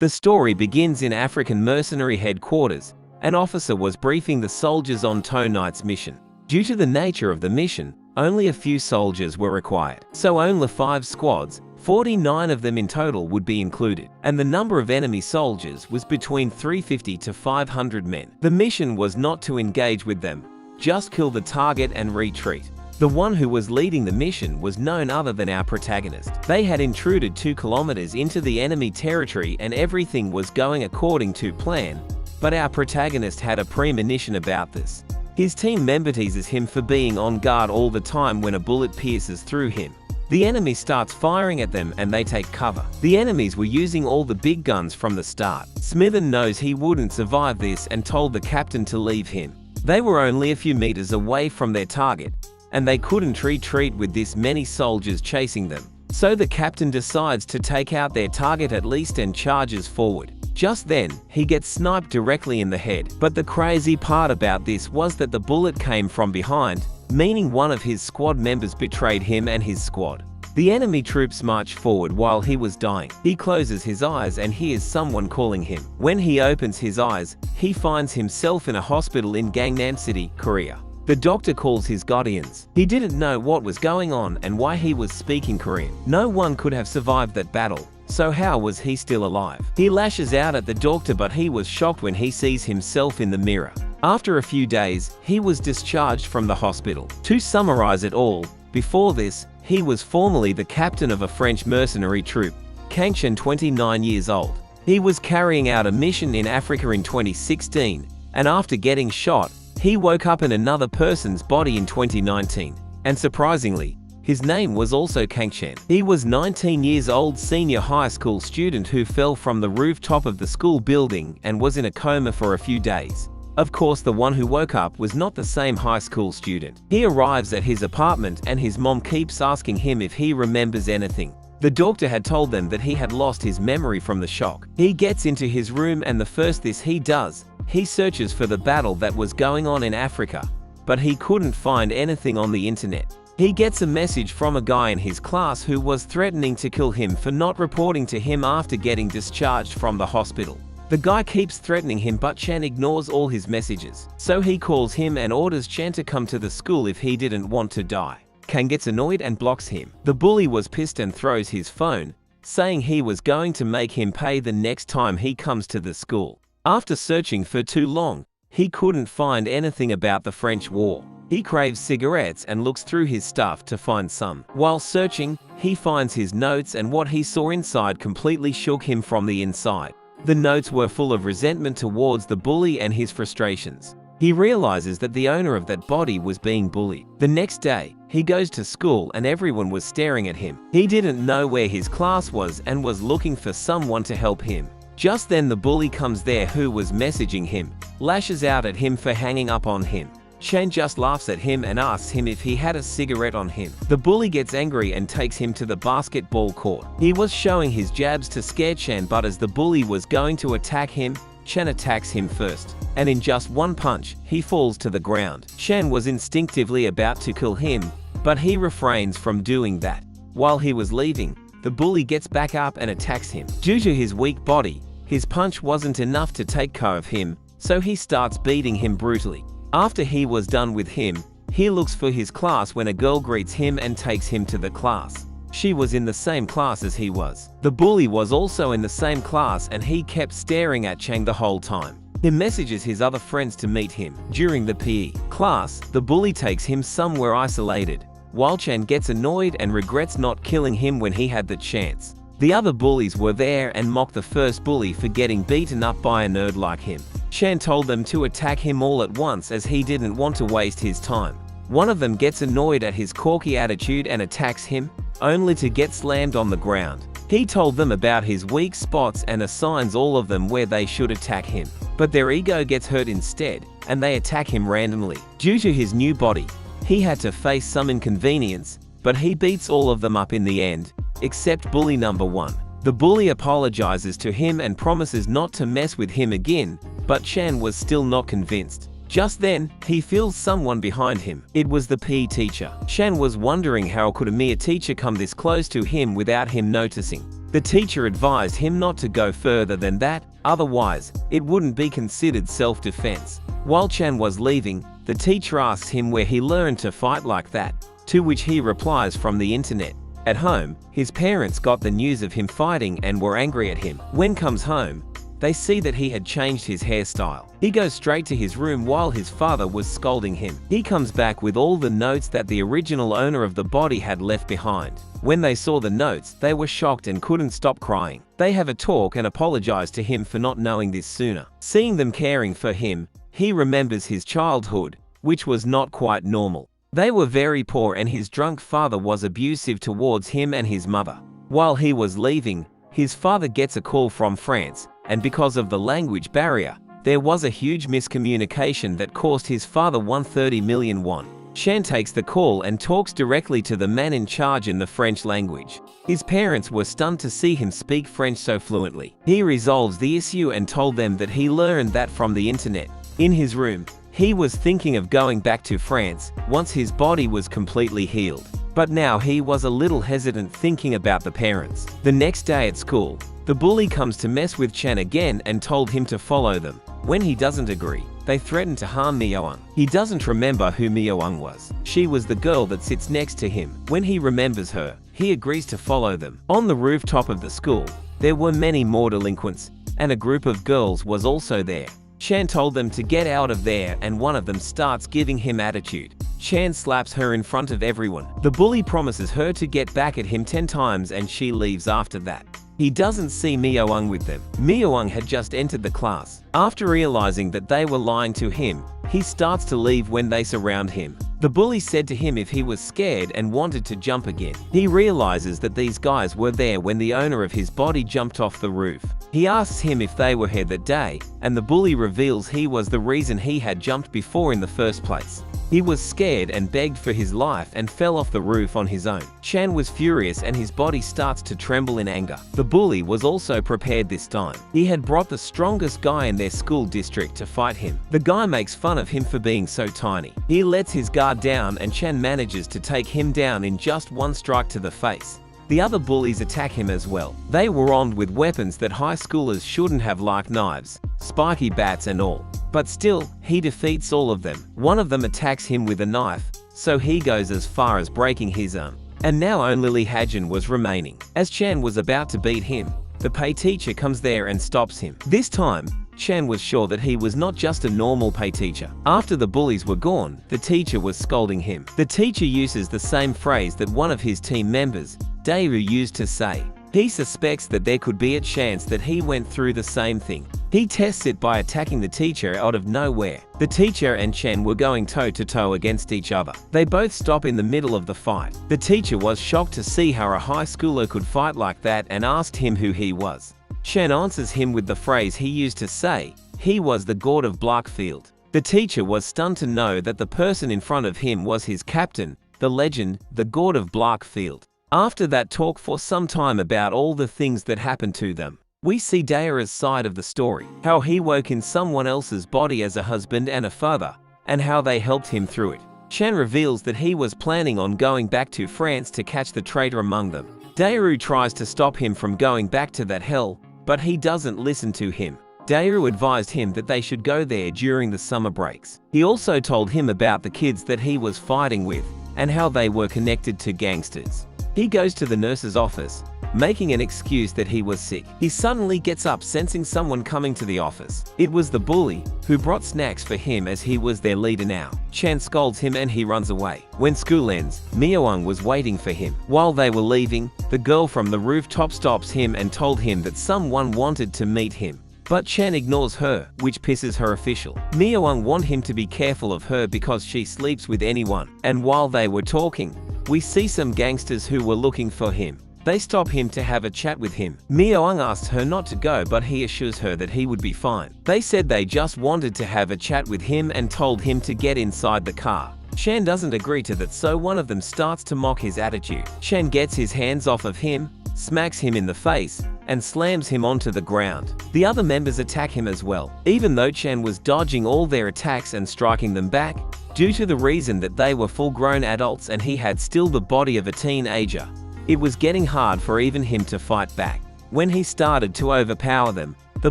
The story begins in African mercenary headquarters. An officer was briefing the soldiers on tonight's mission. Due to the nature of the mission, only a few soldiers were required. So only 5 squads, 49 of them in total, would be included, and the number of enemy soldiers was between 350 to 500 men. The mission was not to engage with them, just kill the target and retreat. The one who was leading the mission was none other than our protagonist. They had intruded 2 kilometers into the enemy territory and everything was going according to plan, but our protagonist had a premonition about this. His team member teases him for being on guard all the time when a bullet pierces through him. The enemy starts firing at them and they take cover. The enemies were using all the big guns from the start. Smithen knows he wouldn't survive this and told the captain to leave him. They were only a few meters away from their target, and they couldn't retreat with this many soldiers chasing them. So the captain decides to take out their target at least and charges forward. Just then, he gets sniped directly in the head. But the crazy part about this was that the bullet came from behind, meaning one of his squad members betrayed him and his squad. The enemy troops march forward while he was dying. He closes his eyes and hears someone calling him. When he opens his eyes, he finds himself in a hospital in Gangnam City, Korea. The doctor calls his guardians. He didn't know what was going on and why he was speaking Korean. No one could have survived that battle, so how was he still alive? He lashes out at the doctor, but he was shocked when he sees himself in the mirror. After a few days, he was discharged from the hospital. To summarize it all, before this, he was formerly the captain of a French mercenary troop, Kangchen, 29 years old. He was carrying out a mission in Africa in 2016, and after getting shot, he woke up in another person's body in 2019. And surprisingly, his name was also Kangchen. He was 19 years old senior high school student who fell from the rooftop of the school building and was in a coma for a few days. Of course, the one who woke up was not the same high school student. He arrives at his apartment and his mom keeps asking him if he remembers anything. The doctor had told them that he had lost his memory from the shock. He gets into his room and the first thing he does, he searches for the battle that was going on in Africa, but he couldn't find anything on the internet. He gets a message from a guy in his class who was threatening to kill him for not reporting to him after getting discharged from the hospital. The guy keeps threatening him, but Chan ignores all his messages. So he calls him and orders Chan to come to the school if he didn't want to die. Chan gets annoyed and blocks him. The bully was pissed and throws his phone, saying he was going to make him pay the next time he comes to the school. After searching for too long, he couldn't find anything about the French war. He craves cigarettes and looks through his stuff to find some. While searching, he finds his notes and what he saw inside completely shook him from the inside. The notes were full of resentment towards the bully and his frustrations. He realizes that the owner of that body was being bullied. The next day, he goes to school and everyone was staring at him. He didn't know where his class was and was looking for someone to help him. Just then the bully comes there who was messaging him, lashes out at him for hanging up on him. Chan just laughs at him and asks him if he had a cigarette on him. The bully gets angry and takes him to the basketball court. He was showing his jabs to scare Chan, but as the bully was going to attack him, Chan attacks him first, and in just one punch, he falls to the ground. Chan was instinctively about to kill him, but he refrains from doing that. While he was leaving, the bully gets back up and attacks him. Due to his weak body, his punch wasn't enough to take care of him, so he starts beating him brutally. After he was done with him, he looks for his class when a girl greets him and takes him to the class. She was in the same class as he was. The bully was also in the same class and he kept staring at Chang the whole time. He messages his other friends to meet him. During the PE class, the bully takes him somewhere isolated, while Chan gets annoyed and regrets not killing him when he had the chance. The other bullies were there and mocked the first bully for getting beaten up by a nerd like him. Chan told them to attack him all at once as he didn't want to waste his time. One of them gets annoyed at his cocky attitude and attacks him, only to get slammed on the ground. He told them about his weak spots and assigns all of them where they should attack him. But their ego gets hurt instead, and they attack him randomly. Due to his new body, he had to face some inconvenience, but he beats all of them up in the end, except bully number 1. The bully apologizes to him and promises not to mess with him again, but Chan was still not convinced. Just then, he feels someone behind him. It was the PE teacher. Chan was wondering how could a mere teacher come this close to him without him noticing. The teacher advised him not to go further than that, otherwise, it wouldn't be considered self-defense. While Chan was leaving, the teacher asks him where he learned to fight like that, to which he replies from the internet. At home, his parents got the news of him fighting and were angry at him. When comes home, they see that he had changed his hairstyle. He goes straight to his room while his father was scolding him. He comes back with all the notes that the original owner of the body had left behind. When they saw the notes, they were shocked and couldn't stop crying. They have a talk and apologize to him for not knowing this sooner. Seeing them caring for him, he remembers his childhood, which was not quite normal. They were very poor and his drunk father was abusive towards him and his mother. While he was leaving, his father gets a call from France, and because of the language barrier, there was a huge miscommunication that cost his father 130 million won. Chan takes the call and talks directly to the man in charge in the French language. His parents were stunned to see him speak French so fluently. He resolves the issue and told them that he learned that from the internet. In his room, he was thinking of going back to France once his body was completely healed. But now he was a little hesitant thinking about the parents. The next day at school, the bully comes to mess with Chan again and told him to follow them. When he doesn't agree, they threaten to harm Myoung. He doesn't remember who Myoung was. She was the girl that sits next to him. When he remembers her, he agrees to follow them. On the rooftop of the school, there were many more delinquents, and a group of girls was also there. Chan told them to get out of there and one of them starts giving him attitude. Chan slaps her in front of everyone. The bully promises her to get back at him 10 times and she leaves after that. He doesn't see Myoung with them. Myoung had just entered the class. After realizing that they were lying to him, he starts to leave when they surround him. The bully said to him if he was scared and wanted to jump again. He realizes that these guys were there when the owner of his body jumped off the roof. He asks him if they were here that day, and the bully reveals he was the reason he had jumped before in the first place. He was scared and begged for his life and fell off the roof on his own. Chan was furious and his body starts to tremble in anger. The bully was also prepared this time. He had brought the strongest guy in their school district to fight him. The guy makes fun of him for being so tiny. He lets his guard down and Chan manages to take him down in just one strike to the face. The other bullies attack him as well. They were armed with weapons that high schoolers shouldn't have, like knives, spiky bats and all. But still, he defeats all of them. One of them attacks him with a knife, so he goes as far as breaking his arm. And now only Lee Hajin was remaining. As Chan was about to beat him, the pay teacher comes there and stops him. This time, Chan was sure that he was not just a normal pay teacher. After the bullies were gone, the teacher was scolding him. The teacher uses the same phrase that one of his team members, Daru, used to say. He suspects that there could be a chance that he went through the same thing. He tests it by attacking the teacher out of nowhere. The teacher and Chan were going toe-to-toe against each other. They both stop in the middle of the fight. The teacher was shocked to see how a high schooler could fight like that and asked him who he was. Chan answers him with the phrase he used to say, he was the god of Blackfield. The teacher was stunned to know that the person in front of him was his captain, the legend, the god of Blackfield. After that talk for some time about all the things that happened to them, we see Daru's side of the story, how he woke in someone else's body as a husband and a father, and how they helped him through it. Chan reveals that he was planning on going back to France to catch the traitor among them. Daru tries to stop him from going back to that hell, but he doesn't listen to him. Daru advised him that they should go there during the summer breaks. He also told him about the kids that he was fighting with, and how they were connected to gangsters. He goes to the nurse's office, making an excuse that he was sick. He suddenly gets up sensing someone coming to the office. It was the bully, who brought snacks for him as he was their leader now. Chan scolds him and he runs away. When school ends, Myoung was waiting for him. While they were leaving, the girl from the rooftop stops him and told him that someone wanted to meet him. But Chan ignores her, which pisses her official. Myoung want him to be careful of her because she sleeps with anyone. And while they were talking, we see some gangsters who were looking for him. They stop him to have a chat with him. Myoung asks her not to go, but he assures her that he would be fine. They said they just wanted to have a chat with him and told him to get inside the car. Chan doesn't agree to that, so one of them starts to mock his attitude. Chan gets his hands off of him, smacks him in the face, and slams him onto the ground. The other members attack him as well, even though Chan was dodging all their attacks and striking them back, due to the reason that they were full-grown adults and he had still the body of a teenager. It was getting hard for even him to fight back. When he started to overpower them, the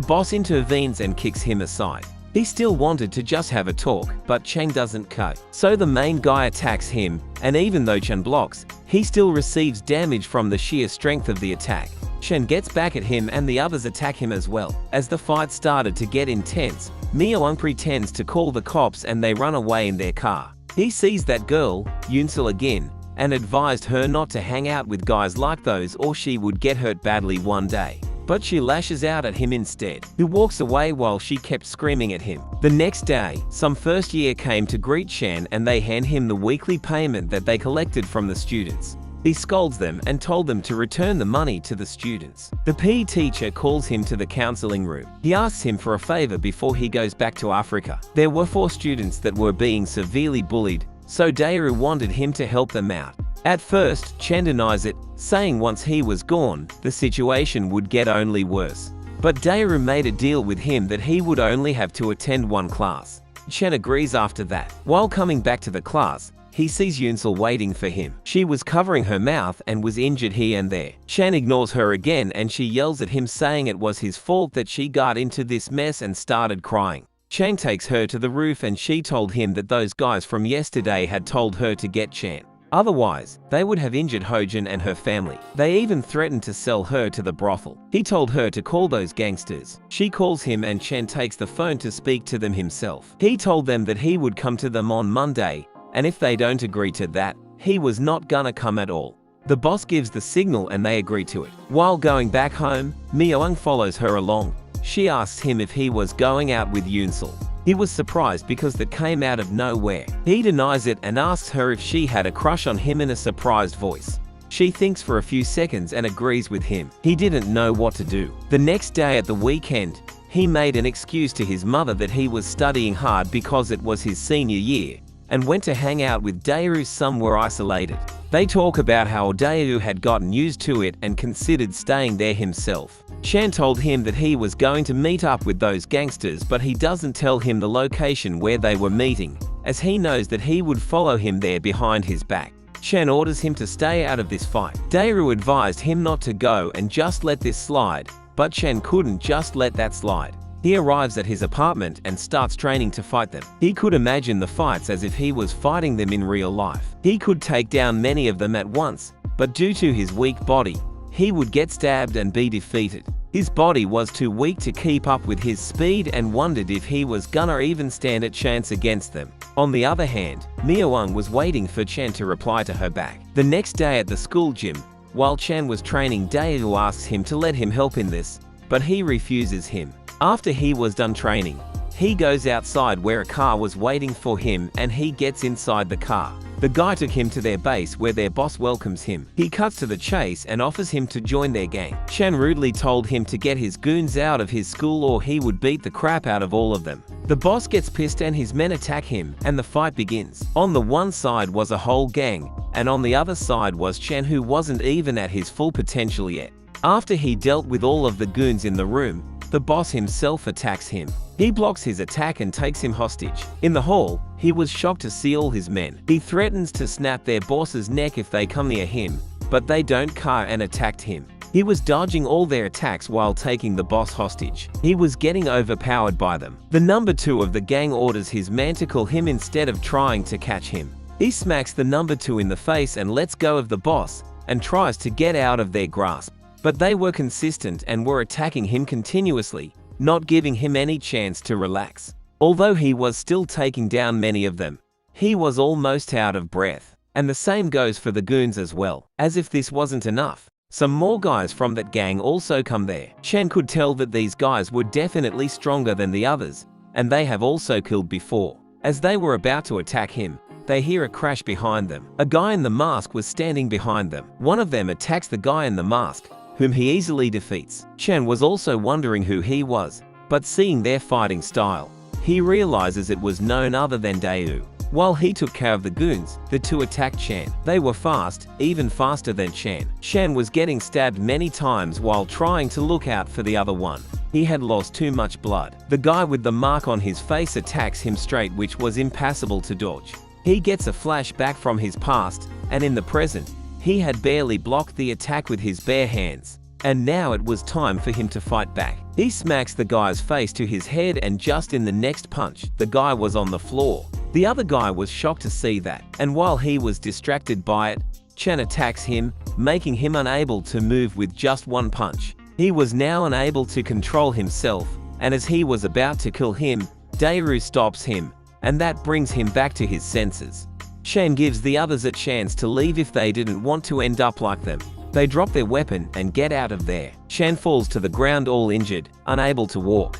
boss intervenes and kicks him aside. He still wanted to just have a talk, but Chang doesn't cut. So the main guy attacks him, and even though Chen blocks, he still receives damage from the sheer strength of the attack. Chen gets back at him and the others attack him as well. As the fight started to get intense, Mio-eung pretends to call the cops and they run away in their car. He sees that girl, Yoonsul again, and advised her not to hang out with guys like those or she would get hurt badly one day. But she lashes out at him instead, who walks away while she kept screaming at him. The next day, some first year came to greet Shan and they hand him the weekly payment that they collected from the students. He scolds them and told them to return the money to the students. The PE teacher calls him to the counseling room. He asks him for a favor before he goes back to Africa. There were 4 students that were being severely bullied, so Daru wanted him to help them out. At first, Chen denies it, saying once he was gone, the situation would get only worse. But Daru made a deal with him that he would only have to attend 1 class. Chen agrees after that. While coming back to the class, he sees Yoonsul waiting for him. She was covering her mouth and was injured here and there. Chen ignores her again and she yells at him saying it was his fault that she got into this mess and started crying. Chang takes her to the roof and she told him that those guys from yesterday had told her to get Chen. Otherwise, they would have injured Hojin and her family. They even threatened to sell her to the brothel. He told her to call those gangsters. She calls him and Chen takes the phone to speak to them himself. He told them that he would come to them on Monday, and if they don't agree to that, he was not gonna come at all. The boss gives the signal and they agree to it. While going back home, Mio-eung follows her along. She asks him if he was going out with Yoonsul. He was surprised because that came out of nowhere. He denies it and asks her if she had a crush on him in a surprised voice. She thinks for a few seconds and agrees with him. He didn't know what to do. The next day at the weekend, he made an excuse to his mother that he was studying hard because it was his senior year, and went to hang out with Daru somewhere isolated. They talk about how Daru had gotten used to it and considered staying there himself. Shan told him that he was going to meet up with those gangsters, but he doesn't tell him the location where they were meeting, as he knows that he would follow him there behind his back. Shan orders him to stay out of this fight. Daru advised him not to go and just let this slide, but Shan couldn't just let that slide. He arrives at his apartment and starts training to fight them. He could imagine the fights as if he was fighting them in real life. He could take down many of them at once, but due to his weak body, he would get stabbed and be defeated. His body was too weak to keep up with his speed and wondered if he was gonna even stand a chance against them. On the other hand, Mio-eung was waiting for Chen to reply to her back. The next day at the school gym, while Chen was training, Daru asks him to let him help in this, but he refuses him. After he was done training, he goes outside where a car was waiting for him and he gets inside the car. The guy took him to their base where their boss welcomes him. He cuts to the chase and offers him to join their gang. Chen rudely told him to get his goons out of his school or he would beat the crap out of all of them. The boss gets pissed and his men attack him and the fight begins. On the one side was a whole gang, and on the other side was Chen, who wasn't even at his full potential yet. After he dealt with all of the goons in the room, the boss himself attacks him. He blocks his attack and takes him hostage. In the hall, he was shocked to see all his men. He threatens to snap their boss's neck if they come near him, but they don't care and attacked him. He was dodging all their attacks while taking the boss hostage. He was getting overpowered by them. The number 2 of the gang orders his man to kill him instead of trying to catch him. He smacks the number 2 in the face and lets go of the boss and tries to get out of their grasp. But they were consistent and were attacking him continuously, not giving him any chance to relax. Although he was still taking down many of them, he was almost out of breath. And the same goes for the goons as well. As if this wasn't enough, some more guys from that gang also come there. Chen could tell that these guys were definitely stronger than the others, and they have also killed before. As they were about to attack him, they hear a crash behind them. A guy in the mask was standing behind them. One of them attacks the guy in the mask, whom he easily defeats. Chen was also wondering who he was, but seeing their fighting style, he realizes it was none other than Daru. While he took care of the goons, the 2 attacked Chen. They were fast, even faster than Chen. Chen was getting stabbed many times while trying to look out for the other one. He had lost too much blood. The guy with the mark on his face attacks him straight, which was impassable to dodge. He gets a flashback from his past, and in the present, He had barely blocked the attack with his bare hands, and now it was time for him to fight back. He smacks the guy's face to his head, and just in the next punch, the guy was on the floor. The other guy was shocked to see that, and while he was distracted by it, Chan attacks him, making him unable to move with just one punch. He was now unable to control himself, and as he was about to kill him, Daru stops him, and that brings him back to his senses. Chan gives the others a chance to leave if they didn't want to end up like them. They drop their weapon and get out of there. Chan falls to the ground all injured, unable to walk.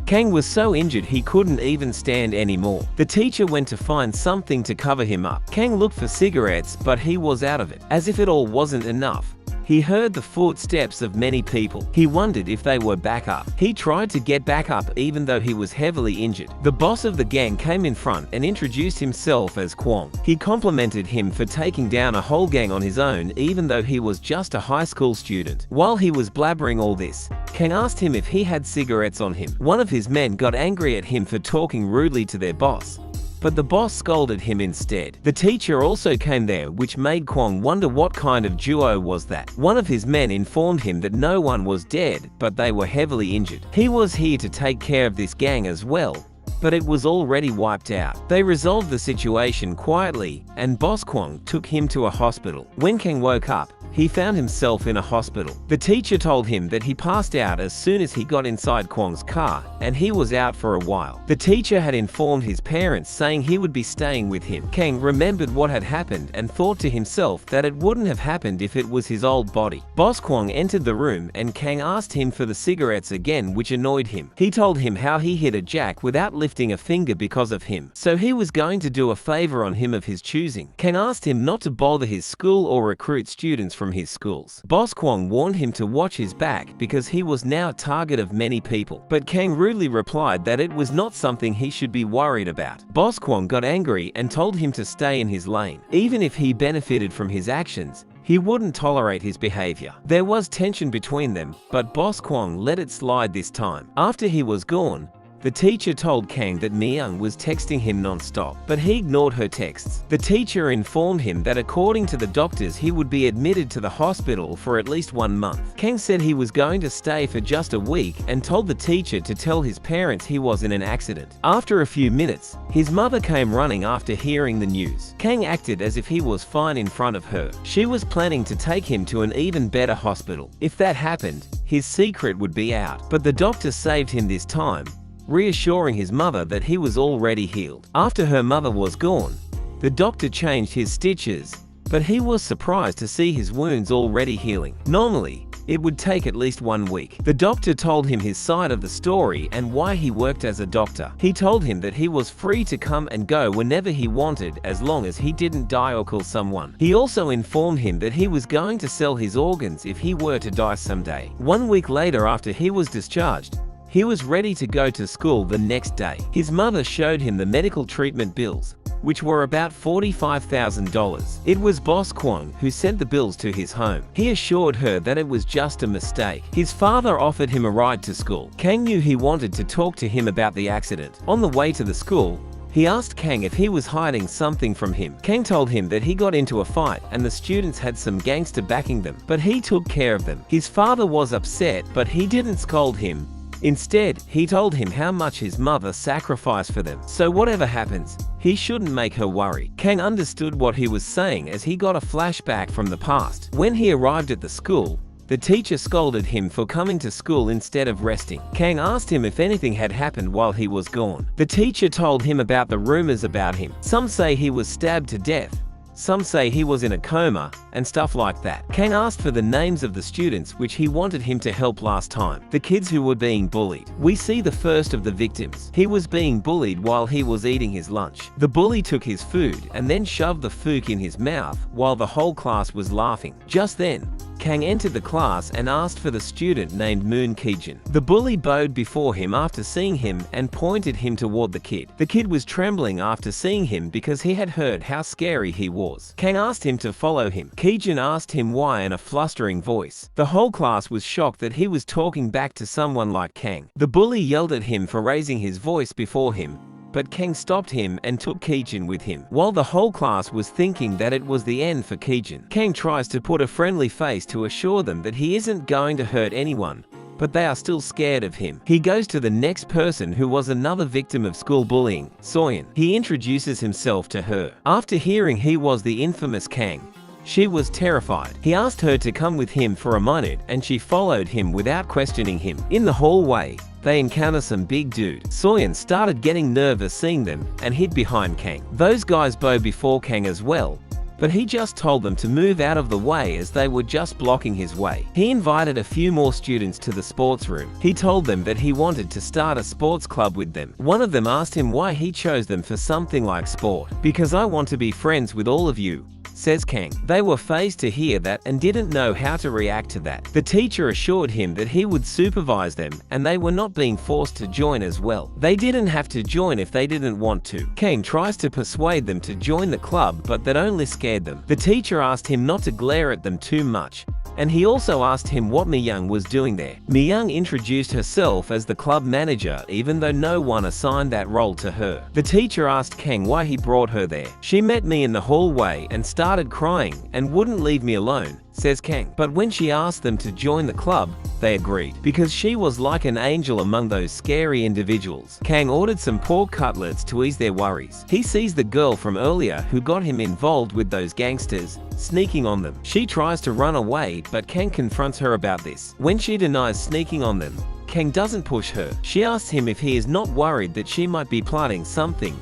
Kang was so injured he couldn't even stand anymore. The teacher went to find something to cover him up. Kang looked for cigarettes, but he was out of it. As if it all wasn't enough, he heard the footsteps of many people. He wondered if they were back up. He tried to get back up even though he was heavily injured. The boss of the gang came in front and introduced himself as Kwong. He complimented him for taking down a whole gang on his own even though he was just a high school student. While he was blabbering all this, Kang asked him if he had cigarettes on him. One of his men got angry at him for talking rudely to their boss, but the boss scolded him instead. The teacher also came there, which made Kwong wonder what kind of duo was that. One of his men informed him that no one was dead, but they were heavily injured. He was here to take care of this gang as well, but it was already wiped out. They resolved the situation quietly, and Boss Kwong took him to a hospital. When Kang woke up, he found himself in a hospital. The teacher told him that he passed out as soon as he got inside Kwong's car, and he was out for a while. The teacher had informed his parents saying he would be staying with him. Kang remembered what had happened and thought to himself that it wouldn't have happened if it was his old body. Boss Kwong entered the room and Kang asked him for the cigarettes again, which annoyed him. He told him how he hit a Jack without lifting a finger because of him, so he was going to do a favor on him of his choosing. Kang asked him not to bother his school or recruit students from his schools. Boss Kwong warned him to watch his back because he was now a target of many people, but Kang rudely replied that it was not something he should be worried about. Boss Kwong got angry and told him to stay in his lane. Even if he benefited from his actions, he wouldn't tolerate his behavior. There was tension between them, but Boss Kwong let it slide this time. After he was gone, the teacher told Kang that Myung was texting him non-stop, but he ignored her texts. The teacher informed him that according to the doctors he would be admitted to the hospital for at least 1 month. Kang said he was going to stay for just a week and told the teacher to tell his parents he was in an accident. After a few minutes, his mother came running after hearing the news. Kang acted as if he was fine in front of her. She was planning to take him to an even better hospital. If that happened, his secret would be out, but the doctor saved him this time, reassuring his mother that he was already healed. After her mother was gone, the doctor changed his stitches, but he was surprised to see his wounds already healing. Normally, it would take at least 1 week. The doctor told him his side of the story and why he worked as a doctor. He told him that he was free to come and go whenever he wanted as long as he didn't die or kill someone. He also informed him that he was going to sell his organs if he were to die someday. 1 week later, after he was discharged, he was ready to go to school the next day. His mother showed him the medical treatment bills, which were about $45,000. It was Boss Kwong who sent the bills to his home. He assured her that it was just a mistake. His father offered him a ride to school. Kang knew he wanted to talk to him about the accident. On the way to the school, he asked Kang if he was hiding something from him. Kang told him that he got into a fight and the students had some gangster backing them, but he took care of them. His father was upset, but he didn't scold him. Instead, he told him how much his mother sacrificed for them, so whatever happens, he shouldn't make her worry. Kang understood what he was saying as he got a flashback from the past. When he arrived at the school, the teacher scolded him for coming to school instead of resting. Kang asked him if anything had happened while he was gone. The teacher told him about the rumors about him. Some say he was stabbed to death, some say he was in a coma, and stuff like that. Kang asked for the names of the students which he wanted him to help last time. The kids who were being bullied. We see the first of the victims. He was being bullied while he was eating his lunch. The bully took his food and then shoved the fook in his mouth while the whole class was laughing. Just then, Kang entered the class and asked for the student named Moon Kijin. The bully bowed before him after seeing him and pointed him toward the kid. The kid was trembling after seeing him because he had heard how scary he was. Kang asked him to follow him. Kijin asked him why in a flustering voice. The whole class was shocked that he was talking back to someone like Kang. The bully yelled at him for raising his voice before him, but Kang stopped him and took Kijin with him. While the whole class was thinking that it was the end for Kijin, Kang tries to put a friendly face to assure them that he isn't going to hurt anyone, but they are still scared of him. He goes to the next person who was another victim of school bullying, Soyeon. He introduces himself to her. After hearing he was the infamous Kang, she was terrified. He asked her to come with him for a minute and she followed him without questioning him. In the hallway, they encounter some big dude. Soyeon started getting nervous seeing them and hid behind Kang. Those guys bow before Kang as well, but he just told them to move out of the way as they were just blocking his way. He invited a few more students to the sports room. He told them that he wanted to start a sports club with them. One of them asked him why he chose them for something like sport. "Because I want to be friends with all of you," says Kang. They were fazed to hear that and didn't know how to react to that. The teacher assured him that he would supervise them and they were not being forced to join as well. They didn't have to join if they didn't want to. Kang tries to persuade them to join the club, but that only scared them. The teacher asked him not to glare at them too much, and he also asked him what Mi-young was doing there. Mi-young introduced herself as the club manager even though no one assigned that role to her. The teacher asked Kang why he brought her there. "She met me in the hallway and started crying and wouldn't leave me alone," says Kang. But when she asked them to join the club, they agreed, because she was like an angel among those scary individuals. Kang ordered some pork cutlets to ease their worries. He sees the girl from earlier who got him involved with those gangsters, sneaking on them. She tries to run away, but Kang confronts her about this. When she denies sneaking on them, Kang doesn't push her. She asks him if he is not worried that she might be plotting something,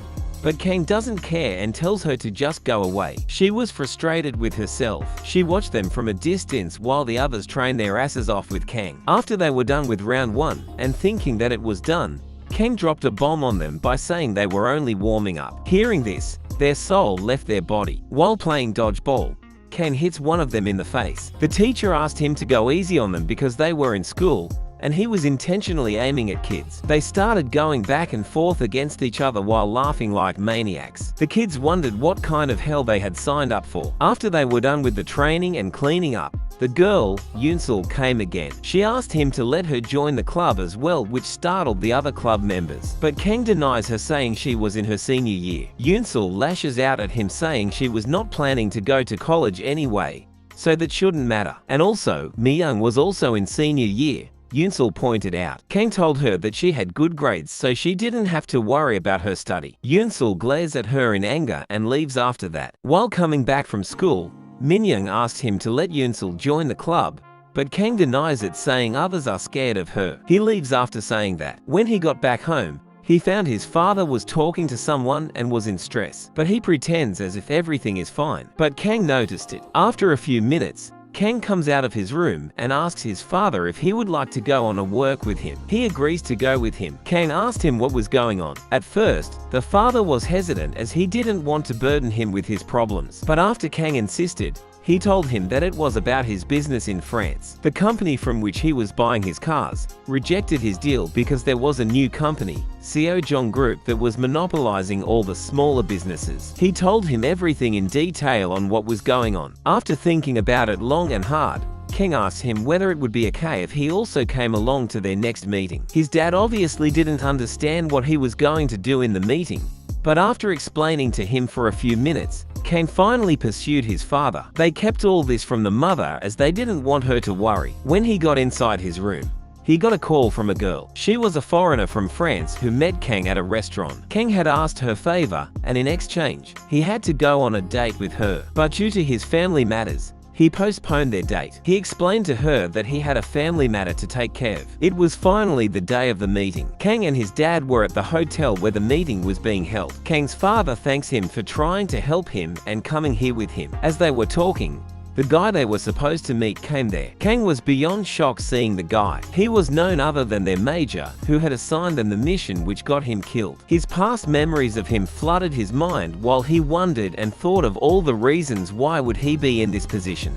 but Kang doesn't care and tells her to just go away. She was frustrated with herself. She watched them from a distance while the others trained their asses off with Kang. After they were done with round 1, and thinking that it was done, Kang dropped a bomb on them by saying they were only warming up. Hearing this, their soul left their body. While playing dodgeball, Kang hits one of them in the face. The teacher asked him to go easy on them because they were in school, and he was intentionally aiming at kids. They started going back and forth against each other while laughing like maniacs. The kids wondered what kind of hell they had signed up for. After they were done with the training and cleaning up, the girl, Yoonsul, came again. She asked him to let her join the club as well, which startled the other club members. But Kang denies her, saying she was in her senior year. Yoonsul lashes out at him, saying she was not planning to go to college anyway, so that shouldn't matter. And also, Mi-young was also in senior year, Yoonsul pointed out. Kang told her that she had good grades so she didn't have to worry about her study. Yoonsul glares at her in anger and leaves after that. While coming back from school, Min-young asked him to let Yoonsul join the club, but Kang denies it, saying others are scared of her. He leaves after saying that. When he got back home, he found his father was talking to someone and was in stress, but he pretends as if everything is fine. But Kang noticed it. After a few minutes, Kang comes out of his room and asks his father if he would like to go on a work with him. He agrees to go with him. Kang asked him what was going on. At first, the father was hesitant as he didn't want to burden him with his problems. But after Kang insisted, he told him that it was about his business in France. The company from which he was buying his cars rejected his deal because there was a new company, Seojong Group, that was monopolizing all the smaller businesses. He told him everything in detail on what was going on. After thinking about it long and hard, Kang asked him whether it would be okay if he also came along to their next meeting. His dad obviously didn't understand what he was going to do in the meeting, but after explaining to him for a few minutes, Kang finally pursued his father. They kept all this from the mother as they didn't want her to worry. When he got inside his room, he got a call from a girl. She was a foreigner from France who met Kang at a restaurant. Kang had asked her favor, and in exchange, he had to go on a date with her. But due to his family matters, he postponed their date. He explained to her that he had a family matter to take care of. It was finally the day of the meeting. Kang and his dad were at the hotel where the meeting was being held. Kang's father thanks him for trying to help him and coming here with him. As they were talking, the guy they were supposed to meet came there. Kang was beyond shock seeing the guy. He was none other than their major, who had assigned them the mission which got him killed. His past memories of him flooded his mind while he wondered and thought of all the reasons why would he be in this position.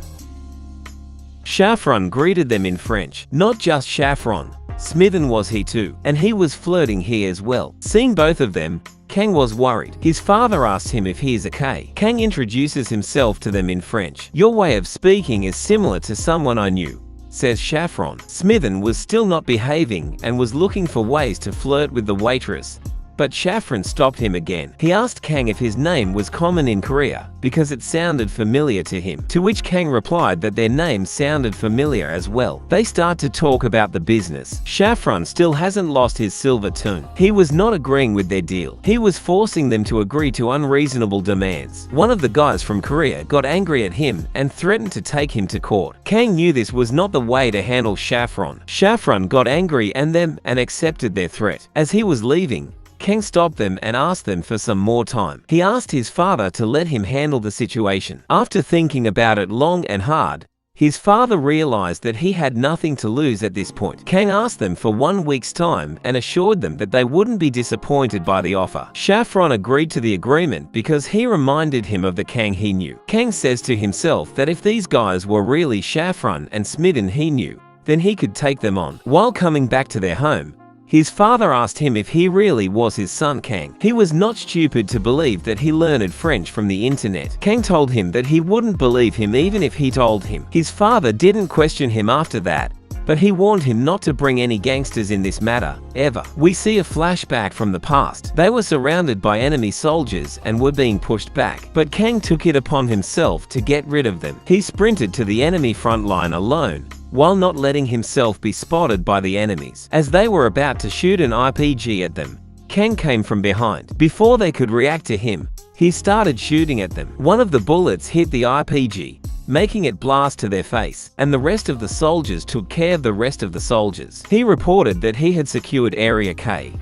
Charon greeted them in French. Not just Charon, Smithen was he too, and he was flirting here as well. Seeing both of them, Kang was worried. His father asked him if he is okay. Kang introduces himself to them in French. Your way of speaking is similar to someone I knew, says Charon. Smithen was still not behaving and was looking for ways to flirt with the waitress, but Charon stopped him again. He asked Kang if his name was common in Korea, because it sounded familiar to him, to which Kang replied that their names sounded familiar as well. They start to talk about the business. Charon still hasn't lost his silver tune. He was not agreeing with their deal. He was forcing them to agree to unreasonable demands. One of the guys from Korea got angry at him and threatened to take him to court. Kang knew this was not the way to handle Charon. Charon got angry at them and accepted their threat. As he was leaving, Kang stopped them and asked them for some more time. He asked his father to let him handle the situation. After thinking about it long and hard, his father realized that he had nothing to lose at this point. Kang asked them for 1 week's time and assured them that they wouldn't be disappointed by the offer. Charon agreed to the agreement because he reminded him of the Kang he knew. Kang says to himself that if these guys were really Charon and Smitten he knew, then he could take them on. While coming back to their home, his father asked him if he really was his son Kang. He was not stupid to believe that he learned French from the internet. Kang told him that he wouldn't believe him even if he told him. His father didn't question him after that, but he warned him not to bring any gangsters in this matter, ever. We see a flashback from the past. They were surrounded by enemy soldiers and were being pushed back, but Kang took it upon himself to get rid of them. He sprinted to the enemy front line alone, while not letting himself be spotted by the enemies. As they were about to shoot an RPG at them, Kang came from behind. Before they could react to him, he started shooting at them. One of the bullets hit the RPG, making it blast to their face, and the rest of the soldiers took care of the rest of the soldiers. He reported that he had secured Area K.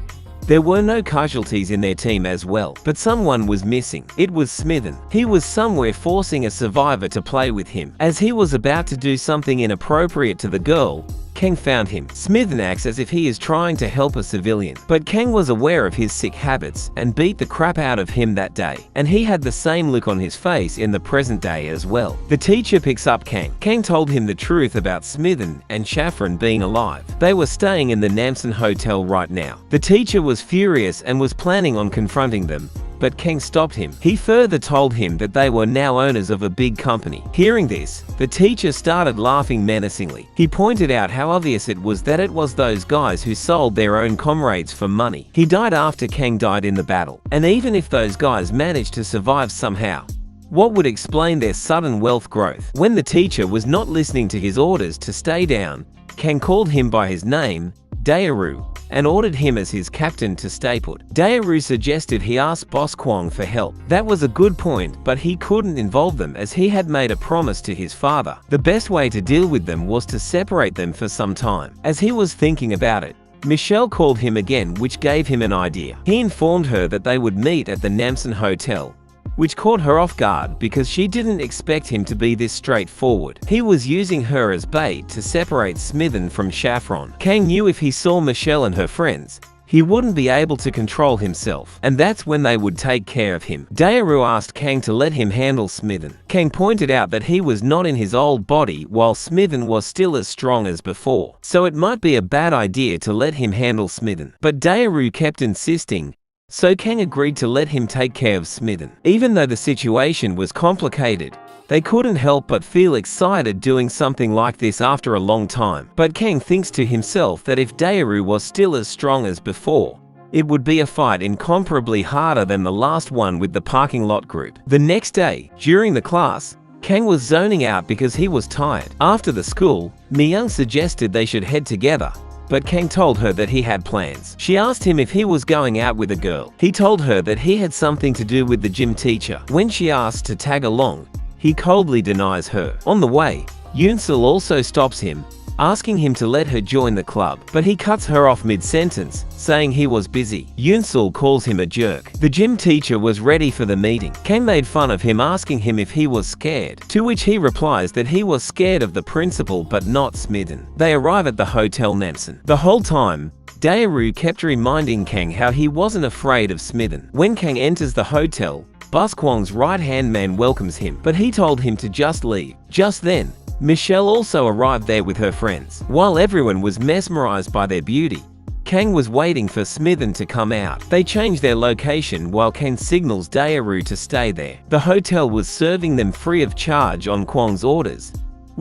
There were no casualties in their team as well, but someone was missing. It was Smitten. He was somewhere forcing a survivor to play with him. As he was about to do something inappropriate to the girl, Kang found him. Smitten acts as if he is trying to help a civilian, but Kang was aware of his sick habits and beat the crap out of him that day, and he had the same look on his face in the present day as well. The teacher picks up Kang. Kang told him the truth about Smitten and Charon being alive. They were staying in the Namsan hotel right now. The teacher was furious and was planning on confronting them, but Kang stopped him. He further told him that they were now owners of a big company. Hearing this, the teacher started laughing menacingly. He pointed out how obvious it was that it was those guys who sold their own comrades for money. He died after Kang died in the battle, and even if those guys managed to survive somehow, what would explain their sudden wealth growth? When the teacher was not listening to his orders to stay down, Kang called him by his name, Daru, and ordered him as his captain to stay put. Daru suggested he ask Boss Kwong for help. That was a good point, but he couldn't involve them as he had made a promise to his father. The best way to deal with them was to separate them for some time. As he was thinking about it, Michelle called him again, which gave him an idea. He informed her that they would meet at the Namsan Hotel, which caught her off guard because she didn't expect him to be this straightforward. He was using her as bait to separate Smitten from Charon. Kang knew if he saw Michelle and her friends, he wouldn't be able to control himself, and that's when they would take care of him. Daru asked Kang to let him handle Smitten. Kang pointed out that he was not in his old body while Smitten was still as strong as before, so it might be a bad idea to let him handle Smitten. But Daru kept insisting, so Kang agreed to let him take care of Smitten. Even though the situation was complicated, they couldn't help but feel excited doing something like this after a long time. But Kang thinks to himself that if Daru was still as strong as before, it would be a fight incomparably harder than the last one with the parking lot group. The next day, during the class, Kang was zoning out because he was tired. After the school, Mi-young suggested they should head together, but Kang told her that he had plans. She asked him if he was going out with a girl. He told her that he had something to do with the gym teacher. When she asked to tag along, he coldly denies her. On the way, Yoon-sul also stops him, asking him to let her join the club, but he cuts her off mid-sentence, saying he was busy. Yoon-sul calls him a jerk. The gym teacher was ready for the meeting. Kang made fun of him, asking him if he was scared, to which he replies that he was scared of the principal but not Smitten. They arrive at the Hotel Namsan. The whole time, Daru kept reminding Kang how he wasn't afraid of Smitten. When Kang enters the hotel, Boss Kwong's right-hand man welcomes him, but he told him to just leave. Just then, Michelle also arrived there with her friends. While everyone was mesmerized by their beauty, Kang was waiting for Smitten to come out. They changed their location while Kang signals Daru to stay there. The hotel was serving them free of charge on Kwong's orders,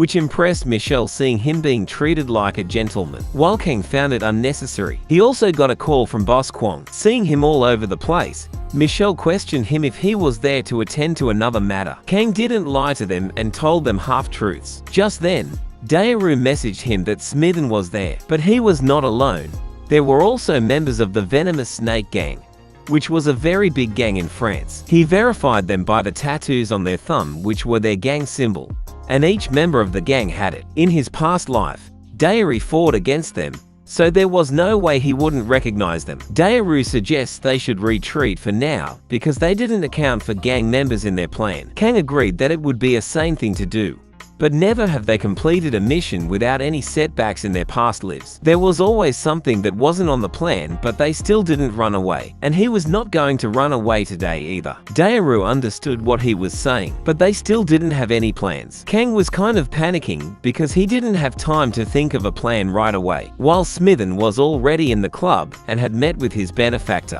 which impressed Michelle, seeing him being treated like a gentleman, while Kang found it unnecessary. He also got a call from Boss Kwong. Seeing him all over the place, Michelle questioned him if he was there to attend to another matter. Kang didn't lie to them and told them half-truths. Just then, Daru messaged him that Smithen was there, but he was not alone. There were also members of the Venomous Snake Gang, which was a very big gang in France. He verified them by the tattoos on their thumb, which were their gang symbol, and each member of the gang had it. In his past life, Daru fought against them, so there was no way he wouldn't recognize them. Daru suggests they should retreat for now because they didn't account for gang members in their plan. Kang agreed that it would be a sane thing to do, but never have they completed a mission without any setbacks in their past lives. There was always something that wasn't on the plan, but they still didn't run away, and he was not going to run away today either. Daru understood what he was saying, but they still didn't have any plans. Kang was kind of panicking because he didn't have time to think of a plan right away, while Smithen was already in the club and had met with his benefactor.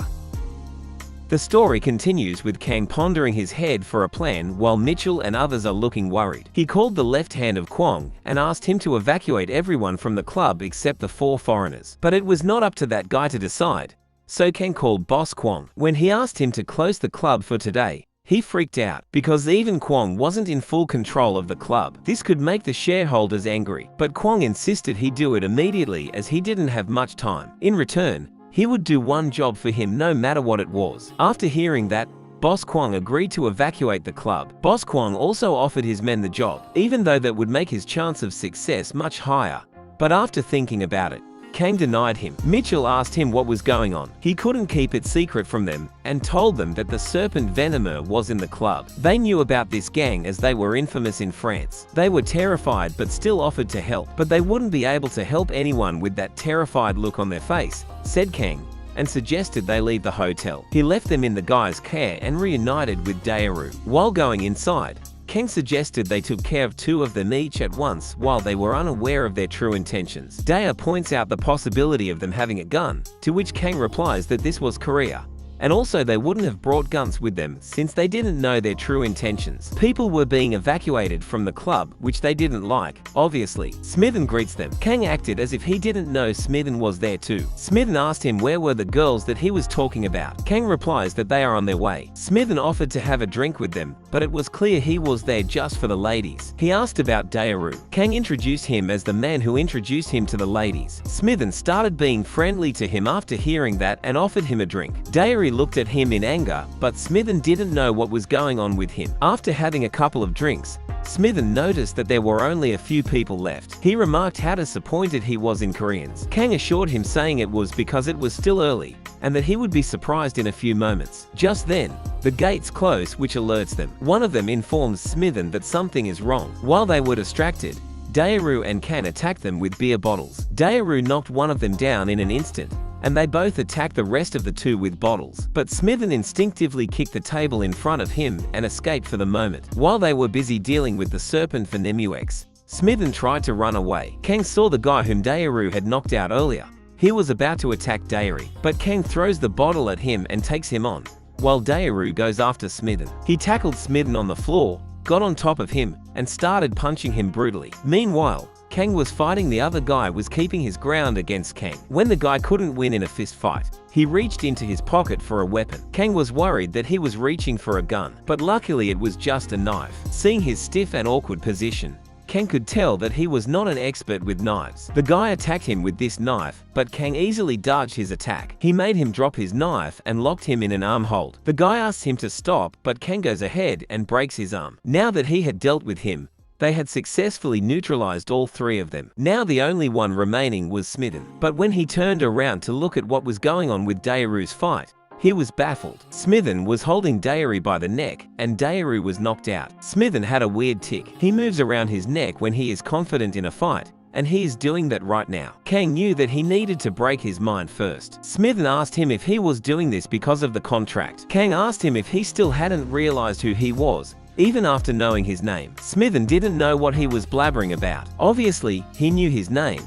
The story continues with Kang pondering his head for a plan while Mitchell and others are looking worried. He called the left hand of Kwong and asked him to evacuate everyone from the club except the 4 foreigners. But it was not up to that guy to decide, so Kang called Boss Kwong. When he asked him to close the club for today, he freaked out because even Kwong wasn't in full control of the club. This could make the shareholders angry, but Kwong insisted he do it immediately as he didn't have much time. In return, he would do one job for him no matter what it was. After hearing that, Boss Kwong agreed to evacuate the club. Boss Kwong also offered his men the job, even though that would make his chance of success much higher. But after thinking about it, Kang denied him. Mitchell asked him what was going on. He couldn't keep it secret from them and told them that the Serpent Venomer was in the club. They knew about this gang as they were infamous in France. They were terrified but still offered to help, but they wouldn't be able to help anyone with that terrified look on their face, said Kang, and suggested they leave the hotel. He left them in the guy's care and reunited with Daru. While going inside, Kang suggested they took care of 2 of them each at once while they were unaware of their true intentions. Daru points out the possibility of them having a gun, to which Kang replies that this was Korea, and also they wouldn't have brought guns with them since they didn't know their true intentions. People were being evacuated from the club, which they didn't like, obviously. Smithen greets them. Kang acted as if he didn't know Smithen was there too. Smithen asked him where were the girls that he was talking about. Kang replies that they are on their way. Smithen offered to have a drink with them, but it was clear he was there just for the ladies. He asked about Daru. Kang introduced him as the man who introduced him to the ladies. Smithen started being friendly to him after hearing that and offered him a drink. Daru looked at him in anger, but Smithen didn't know what was going on with him. After having a couple of drinks, Smithen noticed that there were only a few people left. He remarked how disappointed he was in Koreans. Kang assured him, saying it was because it was still early and that he would be surprised in a few moments. Just then, the gates close, which alerts them. One of them informs Smithen that something is wrong. While they were distracted, Daru and Kang attacked them with beer bottles. Daru knocked one of them down in an instant, and they both attacked the rest of the 2 with bottles. But Smithen instinctively kicked the table in front of him and escaped for the moment. While they were busy dealing with the Serpent Venomer, Smithen tried to run away. Kang saw the guy whom Daru had knocked out earlier. He was about to attack Daru, but Kang throws the bottle at him and takes him on, while Daru goes after Smithen. He tackled Smithen on the floor, got on top of him, and started punching him brutally. Meanwhile, Kang was fighting. The other guy was keeping his ground against Kang. When the guy couldn't win in a fist fight, he reached into his pocket for a weapon. Kang was worried that he was reaching for a gun, but luckily it was just a knife. Seeing his stiff and awkward position, Kang could tell that he was not an expert with knives. The guy attacked him with this knife, but Kang easily dodged his attack. He made him drop his knife and locked him in an arm hold. The guy asked him to stop, but Kang goes ahead and breaks his arm. Now that he had dealt with him, they had successfully neutralized all 3 of them. Now the only one remaining was Smithen. But when he turned around to look at what was going on with Daru's fight, he was baffled. Smithen was holding Daru by the neck, and Daru was knocked out. Smithen had a weird tick. He moves around his neck when he is confident in a fight, and he is doing that right now. Kang knew that he needed to break his mind first. Smithen asked him if he was doing this because of the contract. Kang asked him if he still hadn't realized who he was, even after knowing his name. Smithen didn't know what he was blabbering about. Obviously, he knew his name,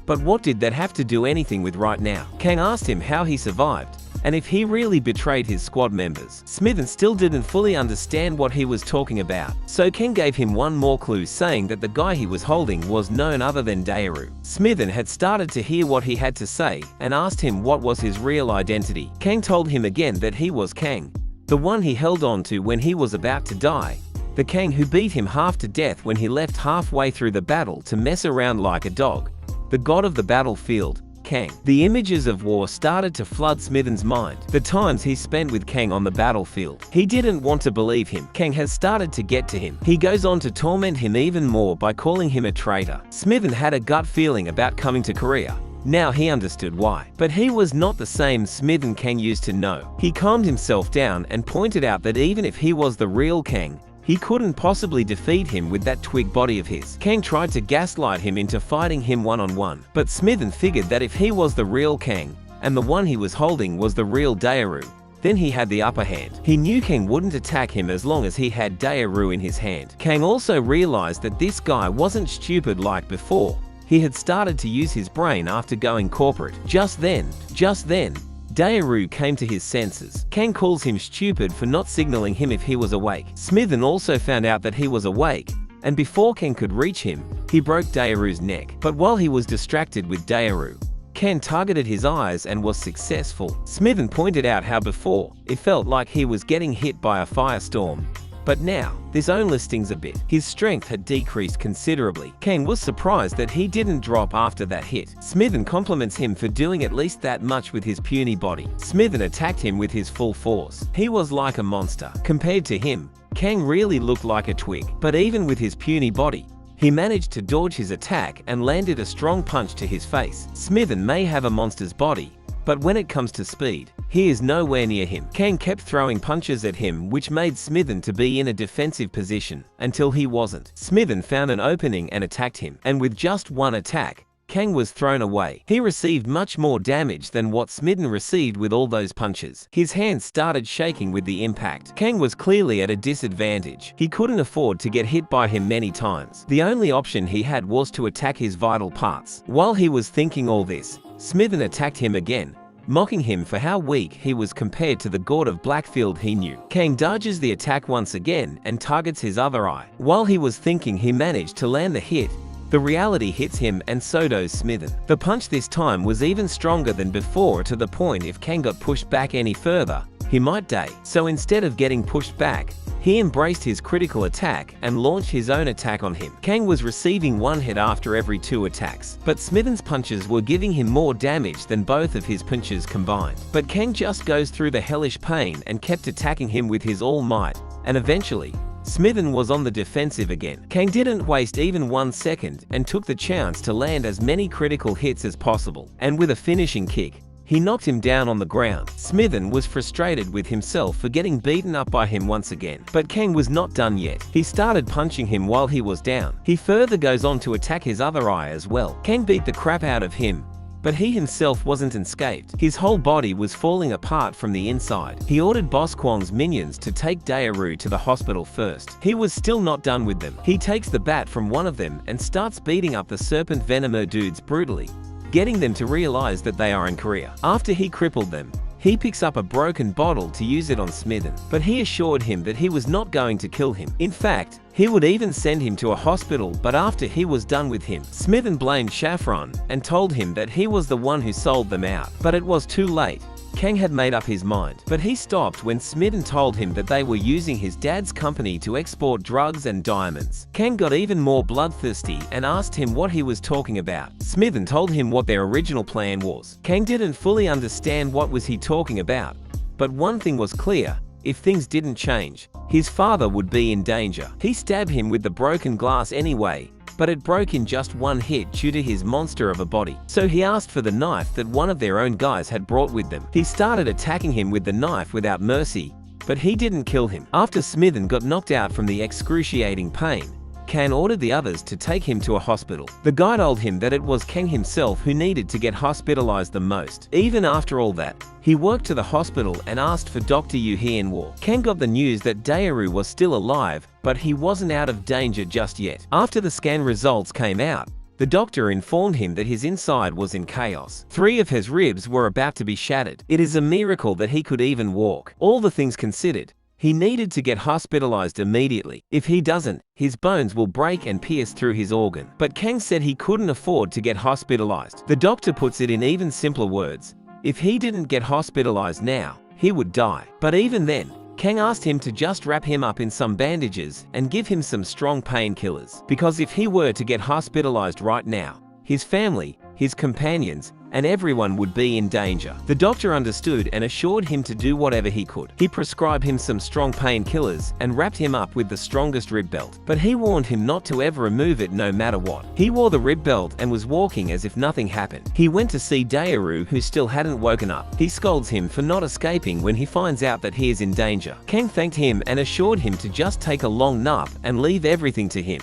but what did that have to do anything with right now? Kang asked him how he survived, and if he really betrayed his squad members. Smithen still didn't fully understand what he was talking about, so Ken gave him one more clue, saying that the guy he was holding was none other than Daru. Smithen had started to hear what he had to say and asked him what was his real identity. Kang told him again that he was Kang, the one he held on to when he was about to die. The Kang who beat him half to death when he left halfway through the battle to mess around like a dog. The god of the battlefield, Kang. The images of war started to flood Smithen's mind. The times he spent with Kang on the battlefield. He didn't want to believe him. Kang has started to get to him. He goes on to torment him even more by calling him a traitor. Smithen had a gut feeling about coming to Korea. Now he understood why. But he was not the same Smithen Kang used to know. He calmed himself down and pointed out that even if he was the real Kang, he couldn't possibly defeat him with that twig body of his. Kang tried to gaslight him into fighting him one-on-one, but Smithen figured that if he was the real Kang, and the one he was holding was the real Daru, then he had the upper hand. He knew Kang wouldn't attack him as long as he had Daru in his hand. Kang also realized that this guy wasn't stupid like before. He had started to use his brain after going corporate. Just then, Daru came to his senses. Kang calls him stupid for not signaling him if he was awake. Smithen also found out that he was awake, and before Kang could reach him, he broke Daru's neck. But while he was distracted with Daru, Kang targeted his eyes and was successful. Smithen pointed out how before, it felt like he was getting hit by a firestorm. But now, this only stings a bit. His strength had decreased considerably. Kang was surprised that he didn't drop after that hit. Smithen compliments him for doing at least that much with his puny body. Smithen attacked him with his full force. He was like a monster. Compared to him, Kang really looked like a twig. But even with his puny body, he managed to dodge his attack and landed a strong punch to his face. Smithen may have a monster's body, but when it comes to speed, he is nowhere near him. Kang kept throwing punches at him, which made Smithen to be in a defensive position, until he wasn't. Smithen found an opening and attacked him, and with just one attack, Kang was thrown away. He received much more damage than what Smithen received with all those punches. His hands started shaking with the impact. Kang was clearly at a disadvantage. He couldn't afford to get hit by him many times. The only option he had was to attack his vital parts. While he was thinking all this, Smithen attacked him again, mocking him for how weak he was compared to the god of Blackfield he knew. Kang dodges the attack once again and targets his other eye. While he was thinking he managed to land the hit, the reality hits him and so does Smithen. The punch this time was even stronger than before, to the point if Kang got pushed back any further, he might die. So instead of getting pushed back, he embraced his critical attack and launched his own attack on him. Kang was receiving one hit after every 2 attacks, but Smithen's punches were giving him more damage than both of his punches combined. But Kang just goes through the hellish pain and kept attacking him with his all might, and eventually, Smithen was on the defensive again. Kang didn't waste even 1 second and took the chance to land as many critical hits as possible, and with a finishing kick, he knocked him down on the ground. Smithen was frustrated with himself for getting beaten up by him once again. But Kang was not done yet. He started punching him while he was down. He further goes on to attack his other eye as well. Kang beat the crap out of him, but he himself wasn't unscathed. His whole body was falling apart from the inside. He ordered Boss Kwang's minions to take Daru to the hospital first. He was still not done with them. He takes the bat from one of them and starts beating up the serpent venomer dudes brutally, getting them to realize that they are in Korea. After he crippled them, he picks up a broken bottle to use it on Smithen, but he assured him that he was not going to kill him. In fact, he would even send him to a hospital, but after he was done with him, Smithen blamed Charon and told him that he was the one who sold them out. But it was too late. Kang had made up his mind, but he stopped when Smithen told him that they were using his dad's company to export drugs and diamonds. Kang got even more bloodthirsty and asked him what he was talking about. Smithen told him what their original plan was. Kang didn't fully understand what was he talking about, but one thing was clear: if things didn't change, his father would be in danger. He stabbed him with the broken glass anyway, but it broke in just one hit due to his monster of a body. So he asked for the knife that one of their own guys had brought with them. He started attacking him with the knife without mercy, but he didn't kill him. After Smithen got knocked out from the excruciating pain, Kang ordered the others to take him to a hospital. The guy told him that it was Kang himself who needed to get hospitalized the most. Even after all that, he walked to the hospital and asked for Dr. Yu Hyun-woo. Kang got the news that Daru was still alive, but he wasn't out of danger just yet. After the scan results came out, The doctor informed him that his inside was in chaos. 3 of his ribs were about to be shattered. It is a miracle that he could even walk. All the things considered, he needed to get hospitalized immediately. If he doesn't, his bones will break and pierce through his organ. But Kang said he couldn't afford to get hospitalized. The doctor puts it in even simpler words. If he didn't get hospitalized now, he would die. But even then, Kang asked him to just wrap him up in some bandages and give him some strong painkillers. Because if he were to get hospitalized right now, his family, his companions, and everyone would be in danger. The doctor understood and assured him to do whatever he could. He prescribed him some strong painkillers and wrapped him up with the strongest rib belt. But he warned him not to ever remove it no matter what. He wore the rib belt and was walking as if nothing happened. He went to see Daru, who still hadn't woken up. He scolds him for not escaping when he finds out that he is in danger. Kang thanked him and assured him to just take a long nap and leave everything to him.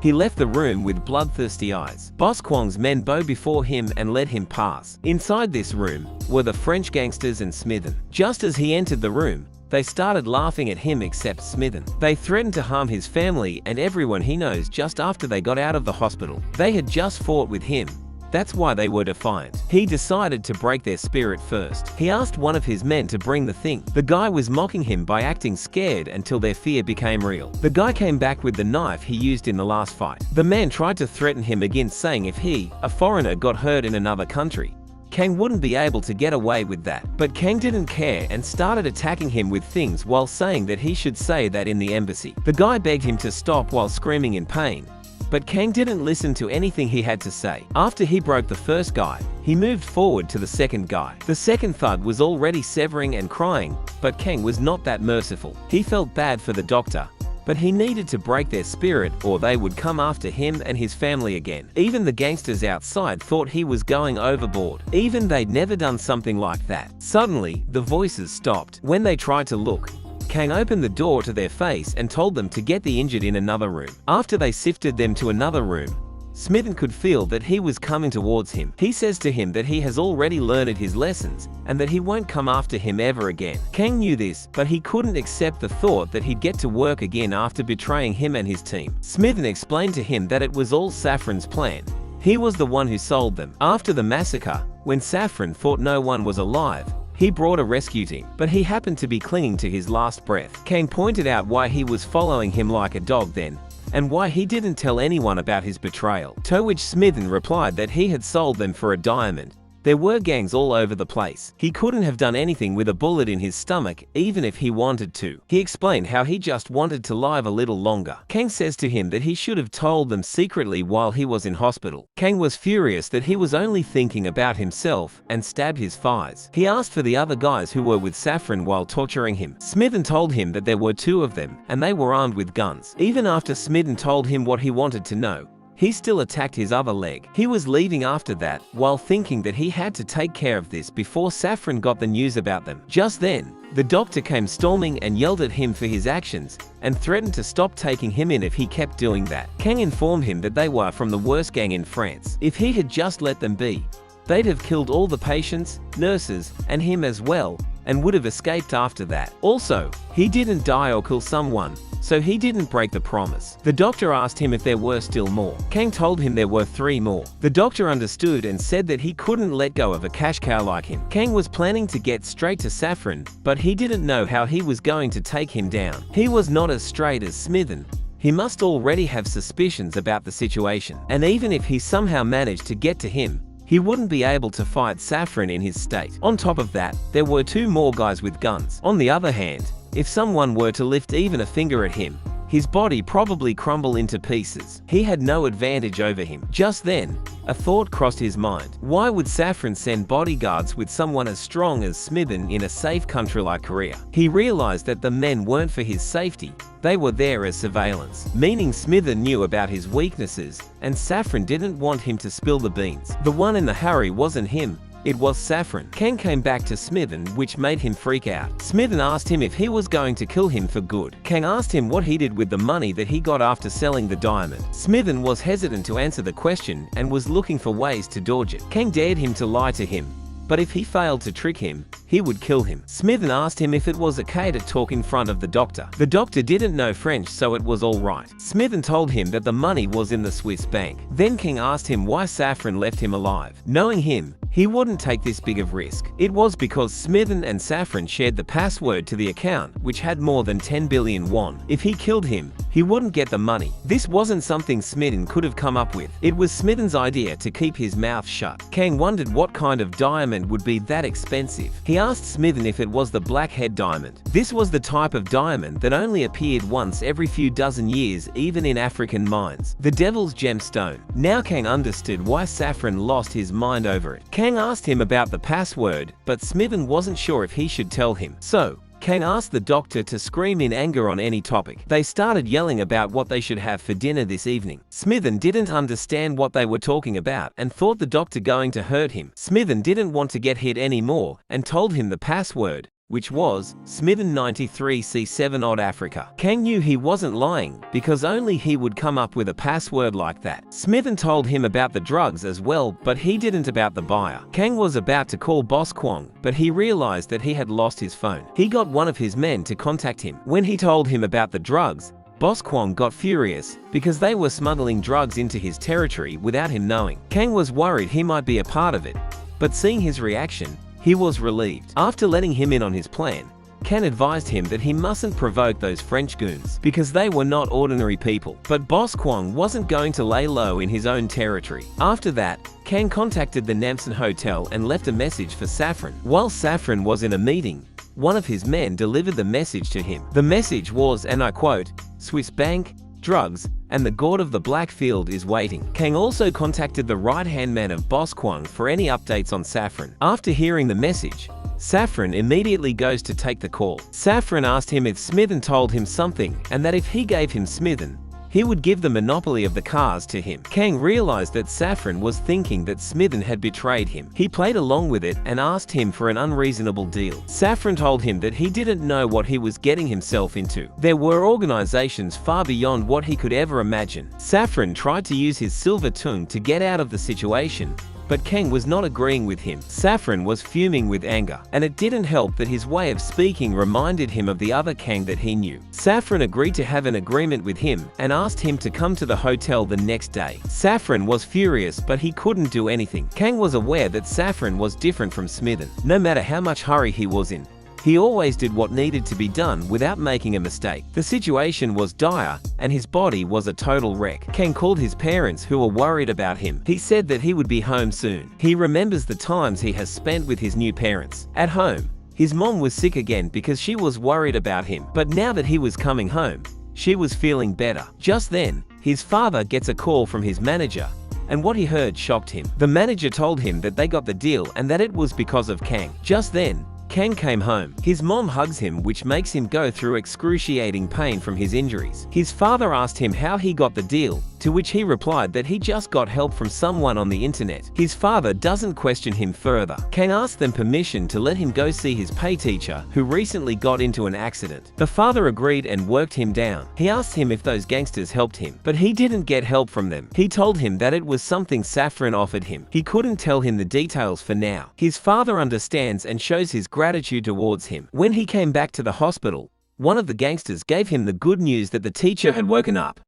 He left the room with bloodthirsty eyes. Boss Kwang's men bowed before him and let him pass. Inside this room were the French gangsters and Smithen. Just as he entered the room, they started laughing at him except Smithen. They threatened to harm his family and everyone he knows just after they got out of the hospital. They had just fought with him. That's why they were defiant. He decided to break their spirit first. He asked one of his men to bring the thing. The guy was mocking him by acting scared until their fear became real. The guy came back with the knife he used in the last fight. The man tried to threaten him again, saying if he, a foreigner, got hurt in another country, Kang wouldn't be able to get away with that. But Kang didn't care and started attacking him with things while saying that he should say that in the embassy. The guy begged him to stop while screaming in pain. But Kang didn't listen to anything he had to say. After he broke the first guy, he moved forward to the second guy. The second thug was already severing and crying, but Kang was not that merciful. He felt bad for the doctor, but he needed to break their spirit or they would come after him and his family again. Even the gangsters outside thought he was going overboard. Even they'd never done something like that. Suddenly, the voices stopped. When they tried to look, Kang opened the door to their face and told them to get the injured in another room. After they sifted them to another room, Smithen could feel that he was coming towards him. He says to him that he has already learned his lessons and that he won't come after him ever again. Kang knew this, but he couldn't accept the thought that he'd get to work again after betraying him and his team. Smithen explained to him that it was all Saffron's plan. He was the one who sold them. After the massacre, when Saffron thought no one was alive, he brought a rescue team, but he happened to be clinging to his last breath. Kang pointed out why he was following him like a dog then, and why he didn't tell anyone about his betrayal. To which Smithen replied that he had sold them for a diamond. There were gangs all over the place. He couldn't have done anything with a bullet in his stomach, even if he wanted to. He explained how he just wanted to live a little longer. Kang says to him that he should have told them secretly while he was in hospital. Kang was furious that he was only thinking about himself and stabbed his thighs. He asked for the other guys who were with Saffron while torturing him. Smithen told him that there were 2 of them, and they were armed with guns. Even after Smithen told him what he wanted to know, he still attacked his other leg. He was leaving after that, while thinking that he had to take care of this before Saffron got the news about them. Just then, the doctor came storming and yelled at him for his actions, and threatened to stop taking him in if he kept doing that. Kang informed him that they were from the worst gang in France. If he had just let them be, they'd have killed all the patients, nurses, and him as well, and would have escaped after that. Also, he didn't die or kill someone, so he didn't break the promise. The doctor asked him if there were still more. Kang told him there were 3 more. The doctor understood and said that he couldn't let go of a cash cow like him. Kang was planning to get straight to Saffron, but he didn't know how he was going to take him down. He was not as straight as Smithen. He must already have suspicions about the situation. And even if he somehow managed to get to him, he wouldn't be able to fight Saffron in his state. On top of that, there were 2 more guys with guns. On the other hand, if someone were to lift even a finger at him, his body probably crumble into pieces. He had no advantage over him. Just then, a thought crossed his mind. Why would Saffron send bodyguards with someone as strong as Smithen in a safe country like Korea? He realized that the men weren't for his safety. They were there as surveillance, meaning Smithen knew about his weaknesses, and Saffron didn't want him to spill the beans. The one in the hurry wasn't him. It was Saffron. Kang came back to Smithen, which made him freak out. Smithen asked him if he was going to kill him for good. Kang asked him what he did with the money that he got after selling the diamond. Smithen was hesitant to answer the question and was looking for ways to dodge it. Kang dared him to lie to him, but if he failed to trick him, he would kill him. Smithen asked him if it was okay to talk in front of the doctor. The doctor didn't know French, so it was all right. Smithen told him that the money was in the Swiss bank. Then King asked him why Saffron left him alive. Knowing him, he wouldn't take this big of risk. It was because Smithen and Saffron shared the password to the account, which had more than 10 billion won. If he killed him, he wouldn't get the money. This wasn't something Smithen could have come up with. It was Smithen's idea to keep his mouth shut. Kang wondered what kind of diamond would be that expensive. He asked Smithen if it was the blackhead diamond. This was the type of diamond that only appeared once every few dozen years, even in African mines. The devil's gemstone. Now Kang understood why Saffron lost his mind over it. Kang asked him about the password, but Smithen wasn't sure if he should tell him. So, Kang asked the doctor to scream in anger on any topic. They started yelling about what they should have for dinner this evening. Smithen didn't understand what they were talking about and thought the doctor going to hurt him. Smithen didn't want to get hit anymore and told him the password, which was Smithen 93C7 odd Africa. Kang knew he wasn't lying because only he would come up with a password like that. Smithen told him about the drugs as well, but he didn't about the buyer. Kang was about to call Boss Kwong, but he realized that he had lost his phone. He got one of his men to contact him. When he told him about the drugs, Boss Kwong got furious because they were smuggling drugs into his territory without him knowing. Kang was worried he might be a part of it, but seeing his reaction, he was relieved. After letting him in on his plan, Kang advised him that he mustn't provoke those French goons because they were not ordinary people. But Boss Kwong wasn't going to lay low in his own territory. After that, Kang contacted the Namsan Hotel and left a message for Saffron. While Saffron was in a meeting, one of his men delivered the message to him. The message was, and I quote, "Swiss bank, drugs, and the god of the Blackfield is waiting." Kang also contacted the right-hand man of Boss Kwong for any updates on Saffron. After hearing the message, Saffron immediately goes to take the call. Saffron asked him if Smithen told him something, and that if he gave him Smithen, he would give the monopoly of the cars to him. Kang realized that Saffron was thinking that Smithen had betrayed him. He played along with it and asked him for an unreasonable deal. Saffron told him that he didn't know what he was getting himself into. There were organizations far beyond what he could ever imagine. Saffron tried to use his silver tongue to get out of the situation, but Kang was not agreeing with him. Saffron was fuming with anger, and it didn't help that his way of speaking reminded him of the other Kang that he knew. Saffron agreed to have an agreement with him and asked him to come to the hotel the next day. Saffron was furious, but he couldn't do anything. Kang was aware that Saffron was different from Smithen. No matter how much hurry he was in, he always did what needed to be done without making a mistake. The situation was dire, and his body was a total wreck. Kang called his parents, who were worried about him. He said that he would be home soon. He remembers the times he has spent with his new parents. At home, his mom was sick again because she was worried about him. But now that he was coming home, she was feeling better. Just then, his father gets a call from his manager, and what he heard shocked him. The manager told him that they got the deal and that it was because of Kang. Just then, Kang came home. His mom hugs him, which makes him go through excruciating pain from his injuries. His father asked him how he got the deal, to which he replied that he just got help from someone on the internet. His father doesn't question him further. Kang asked them permission to let him go see his pay teacher, who recently got into an accident. The father agreed and worked him down. He asked him if those gangsters helped him, but he didn't get help from them. He told him that it was something Saffron offered him. He couldn't tell him the details for now. His father understands and shows his gratitude towards him. When he came back to the hospital, one of the gangsters gave him the good news that the teacher had woken up.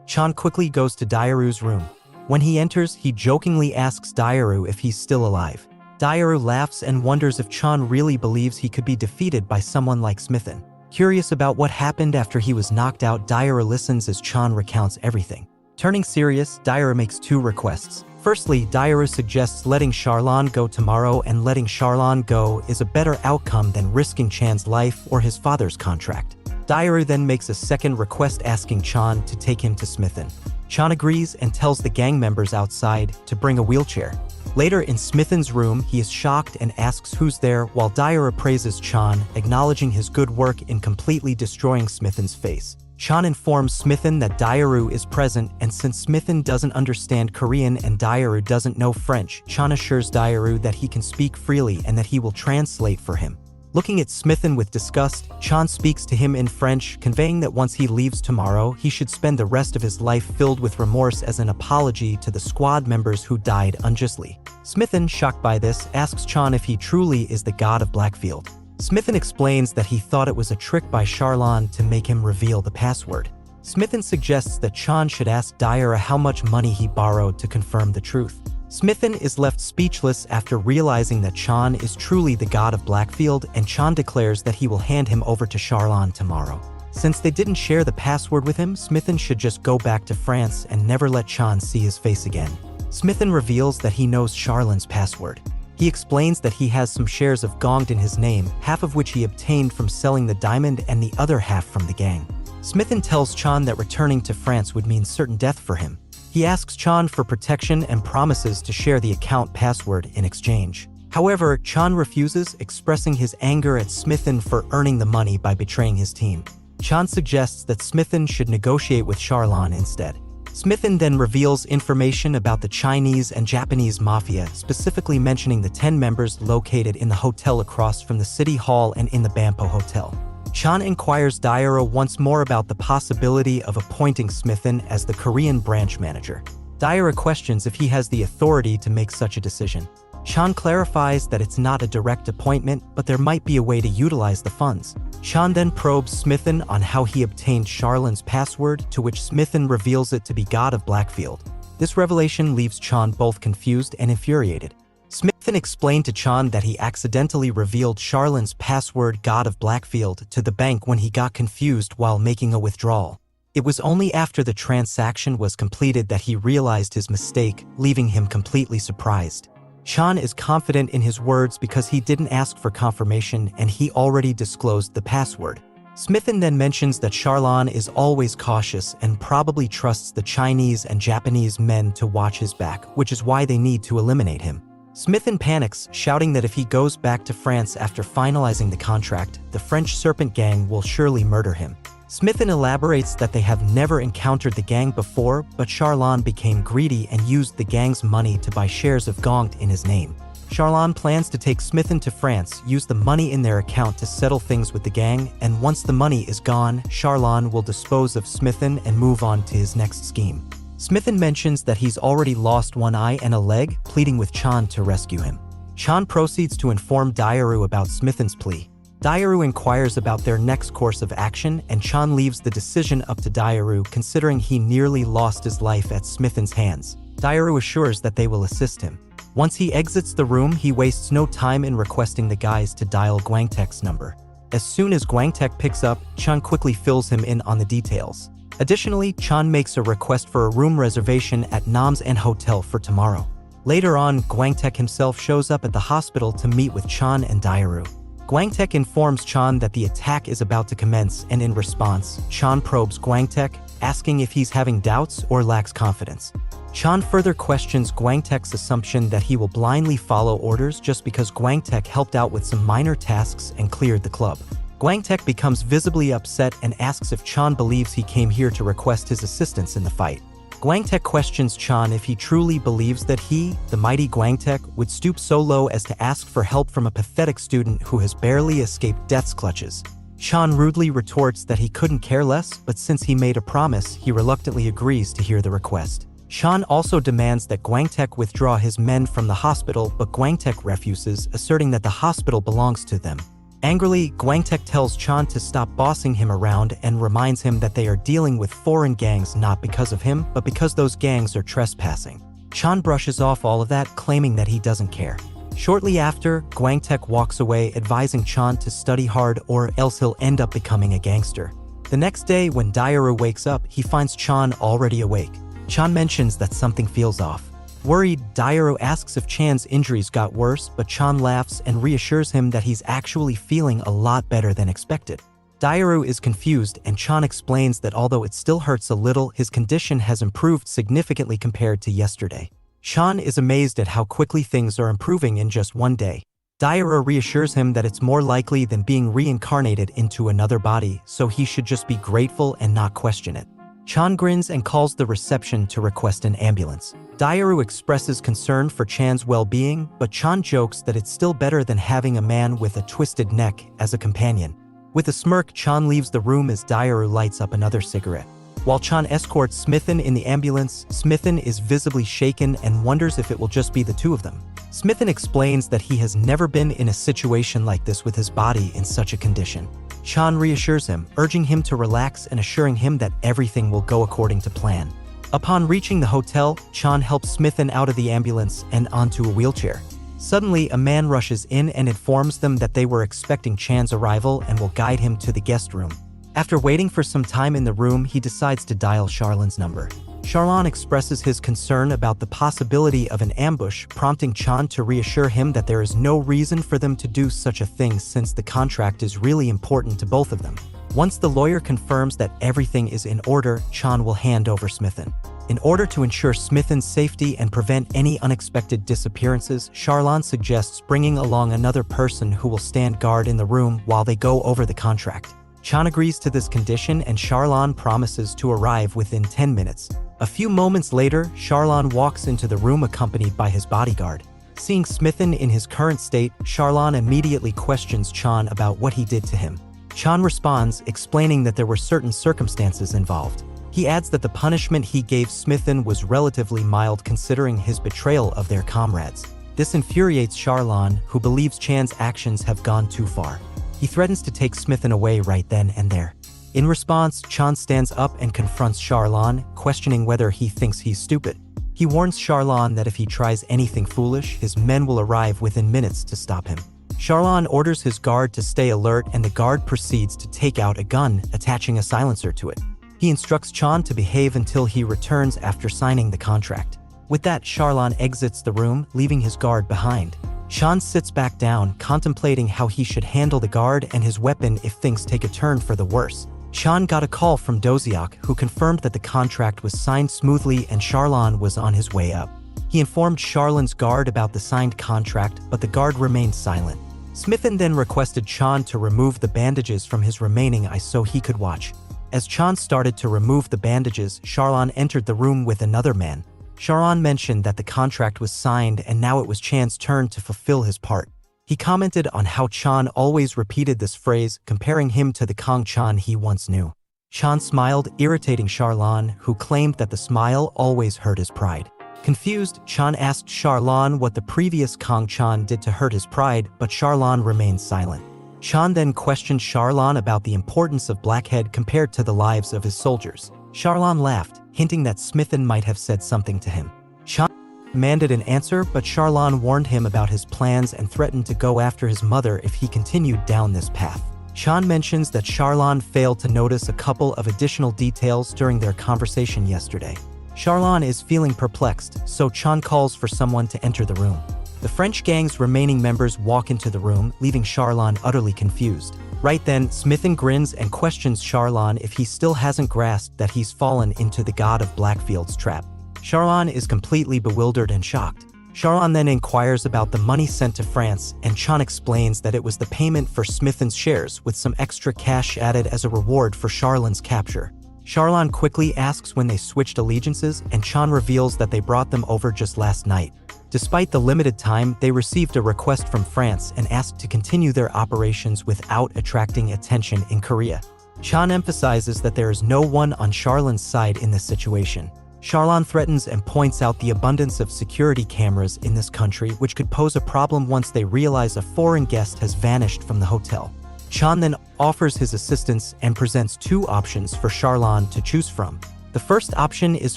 Chan quickly goes to Daru's room. When he enters, he jokingly asks Daru if he's still alive. Daru laughs and wonders if Chan really believes he could be defeated by someone like Smithen. Curious about what happened after he was knocked out, Daru listens as Chan recounts everything. Turning serious, Daru makes two requests. Firstly, Daru suggests letting Charon go tomorrow, and letting Charon go is a better outcome than risking Chan's life or his father's contract. Daru then makes a second request, asking Chan to take him to Smithen. Chan agrees and tells the gang members outside to bring a wheelchair. Later in Smithen's room, he is shocked and asks who's there, while Daru praises Chan, acknowledging his good work in completely destroying Smithen's face. Chan informs Smithen that Daru is present, and since Smithen doesn't understand Korean and Daru doesn't know French, Chan assures Daru that he can speak freely and that he will translate for him. Looking at Smithen with disgust, Chan speaks to him in French, conveying that once he leaves tomorrow, he should spend the rest of his life filled with remorse as an apology to the squad members who died unjustly. Smithen, shocked by this, asks Chan if he truly is the god of Blackfield. Smithen explains that he thought it was a trick by Charon to make him reveal the password. Smithen suggests that Chan should ask Daru how much money he borrowed to confirm the truth. Smithen is left speechless after realizing that Chan is truly the god of Blackfield, and Chan declares that he will hand him over to Charon tomorrow. Since they didn't share the password with him, Smithen should just go back to France and never let Chan see his face again. Smithen reveals that he knows Charon's password. He explains that he has some shares of Gangnam in his name, half of which he obtained from selling the diamond and the other half from the gang. Smithen tells Chan that returning to France would mean certain death for him. He asks Chan for protection and promises to share the account password in exchange. However, Chan refuses, expressing his anger at Smithen for earning the money by betraying his team. Chan suggests that Smithen should negotiate with Charon instead. Smithen then reveals information about the Chinese and Japanese mafia, specifically mentioning the 10 members located in the hotel across from the City Hall and in the Bampo Hotel. Chan inquires Daru once more about the possibility of appointing Smithen as the Korean branch manager. Daru questions if he has the authority to make such a decision. Chan clarifies that it's not a direct appointment, but there might be a way to utilize the funds. Chan then probes Smithen on how he obtained Charlin's password, to which Smithen reveals it to be God of Blackfield. This revelation leaves Chan both confused and infuriated. Smithen explained to Chan that he accidentally revealed Charlin's password God of Blackfield to the bank when he got confused while making a withdrawal. It was only after the transaction was completed that he realized his mistake, leaving him completely surprised. Chan is confident in his words because he didn't ask for confirmation and he already disclosed the password. Smithen then mentions that Charon is always cautious and probably trusts the Chinese and Japanese men to watch his back, which is why they need to eliminate him. Smithen panics, shouting that if he goes back to France after finalizing the contract, the French Serpent Gang will surely murder him. Smithen elaborates that they have never encountered the gang before, but Charon became greedy and used the gang's money to buy shares of Gangnam in his name. Charon plans to take Smithen to France, use the money in their account to settle things with the gang, and once the money is gone, Charon will dispose of Smithen and move on to his next scheme. Smithen mentions that he's already lost one eye and a leg, pleading with Chan to rescue him. Chan proceeds to inform Daru about Smithen's plea. Daru inquires about their next course of action, and Chan leaves the decision up to Daru, considering he nearly lost his life at Smithen's hands. Daru assures that they will assist him. Once he exits the room, he wastes no time in requesting the guys to dial Guangtech's number. As soon as Guangtech picks up, Chan quickly fills him in on the details. Additionally, Chan makes a request for a room reservation at Nam's Inn Hotel for tomorrow. Later on, Guangtech himself shows up at the hospital to meet with Chan and Daru. Guangtech informs Chan that the attack is about to commence, and in response, Chan probes Guangtech, asking if he's having doubts or lacks confidence. Chan further questions Guangtech's assumption that he will blindly follow orders just because Guangtech helped out with some minor tasks and cleared the club. Guangtech becomes visibly upset and asks if Chan believes he came here to request his assistance in the fight. Guangtech questions Chan if he truly believes that he, the mighty Guangtech, would stoop so low as to ask for help from a pathetic student who has barely escaped death's clutches. Chan rudely retorts that he couldn't care less, but since he made a promise, he reluctantly agrees to hear the request. Chan also demands that Guangtech withdraw his men from the hospital, but Guangtech refuses, asserting that the hospital belongs to them. Angrily, Guangtech tells Chan to stop bossing him around and reminds him that they are dealing with foreign gangs not because of him, but because those gangs are trespassing. Chan brushes off all of that, claiming that he doesn't care. Shortly after, Guangtech walks away, advising Chan to study hard or else he'll end up becoming a gangster. The next day, when Daru wakes up, he finds Chan already awake. Chan mentions that something feels off. Worried, Daru asks if Chan's injuries got worse, but Chan laughs and reassures him that he's actually feeling a lot better than expected. Daru is confused, and Chan explains that although it still hurts a little, his condition has improved significantly compared to yesterday. Chan is amazed at how quickly things are improving in just one day. Daru reassures him that it's more likely than being reincarnated into another body, so he should just be grateful and not question it. Chan grins and calls the reception to request an ambulance. Daru expresses concern for Chan's well-being, but Chan jokes that it's still better than having a man with a twisted neck as a companion. With a smirk, Chan leaves the room as Daru lights up another cigarette. While Chan escorts Smithen in the ambulance, Smithen is visibly shaken and wonders if it will just be the two of them. Smithen explains that he has never been in a situation like this with his body in such a condition. Chan reassures him, urging him to relax and assuring him that everything will go according to plan. Upon reaching the hotel, Chan helps Smithen out of the ambulance and onto a wheelchair. Suddenly, a man rushes in and informs them that they were expecting Chan's arrival and will guide him to the guest room. After waiting for some time in the room, he decides to dial Charlon's number. Charlon expresses his concern about the possibility of an ambush, prompting Chan to reassure him that there is no reason for them to do such a thing since the contract is really important to both of them. Once the lawyer confirms that everything is in order, Chan will hand over Smithen. In order to ensure Smithen's safety and prevent any unexpected disappearances, Charlon suggests bringing along another person who will stand guard in the room while they go over the contract. Chan agrees to this condition and Charlon promises to arrive within 10 minutes. A few moments later, Charlon walks into the room accompanied by his bodyguard. Seeing Smithen in his current state, Charlon immediately questions Chan about what he did to him. Chan responds, explaining that there were certain circumstances involved. He adds that the punishment he gave Smithen was relatively mild considering his betrayal of their comrades. This infuriates Charlon, who believes Chan's actions have gone too far. He threatens to take Smithen away right then and there. In response, Chan stands up and confronts Charlon, questioning whether he thinks he's stupid. He warns Charlon that if he tries anything foolish, his men will arrive within minutes to stop him. Charlon orders his guard to stay alert and the guard proceeds to take out a gun, attaching a silencer to it. He instructs Chan to behave until he returns after signing the contract. With that, Charlon exits the room, leaving his guard behind. Chan sits back down, contemplating how he should handle the guard and his weapon if things take a turn for the worse. Chan got a call from Doziak, who confirmed that the contract was signed smoothly and Charlon was on his way up. He informed Charlon's guard about the signed contract, but the guard remained silent. Smithen then requested Chan to remove the bandages from his remaining eye so he could watch. As Chan started to remove the bandages, Charlon entered the room with another man. Charon mentioned that the contract was signed and now it was Chan's turn to fulfill his part. He commented on how Chan always repeated this phrase, comparing him to the Kong Chan he once knew. Chan smiled, irritating Charlon, who claimed that the smile always hurt his pride. Confused, Chan asked Charlon what the previous Kong Chan did to hurt his pride, but Charlon remained silent. Chan then questioned Charlon about the importance of Blackhead compared to the lives of his soldiers. Charlon laughed, hinting that Smithen might have said something to him. Chan demanded an answer, but Charlon warned him about his plans and threatened to go after his mother if he continued down this path. Chan mentions that Charlon failed to notice a couple of additional details during their conversation yesterday. Charlon is feeling perplexed, so Chan calls for someone to enter the room. The French gang's remaining members walk into the room, leaving Charlon utterly confused. Right then, Smithen grins and questions Charlon if he still hasn't grasped that he's fallen into the God of Blackfield's trap. Charlon is completely bewildered and shocked. Charon then inquires about the money sent to France, and Chan explains that it was the payment for Smithen's shares with some extra cash added as a reward for Charlon's capture. Charlon quickly asks when they switched allegiances, and Chan reveals that they brought them over just last night. Despite the limited time, they received a request from France and asked to continue their operations without attracting attention in Korea. Chan emphasizes that there is no one on Charlon's side in this situation. Charlon threatens and points out the abundance of security cameras in this country, which could pose a problem once they realize a foreign guest has vanished from the hotel. Chan then offers his assistance and presents two options for Charlon to choose from. The first option is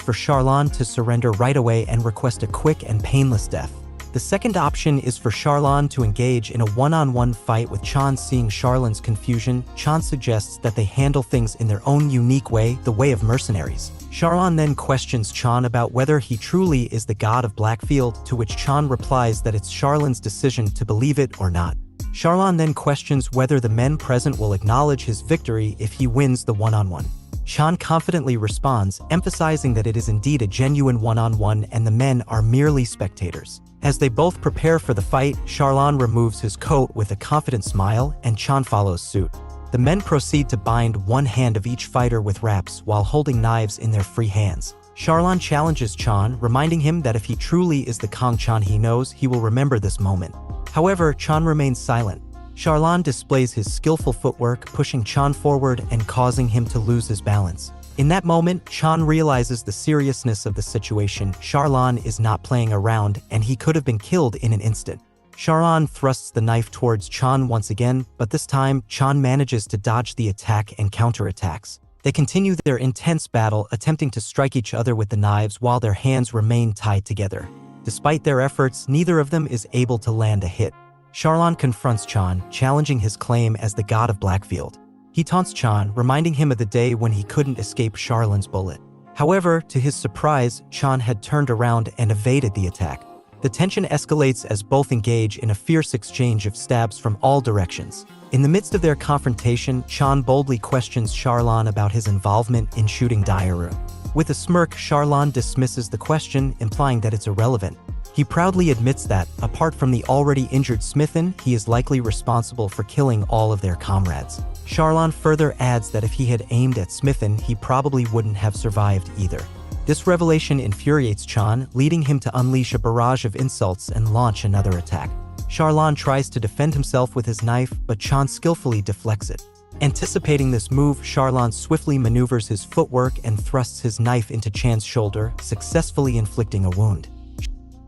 for Charlon to surrender right away and request a quick and painless death. The second option is for Charlon to engage in a one-on-one fight with Chan. Seeing Charlon's confusion, Chan suggests that they handle things in their own unique way, the way of mercenaries. Charlon then questions Chan about whether he truly is the god of Blackfield, to which Chan replies that it's Charlon's decision to believe it or not. Charlon then questions whether the men present will acknowledge his victory if he wins the one-on-one. Chan confidently responds, emphasizing that it is indeed a genuine one-on-one and the men are merely spectators. As they both prepare for the fight, Charlon removes his coat with a confident smile, and Chan follows suit. The men proceed to bind one hand of each fighter with wraps while holding knives in their free hands. Charon challenges Chan, reminding him that if he truly is the Kang Chan he knows, he will remember this moment. However, Chan remains silent. Charon displays his skillful footwork, pushing Chan forward and causing him to lose his balance. In that moment, Chan realizes the seriousness of the situation. Charon is not playing around, and he could have been killed in an instant. Charon thrusts the knife towards Chan once again, but this time, Chan manages to dodge the attack and counterattacks. They continue their intense battle, attempting to strike each other with the knives while their hands remain tied together. Despite their efforts, neither of them is able to land a hit. Charon confronts Chan, challenging his claim as the god of Blackfield. He taunts Chan, reminding him of the day when he couldn't escape Charlin's bullet. However, to his surprise, Chan had turned around and evaded the attack. The tension escalates as both engage in a fierce exchange of stabs from all directions. In the midst of their confrontation, Chan boldly questions Charon about his involvement in shooting Daru. With a smirk, Charon dismisses the question, implying that it's irrelevant. He proudly admits that, apart from the already injured Smithin, he is likely responsible for killing all of their comrades. Charon further adds that if he had aimed at Smithin, he probably wouldn't have survived either. This revelation infuriates Chan, leading him to unleash a barrage of insults and launch another attack. Charon tries to defend himself with his knife, but Chan skillfully deflects it. Anticipating this move, Charon swiftly maneuvers his footwork and thrusts his knife into Chan's shoulder, successfully inflicting a wound.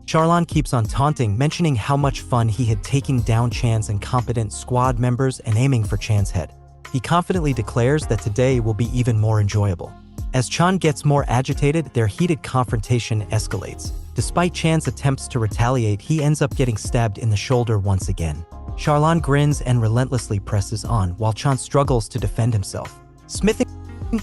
Charon keeps on taunting, mentioning how much fun he had taking down Chan's incompetent squad members and aiming for Chan's head. He confidently declares that today will be even more enjoyable. As Chan gets more agitated, their heated confrontation escalates. Despite Chan's attempts to retaliate, he ends up getting stabbed in the shoulder once again. Charon grins and relentlessly presses on, while Chan struggles to defend himself. Smithin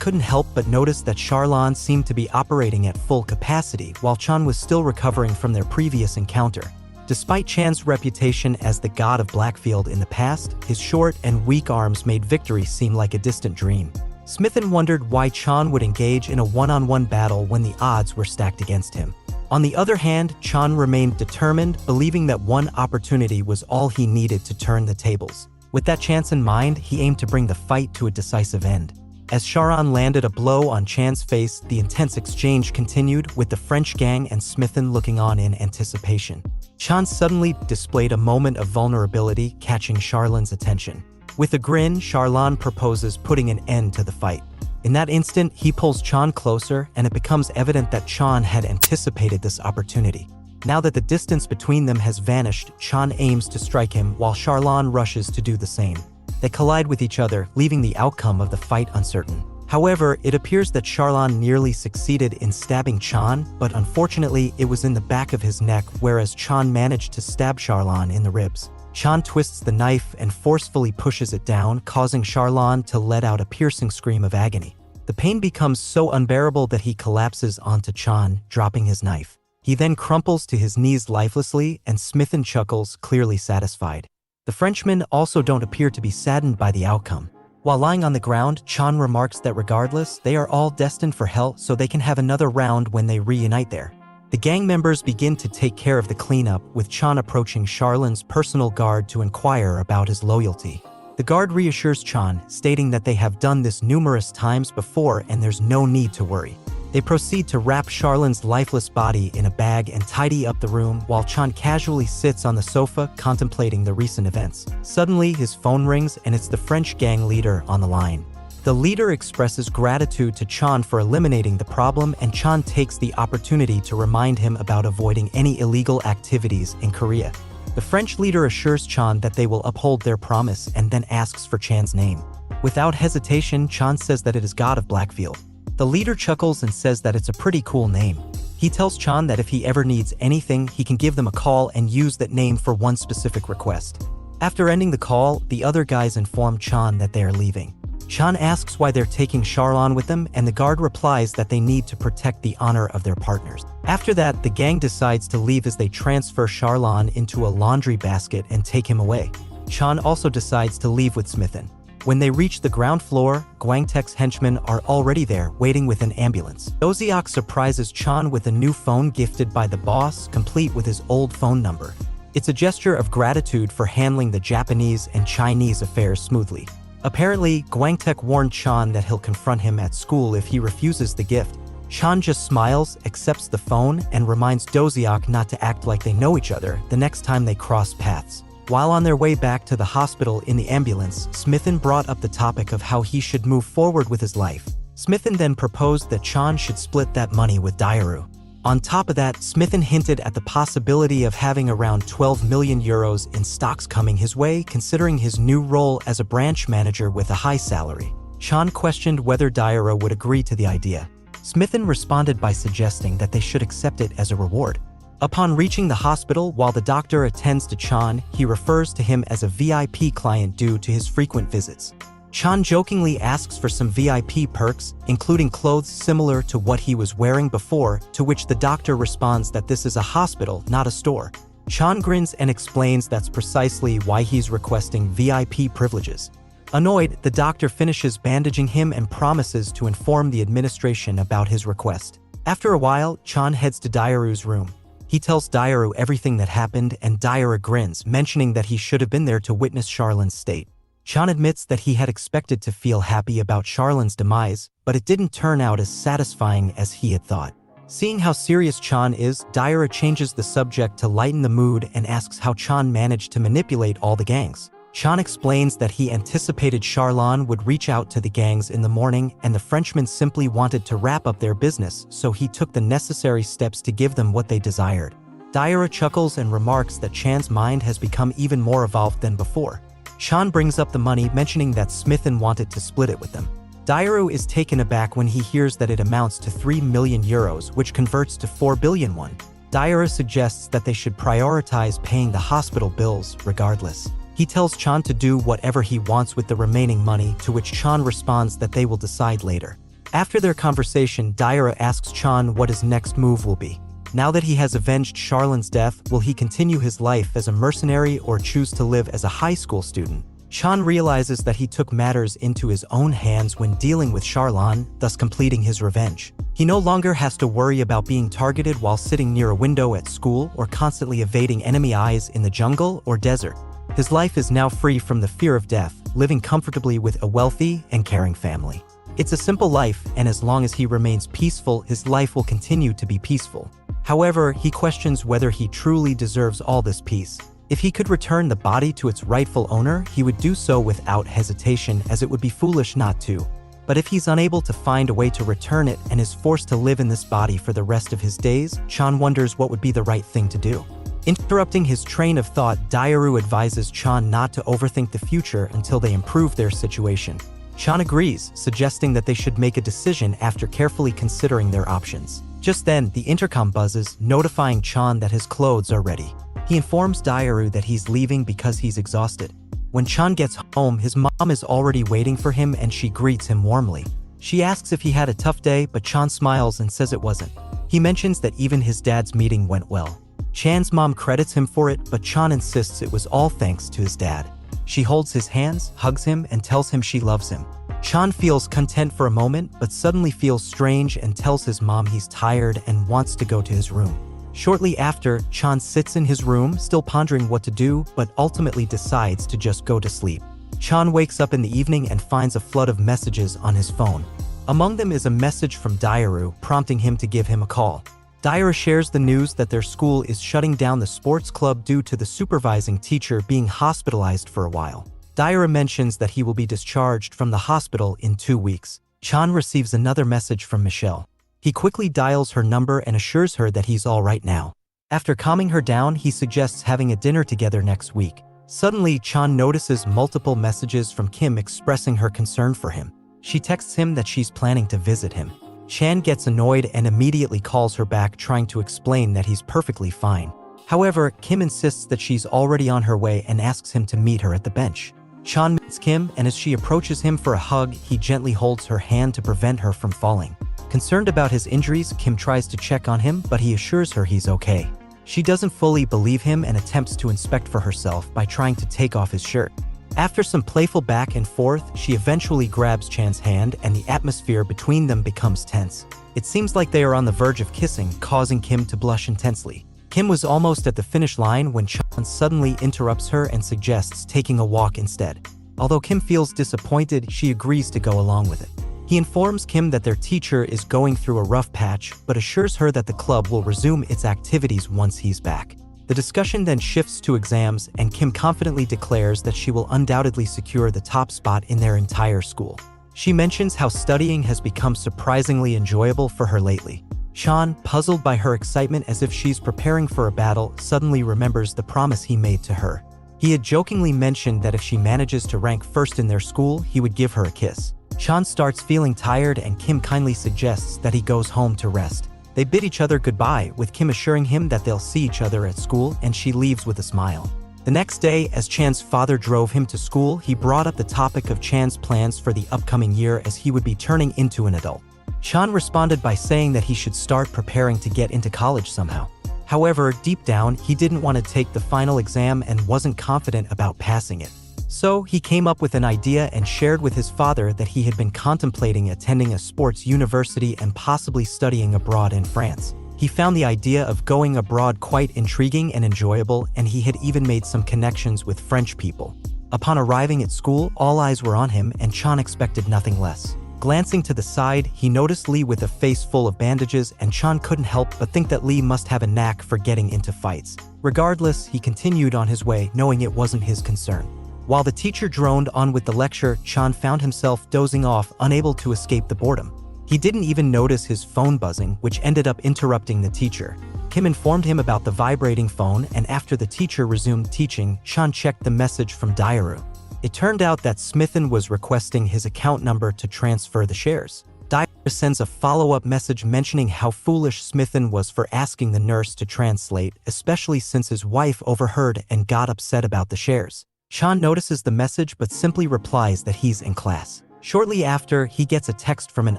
couldn't help but notice that Charon seemed to be operating at full capacity, while Chan was still recovering from their previous encounter. Despite Chan's reputation as the god of Blackfield in the past, his short and weak arms made victory seem like a distant dream. Smithin wondered why Chan would engage in a one-on-one battle when the odds were stacked against him. On the other hand, Chan remained determined, believing that one opportunity was all he needed to turn the tables. With that chance in mind, he aimed to bring the fight to a decisive end. As Charon landed a blow on Chan's face, the intense exchange continued, with the French gang and Smithin looking on in anticipation. Chan suddenly displayed a moment of vulnerability, catching Charlin's attention. With a grin, Charon proposes putting an end to the fight. In that instant, he pulls Chan closer, and it becomes evident that Chan had anticipated this opportunity. Now that the distance between them has vanished, Chan aims to strike him, while Charon rushes to do the same. They collide with each other, leaving the outcome of the fight uncertain. However, it appears that Charon nearly succeeded in stabbing Chan, but unfortunately, it was in the back of his neck, whereas Chan managed to stab Charon in the ribs. Chan twists the knife and forcefully pushes it down, causing Charon to let out a piercing scream of agony. The pain becomes so unbearable that he collapses onto Chan, dropping his knife. He then crumples to his knees lifelessly, and Smithin chuckles, clearly satisfied. The Frenchmen also don't appear to be saddened by the outcome. While lying on the ground, Chan remarks that regardless, they are all destined for hell, so they can have another round when they reunite there. The gang members begin to take care of the cleanup, with Chan approaching Charlin's personal guard to inquire about his loyalty. The guard reassures Chan, stating that they have done this numerous times before and there's no need to worry. They proceed to wrap Charlin's lifeless body in a bag and tidy up the room, while Chan casually sits on the sofa contemplating the recent events. Suddenly, his phone rings and it's the French gang leader on the line. The leader expresses gratitude to Chan for eliminating the problem, and Chan takes the opportunity to remind him about avoiding any illegal activities in Korea. The French leader assures Chan that they will uphold their promise and then asks for Chan's name. Without hesitation, Chan says that it is God of Blackfield. The leader chuckles and says that it's a pretty cool name. He tells Chan that if he ever needs anything, he can give them a call and use that name for one specific request. After ending the call, the other guys inform Chan that they are leaving. Chan asks why they're taking Charon with them, and the guard replies that they need to protect the honor of their partners. After that, the gang decides to leave as they transfer Charon into a laundry basket and take him away. Chan also decides to leave with Smithin. When they reach the ground floor, Guangtech's henchmen are already there, waiting with an ambulance. Oziok surprises Chan with a new phone gifted by the boss, complete with his old phone number. It's a gesture of gratitude for handling the Japanese and Chinese affairs smoothly. Apparently, Guangtech warned Chan that he'll confront him at school if he refuses the gift. Chan just smiles, accepts the phone, and reminds Doziak not to act like they know each other the next time they cross paths. While on their way back to the hospital in the ambulance, Smithen brought up the topic of how he should move forward with his life. Smithen then proposed that Chan should split that money with Daru. On top of that, Smithen hinted at the possibility of having around 12 million euros in stocks coming his way, considering his new role as a branch manager with a high salary. Chan questioned whether Daru would agree to the idea. Smithen responded by suggesting that they should accept it as a reward. Upon reaching the hospital, while the doctor attends to Chan, he refers to him as a VIP client due to his frequent visits. Chan jokingly asks for some VIP perks, including clothes similar to what he was wearing before, to which the doctor responds that this is a hospital, not a store. Chan grins and explains that's precisely why he's requesting VIP privileges. Annoyed, the doctor finishes bandaging him and promises to inform the administration about his request. After a while, Chan heads to Daru's room. He tells Daru everything that happened, and Daru grins, mentioning that he should have been there to witness Charlin's state. Chan admits that he had expected to feel happy about Charlin's demise, but it didn't turn out as satisfying as he had thought. Seeing how serious Chan is, Daru changes the subject to lighten the mood and asks how Chan managed to manipulate all the gangs. Chan explains that he anticipated Charlon would reach out to the gangs in the morning, and the Frenchman simply wanted to wrap up their business, so he took the necessary steps to give them what they desired. Daru chuckles and remarks that Chan's mind has become even more evolved than before. Chan brings up the money, mentioning that Smithen wanted to split it with them. Daru is taken aback when he hears that it amounts to 3 million euros, which converts to 4 billion won. Daru suggests that they should prioritize paying the hospital bills regardless. He tells Chan to do whatever he wants with the remaining money, to which Chan responds that they will decide later. After their conversation, Daru asks Chan what his next move will be. Now that he has avenged Charlin's death, will he continue his life as a mercenary or choose to live as a high school student? Chan realizes that he took matters into his own hands when dealing with Charlon, thus completing his revenge. He no longer has to worry about being targeted while sitting near a window at school or constantly evading enemy eyes in the jungle or desert. His life is now free from the fear of death, living comfortably with a wealthy and caring family. It's a simple life, and as long as he remains peaceful, his life will continue to be peaceful. However, he questions whether he truly deserves all this peace. If he could return the body to its rightful owner, he would do so without hesitation, as it would be foolish not to. But if he's unable to find a way to return it and is forced to live in this body for the rest of his days, Chan wonders what would be the right thing to do. Interrupting his train of thought, Daru advises Chan not to overthink the future until they improve their situation. Chan agrees, suggesting that they should make a decision after carefully considering their options. Just then, the intercom buzzes, notifying Chan that his clothes are ready. He informs Daru that he's leaving because he's exhausted. When Chan gets home, his mom is already waiting for him and she greets him warmly. She asks if he had a tough day, but Chan smiles and says it wasn't. He mentions that even his dad's meeting went well. Chan's mom credits him for it, but Chan insists it was all thanks to his dad. She holds his hands, hugs him, and tells him she loves him. Chan feels content for a moment, but suddenly feels strange and tells his mom he's tired and wants to go to his room. Shortly after, Chan sits in his room, still pondering what to do, but ultimately decides to just go to sleep. Chan wakes up in the evening and finds a flood of messages on his phone. Among them is a message from Daru, prompting him to give him a call. Daru shares the news that their school is shutting down the sports club due to the supervising teacher being hospitalized for a while. Daru mentions that he will be discharged from the hospital in 2 weeks. Chan receives another message from Michelle. He quickly dials her number and assures her that he's all right now. After calming her down, he suggests having a dinner together next week. Suddenly, Chan notices multiple messages from Kim expressing her concern for him. She texts him that she's planning to visit him. Chan gets annoyed and immediately calls her back, trying to explain that he's perfectly fine. However, Kim insists that she's already on her way and asks him to meet her at the bench. Chan meets Kim, and as she approaches him for a hug, he gently holds her hand to prevent her from falling. Concerned about his injuries, Kim tries to check on him, but he assures her he's okay. She doesn't fully believe him and attempts to inspect for herself by trying to take off his shirt. After some playful back and forth, she eventually grabs Chan's hand and the atmosphere between them becomes tense. It seems like they are on the verge of kissing, causing Kim to blush intensely. Kim was almost at the finish line when Chan suddenly interrupts her and suggests taking a walk instead. Although Kim feels disappointed, she agrees to go along with it. He informs Kim that their teacher is going through a rough patch, but assures her that the club will resume its activities once he's back. The discussion then shifts to exams, and Kim confidently declares that she will undoubtedly secure the top spot in their entire school. She mentions how studying has become surprisingly enjoyable for her lately. Sean, puzzled by her excitement as if she's preparing for a battle, suddenly remembers the promise he made to her. He had jokingly mentioned that if she manages to rank first in their school, he would give her a kiss. Sean starts feeling tired, and Kim kindly suggests that he goes home to rest. They bid each other goodbye, with Kim assuring him that they'll see each other at school, and she leaves with a smile. The next day, as Chan's father drove him to school, he brought up the topic of Chan's plans for the upcoming year as he would be turning into an adult. Chan responded by saying that he should start preparing to get into college somehow. However, deep down, he didn't want to take the final exam and wasn't confident about passing it. So, he came up with an idea and shared with his father that he had been contemplating attending a sports university and possibly studying abroad in France. He found the idea of going abroad quite intriguing and enjoyable, and he had even made some connections with French people. Upon arriving at school, all eyes were on him, and Chan expected nothing less. Glancing to the side, he noticed Lee with a face full of bandages, and Chan couldn't help but think that Lee must have a knack for getting into fights. Regardless, he continued on his way, knowing it wasn't his concern. While the teacher droned on with the lecture, Chan found himself dozing off, unable to escape the boredom. He didn't even notice his phone buzzing, which ended up interrupting the teacher. Kim informed him about the vibrating phone, and after the teacher resumed teaching, Chan checked the message from Daru. It turned out that Smithen was requesting his account number to transfer the shares. Daru sends a follow-up message mentioning how foolish Smithen was for asking the nurse to translate, especially since his wife overheard and got upset about the shares. Chan notices the message but simply replies that he's in class. Shortly after, he gets a text from an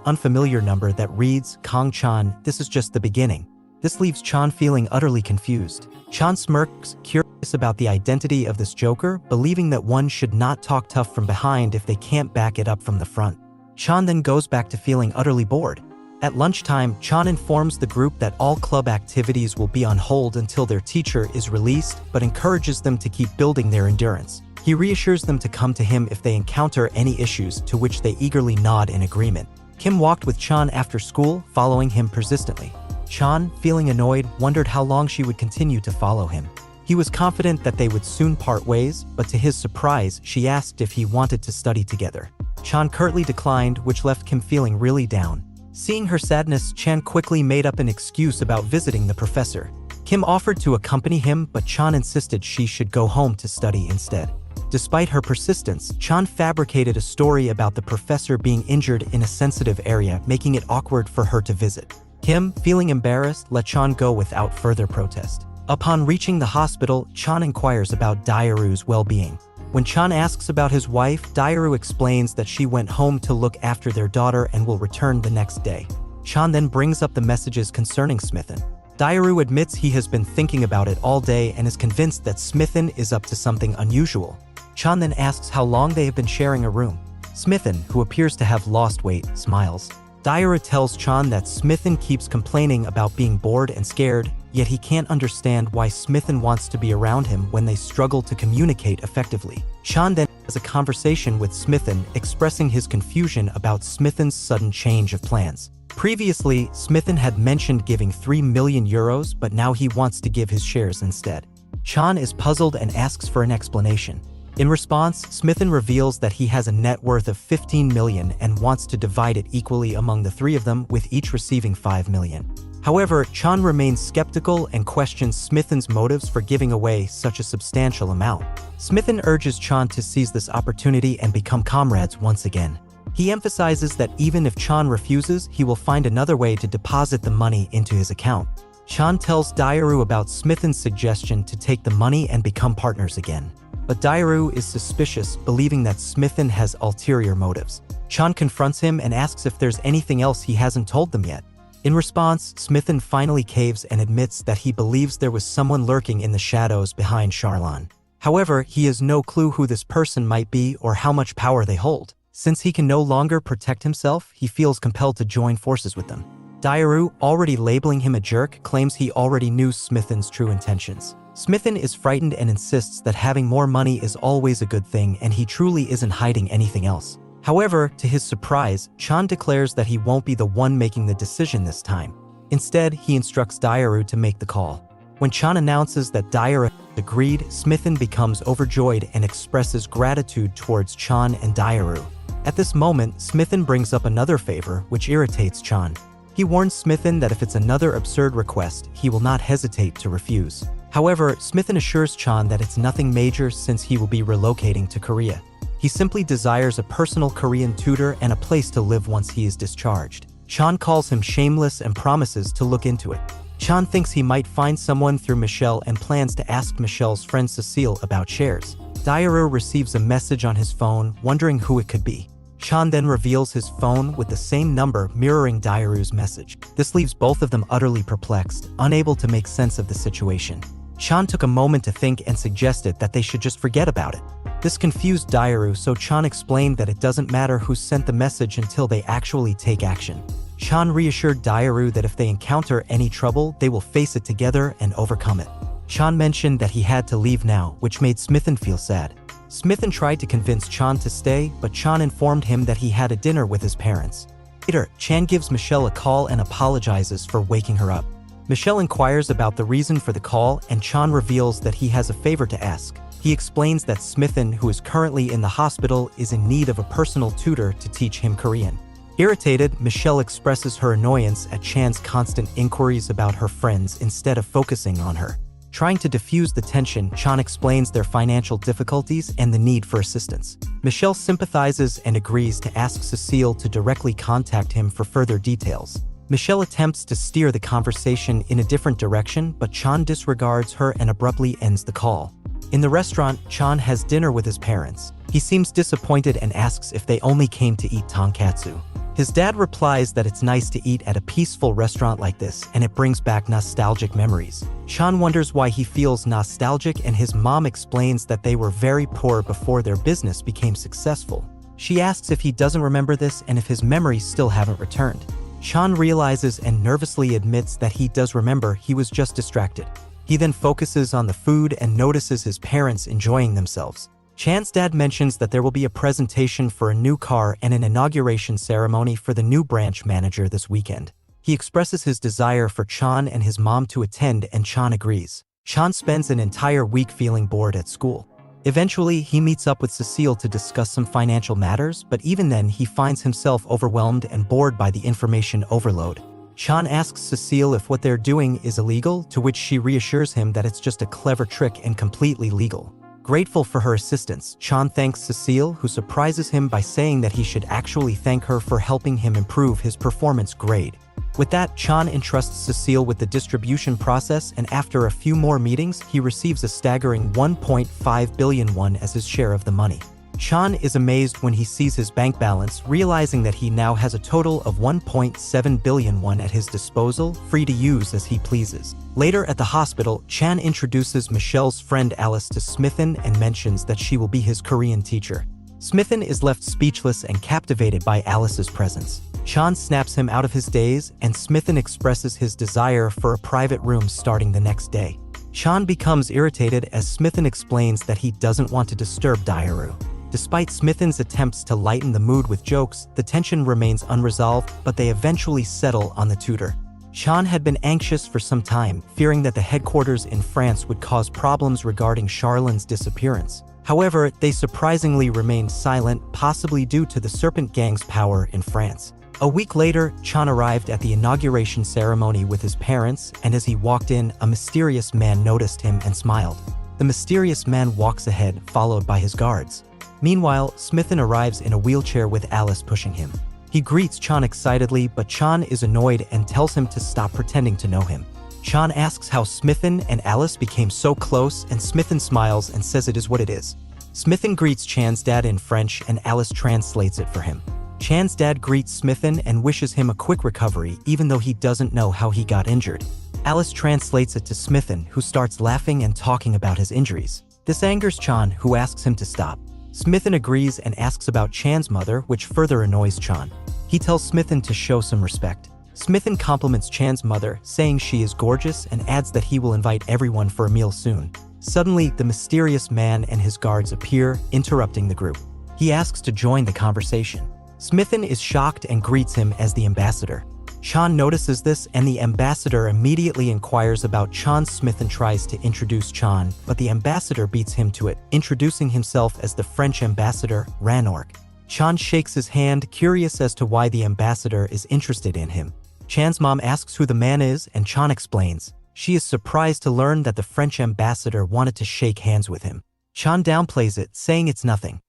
unfamiliar number that reads, "Kong Chan, this is just the beginning." This leaves Chan feeling utterly confused. Chan smirks, curious about the identity of this joker, believing that one should not talk tough from behind if they can't back it up from the front. Chan then goes back to feeling utterly bored. At lunchtime, Chan informs the group that all club activities will be on hold until their teacher is released, but encourages them to keep building their endurance. He reassures them to come to him if they encounter any issues, to which they eagerly nod in agreement. Kim walked with Chan after school, following him persistently. Chan, feeling annoyed, wondered how long she would continue to follow him. He was confident that they would soon part ways, but to his surprise, she asked if he wanted to study together. Chan curtly declined, which left Kim feeling really down. Seeing her sadness, Chan quickly made up an excuse about visiting the professor. Kim offered to accompany him, but Chan insisted she should go home to study instead. Despite her persistence, Chan fabricated a story about the professor being injured in a sensitive area, making it awkward for her to visit. Kim, feeling embarrassed, let Chan go without further protest. Upon reaching the hospital, Chan inquires about Daru's well-being. When Chan asks about his wife, Daru explains that she went home to look after their daughter and will return the next day. Chan then brings up the messages concerning Smithen. Daru admits he has been thinking about it all day and is convinced that Smithen is up to something unusual. Chan then asks how long they have been sharing a room. Smithen, who appears to have lost weight, smiles. Daru tells Chan that Smithen keeps complaining about being bored and scared, yet he can't understand why Smithen wants to be around him when they struggle to communicate effectively. Chan then has a conversation with Smithen, expressing his confusion about Smithen's sudden change of plans. Previously, Smithen had mentioned giving 3 million euros, but now he wants to give his shares instead. Chan is puzzled and asks for an explanation. In response, Smithen reveals that he has a net worth of 15 million and wants to divide it equally among the three of them, with each receiving 5 million. However, Chan remains skeptical and questions Smithen's motives for giving away such a substantial amount. Smithen urges Chan to seize this opportunity and become comrades once again. He emphasizes that even if Chan refuses, he will find another way to deposit the money into his account. Chan tells Daru about Smithen's suggestion to take the money and become partners again. But Daru is suspicious, believing that Smithen has ulterior motives. Chan confronts him and asks if there's anything else he hasn't told them yet. In response, Smithen finally caves and admits that he believes there was someone lurking in the shadows behind Charon. However, he has no clue who this person might be or how much power they hold. Since he can no longer protect himself, he feels compelled to join forces with them. Daru, already labeling him a jerk, claims he already knew Smithen's true intentions. Smithen is frightened and insists that having more money is always a good thing and he truly isn't hiding anything else. However, to his surprise, Chan declares that he won't be the one making the decision this time. Instead, he instructs Daru to make the call. When Chan announces that Daru agreed, Smithen becomes overjoyed and expresses gratitude towards Chan and Daru. At this moment, Smithen brings up another favor, which irritates Chan. He warns Smithen that if it's another absurd request, he will not hesitate to refuse. However, Smithen assures Chan that it's nothing major since he will be relocating to Korea. He simply desires a personal Korean tutor and a place to live once he is discharged. Chan calls him shameless and promises to look into it. Chan thinks he might find someone through Michelle and plans to ask Michelle's friend Cecile about shares. Daru receives a message on his phone, wondering who it could be. Chan then reveals his phone with the same number mirroring Daru's message. This leaves both of them utterly perplexed, unable to make sense of the situation. Chan took a moment to think and suggested that they should just forget about it. This confused Daru, so Chan explained that it doesn't matter who sent the message until they actually take action. Chan reassured Daru that if they encounter any trouble, they will face it together and overcome it. Chan mentioned that he had to leave now, which made Smithen feel sad. Smithen tried to convince Chan to stay, but Chan informed him that he had a dinner with his parents. Later, Chan gives Michelle a call and apologizes for waking her up. Michelle inquires about the reason for the call, and Chan reveals that he has a favor to ask. He explains that Smithen, who is currently in the hospital, is in need of a personal tutor to teach him Korean. Irritated, Michelle expresses her annoyance at Chan's constant inquiries about her friends instead of focusing on her. Trying to diffuse the tension, Chan explains their financial difficulties and the need for assistance. Michelle sympathizes and agrees to ask Cecile to directly contact him for further details. Michelle attempts to steer the conversation in a different direction, but Chan disregards her and abruptly ends the call. In the restaurant, Chan has dinner with his parents. He seems disappointed and asks if they only came to eat tonkatsu. His dad replies that it's nice to eat at a peaceful restaurant like this, and it brings back nostalgic memories. Chan wonders why he feels nostalgic, and his mom explains that they were very poor before their business became successful. She asks if he doesn't remember this and if his memories still haven't returned. Chan realizes and nervously admits that he does remember, he was just distracted. He then focuses on the food and notices his parents enjoying themselves. Chan's dad mentions that there will be a presentation for a new car and an inauguration ceremony for the new branch manager this weekend. He expresses his desire for Chan and his mom to attend, and Chan agrees. Chan spends an entire week feeling bored at school. Eventually, he meets up with Cecile to discuss some financial matters, but even then he finds himself overwhelmed and bored by the information overload. Chan asks Cecile if what they're doing is illegal, to which she reassures him that it's just a clever trick and completely legal. Grateful for her assistance, Chan thanks Cecile, who surprises him by saying that he should actually thank her for helping him improve his performance grade. With that, Chan entrusts Cecile with the distribution process, and after a few more meetings, he receives a staggering 1.5 billion won as his share of the money. Chan is amazed when he sees his bank balance, realizing that he now has a total of 1.7 billion won at his disposal, free to use as he pleases. Later at the hospital, Chan introduces Michelle's friend Alice to Smithen and mentions that she will be his Korean teacher. Smithen is left speechless and captivated by Alice's presence. Chan snaps him out of his daze, and Smithen expresses his desire for a private room starting the next day. Chan becomes irritated as Smithen explains that he doesn't want to disturb Daru. Despite Smithen's attempts to lighten the mood with jokes, the tension remains unresolved, but they eventually settle on the tutor. Chan had been anxious for some time, fearing that the headquarters in France would cause problems regarding Charlone's disappearance. However, they surprisingly remained silent, possibly due to the Serpent Gang's power in France. A week later, Chan arrived at the inauguration ceremony with his parents, and as he walked in, a mysterious man noticed him and smiled. The mysterious man walks ahead, followed by his guards. Meanwhile, Smithen arrives in a wheelchair with Alice pushing him. He greets Chan excitedly, but Chan is annoyed and tells him to stop pretending to know him. Chan asks how Smithen and Alice became so close, and Smithen smiles and says it is what it is. Smithen greets Chan's dad in French, and Alice translates it for him. Chan's dad greets Smithen and wishes him a quick recovery, even though he doesn't know how he got injured. Alice translates it to Smithen, who starts laughing and talking about his injuries. This angers Chan, who asks him to stop. Smithen agrees and asks about Chan's mother, which further annoys Chan. He tells Smithen to show some respect. Smithen compliments Chan's mother, saying she is gorgeous and adds that he will invite everyone for a meal soon. Suddenly, the mysterious man and his guards appear, interrupting the group. He asks to join the conversation. Smithen is shocked and greets him as the ambassador. Chan notices this and the ambassador immediately inquires about Chan. Smithen tries to introduce Chan, but the ambassador beats him to it, introducing himself as the French ambassador, Ranork. Chan shakes his hand, curious as to why the ambassador is interested in him. Chan's mom asks who the man is, and Chan explains. She is surprised to learn that the French ambassador wanted to shake hands with him. Chan downplays it, saying it's nothing.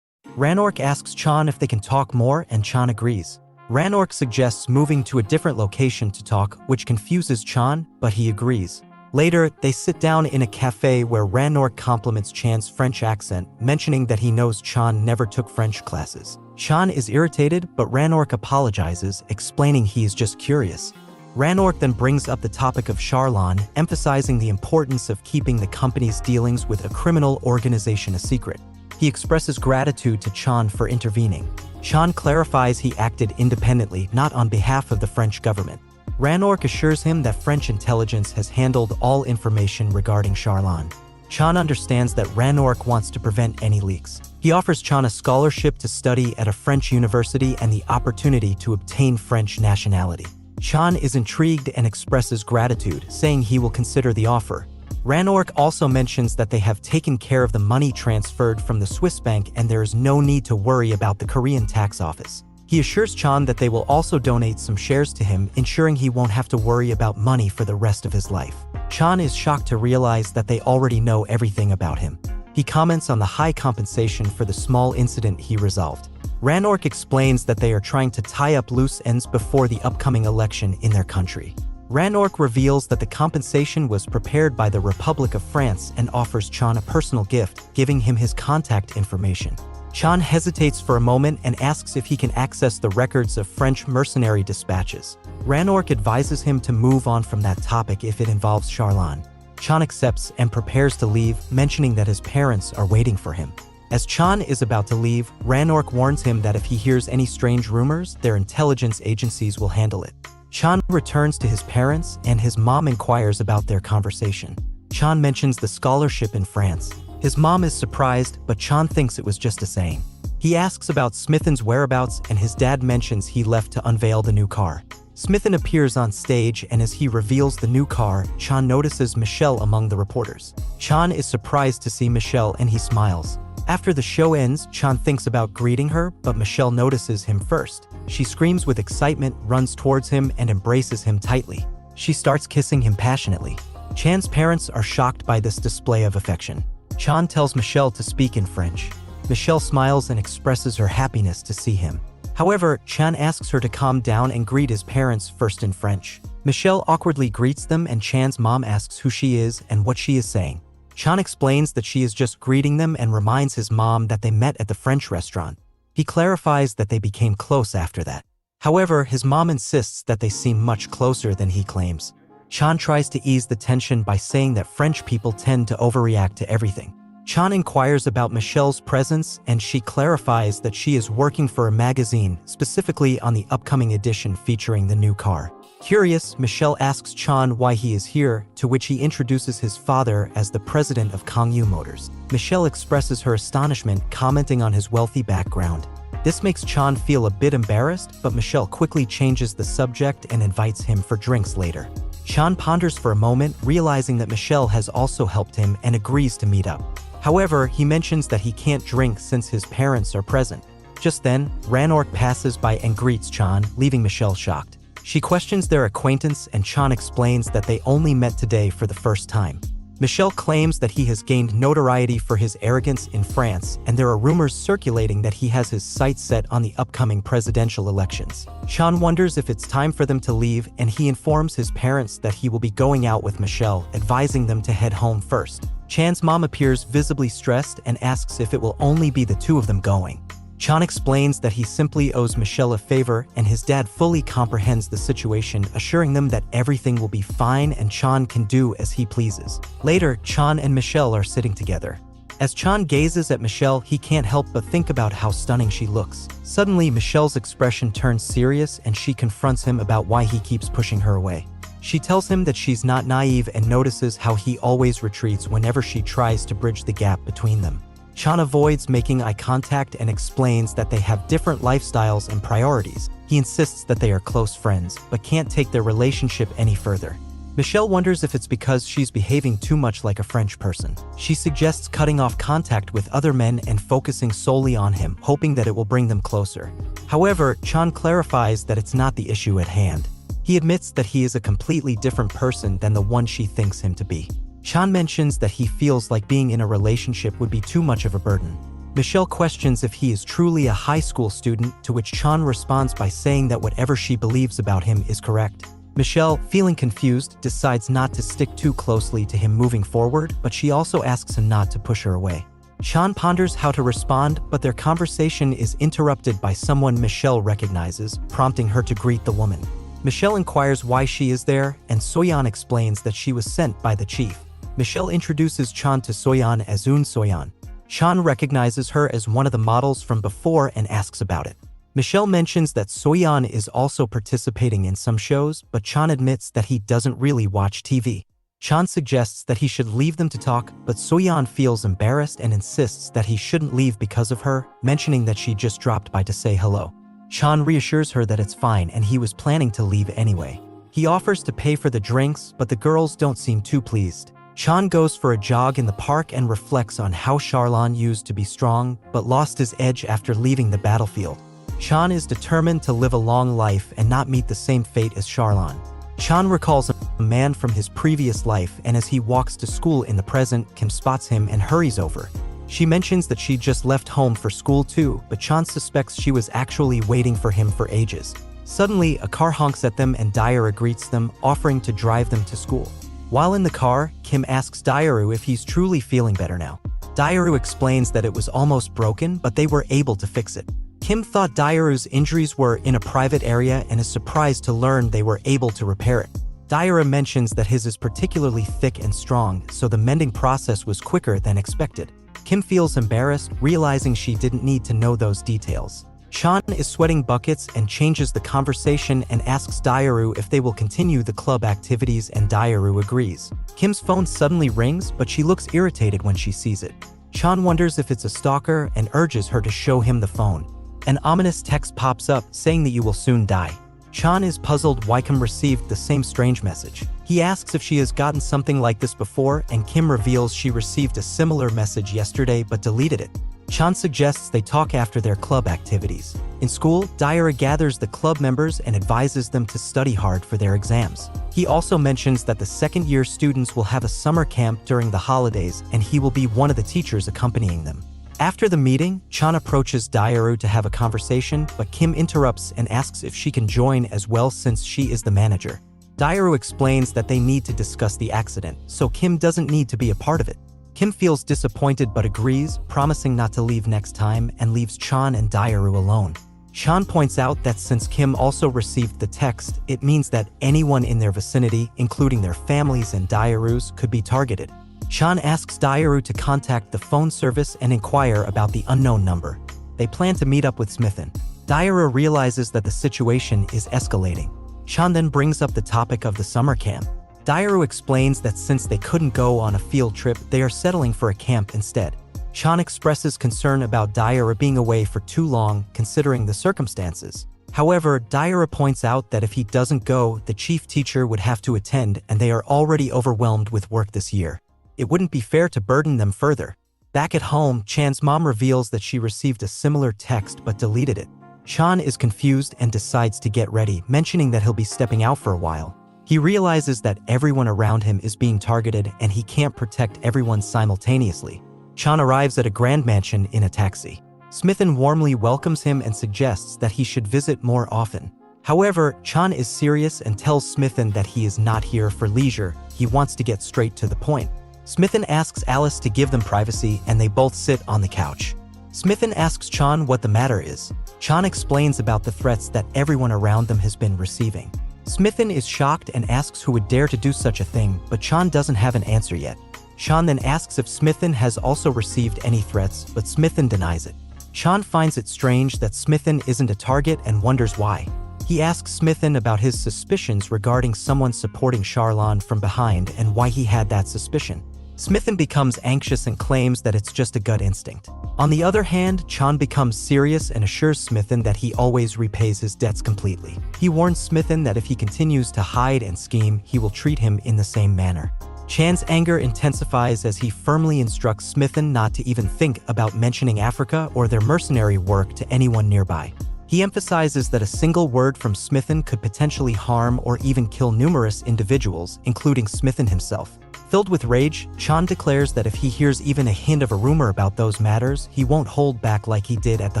Ranork asks Chan if they can talk more, and Chan agrees. Ranork suggests moving to a different location to talk, which confuses Chan, but he agrees. Later, they sit down in a cafe where Ranork compliments Chan's French accent, mentioning that he knows Chan never took French classes. Chan is irritated, but Ranork apologizes, explaining he is just curious. Ranork then brings up the topic of Charon, emphasizing the importance of keeping the company's dealings with a criminal organization a secret. He expresses gratitude to Chan for intervening. Chan clarifies he acted independently, not on behalf of the French government. Ranork assures him that French intelligence has handled all information regarding Charon. Chan understands that Ranork wants to prevent any leaks. He offers Chan a scholarship to study at a French university and the opportunity to obtain French nationality. Chan is intrigued and expresses gratitude, saying he will consider the offer. Ranork also mentions that they have taken care of the money transferred from the Swiss bank and there is no need to worry about the Korean tax office. He assures Chan that they will also donate some shares to him, ensuring he won't have to worry about money for the rest of his life. Chan is shocked to realize that they already know everything about him. He comments on the high compensation for the small incident he resolved. Ranork explains that they are trying to tie up loose ends before the upcoming election in their country. Ranork reveals that the compensation was prepared by the Republic of France and offers Chan a personal gift, giving him his contact information. Chan hesitates for a moment and asks if he can access the records of French mercenary dispatches. Ranork advises him to move on from that topic if it involves Charon. Chan accepts and prepares to leave, mentioning that his parents are waiting for him. As Chan is about to leave, Ranork warns him that if he hears any strange rumors, their intelligence agencies will handle it. Chan returns to his parents, and his mom inquires about their conversation. Chan mentions the scholarship in France. His mom is surprised, but Chan thinks it was just a saying. He asks about Smithen's whereabouts, and his dad mentions he left to unveil the new car. Smithen appears on stage, and as he reveals the new car, Chan notices Michelle among the reporters. Chan is surprised to see Michelle, and he smiles. After the show ends, Chan thinks about greeting her, but Michelle notices him first. She screams with excitement, runs towards him, and embraces him tightly. She starts kissing him passionately. Chan's parents are shocked by this display of affection. Chan tells Michelle to speak in French. Michelle smiles and expresses her happiness to see him. However, Chan asks her to calm down and greet his parents first in French. Michelle awkwardly greets them, and Chan's mom asks who she is and what she is saying. Chan explains that she is just greeting them and reminds his mom that they met at the French restaurant. He clarifies that they became close after that. However, his mom insists that they seem much closer than he claims. Chan tries to ease the tension by saying that French people tend to overreact to everything. Chan inquires about Michelle's presence, and she clarifies that she is working for a magazine, specifically on the upcoming edition featuring the new car. Curious, Michelle asks Chan why he is here, to which he introduces his father as the president of Gangnam Motors. Michelle expresses her astonishment, commenting on his wealthy background. This makes Chan feel a bit embarrassed, but Michelle quickly changes the subject and invites him for drinks later. Chan ponders for a moment, realizing that Michelle has also helped him, and agrees to meet up. However, he mentions that he can't drink since his parents are present. Just then, Ranork passes by and greets Chan, leaving Michelle shocked. She questions their acquaintance, and Chan explains that they only met today for the first time. Michelle claims that he has gained notoriety for his arrogance in France, and there are rumors circulating that he has his sights set on the upcoming presidential elections. Chan wonders if it's time for them to leave, and he informs his parents that he will be going out with Michelle, advising them to head home first. Chan's mom appears visibly stressed and asks if it will only be the two of them going. Chan explains that he simply owes Michelle a favor, and his dad fully comprehends the situation, assuring them that everything will be fine and Chan can do as he pleases. Later, Chan and Michelle are sitting together. As Chan gazes at Michelle, he can't help but think about how stunning she looks. Suddenly, Michelle's expression turns serious and she confronts him about why he keeps pushing her away. She tells him that she's not naive and notices how he always retreats whenever she tries to bridge the gap between them. Chan avoids making eye contact and explains that they have different lifestyles and priorities. He insists that they are close friends, but can't take their relationship any further. Michelle wonders if it's because she's behaving too much like a French person. She suggests cutting off contact with other men and focusing solely on him, hoping that it will bring them closer. However, Chan clarifies that it's not the issue at hand. He admits that he is a completely different person than the one she thinks him to be. Chan mentions that he feels like being in a relationship would be too much of a burden. Michelle questions if he is truly a high school student, to which Chan responds by saying that whatever she believes about him is correct. Michelle, feeling confused, decides not to stick too closely to him moving forward, but she also asks him not to push her away. Chan ponders how to respond, but their conversation is interrupted by someone Michelle recognizes, prompting her to greet the woman. Michelle inquires why she is there, and Soyeon explains that she was sent by the chief. Michelle introduces Chan to Soyeon as Soyeon. Chan recognizes her as one of the models from before and asks about it. Michelle mentions that Soyeon is also participating in some shows, but Chan admits that he doesn't really watch TV. Chan suggests that he should leave them to talk, but Soyeon feels embarrassed and insists that he shouldn't leave because of her, mentioning that she just dropped by to say hello. Chan reassures her that it's fine and he was planning to leave anyway. He offers to pay for the drinks, but the girls don't seem too pleased. Chan goes for a jog in the park and reflects on how Charon used to be strong, but lost his edge after leaving the battlefield. Chan is determined to live a long life and not meet the same fate as Charon. Chan recalls a man from his previous life, and as he walks to school in the present, Kim spots him and hurries over. She mentions that she just left home for school too, but Chan suspects she was actually waiting for him for ages. Suddenly, a car honks at them and Daru greets them, offering to drive them to school. While in the car, Kim asks Daru if he's truly feeling better now. Daru explains that it was almost broken, but they were able to fix it. Kim thought Daru's injuries were in a private area and is surprised to learn they were able to repair it. Daru mentions that his is particularly thick and strong, so the mending process was quicker than expected. Kim feels embarrassed, realizing she didn't need to know those details. Chan is sweating buckets and changes the conversation and asks Daru if they will continue the club activities, and Daru agrees. Kim's phone suddenly rings, but she looks irritated when she sees it. Chan wonders if it's a stalker and urges her to show him the phone. An ominous text pops up saying that you will soon die. Chan is puzzled why Kim received the same strange message. He asks if she has gotten something like this before, and Kim reveals she received a similar message yesterday but deleted it. Chan suggests they talk after their club activities. In school, Daru gathers the club members and advises them to study hard for their exams. He also mentions that the second-year students will have a summer camp during the holidays, and he will be one of the teachers accompanying them. After the meeting, Chan approaches Daru to have a conversation, but Kim interrupts and asks if she can join as well since she is the manager. Daru explains that they need to discuss the accident, so Kim doesn't need to be a part of it. Kim feels disappointed but agrees, promising not to leave next time, and leaves Chan and Daru alone. Chan points out that since Kim also received the text, it means that anyone in their vicinity, including their families and Daru's, could be targeted. Chan asks Daru to contact the phone service and inquire about the unknown number. They plan to meet up with Smithin. Daru realizes that the situation is escalating. Chan then brings up the topic of the summer camp. Daru explains that since they couldn't go on a field trip, they are settling for a camp instead. Chan expresses concern about Daru being away for too long, considering the circumstances. However, Daru points out that if he doesn't go, the chief teacher would have to attend, and they are already overwhelmed with work this year. It wouldn't be fair to burden them further. Back at home, Chan's mom reveals that she received a similar text but deleted it. Chan is confused and decides to get ready, mentioning that he'll be stepping out for a while. He realizes that everyone around him is being targeted and he can't protect everyone simultaneously. Chan arrives at a grand mansion in a taxi. Smithin warmly welcomes him and suggests that he should visit more often. However, Chan is serious and tells Smithin that he is not here for leisure, he wants to get straight to the point. Smithin asks Alice to give them privacy and they both sit on the couch. Smithin asks Chan what the matter is. Chan explains about the threats that everyone around them has been receiving. Smithin is shocked and asks who would dare to do such a thing, but Chan doesn't have an answer yet. Chan then asks if Smithen has also received any threats, but Smithen denies it. Chan finds it strange that Smithen isn't a target and wonders why. He asks Smithen about his suspicions regarding someone supporting Charon from behind and why he had that suspicion. Smithen becomes anxious and claims that it's just a gut instinct. On the other hand, Chan becomes serious and assures Smithen that he always repays his debts completely. He warns Smithen that if he continues to hide and scheme, he will treat him in the same manner. Chan's anger intensifies as he firmly instructs Smithen not to even think about mentioning Africa or their mercenary work to anyone nearby. He emphasizes that a single word from Smithen could potentially harm or even kill numerous individuals, including Smithen himself. Filled with rage, Chan declares that if he hears even a hint of a rumor about those matters, he won't hold back like he did at the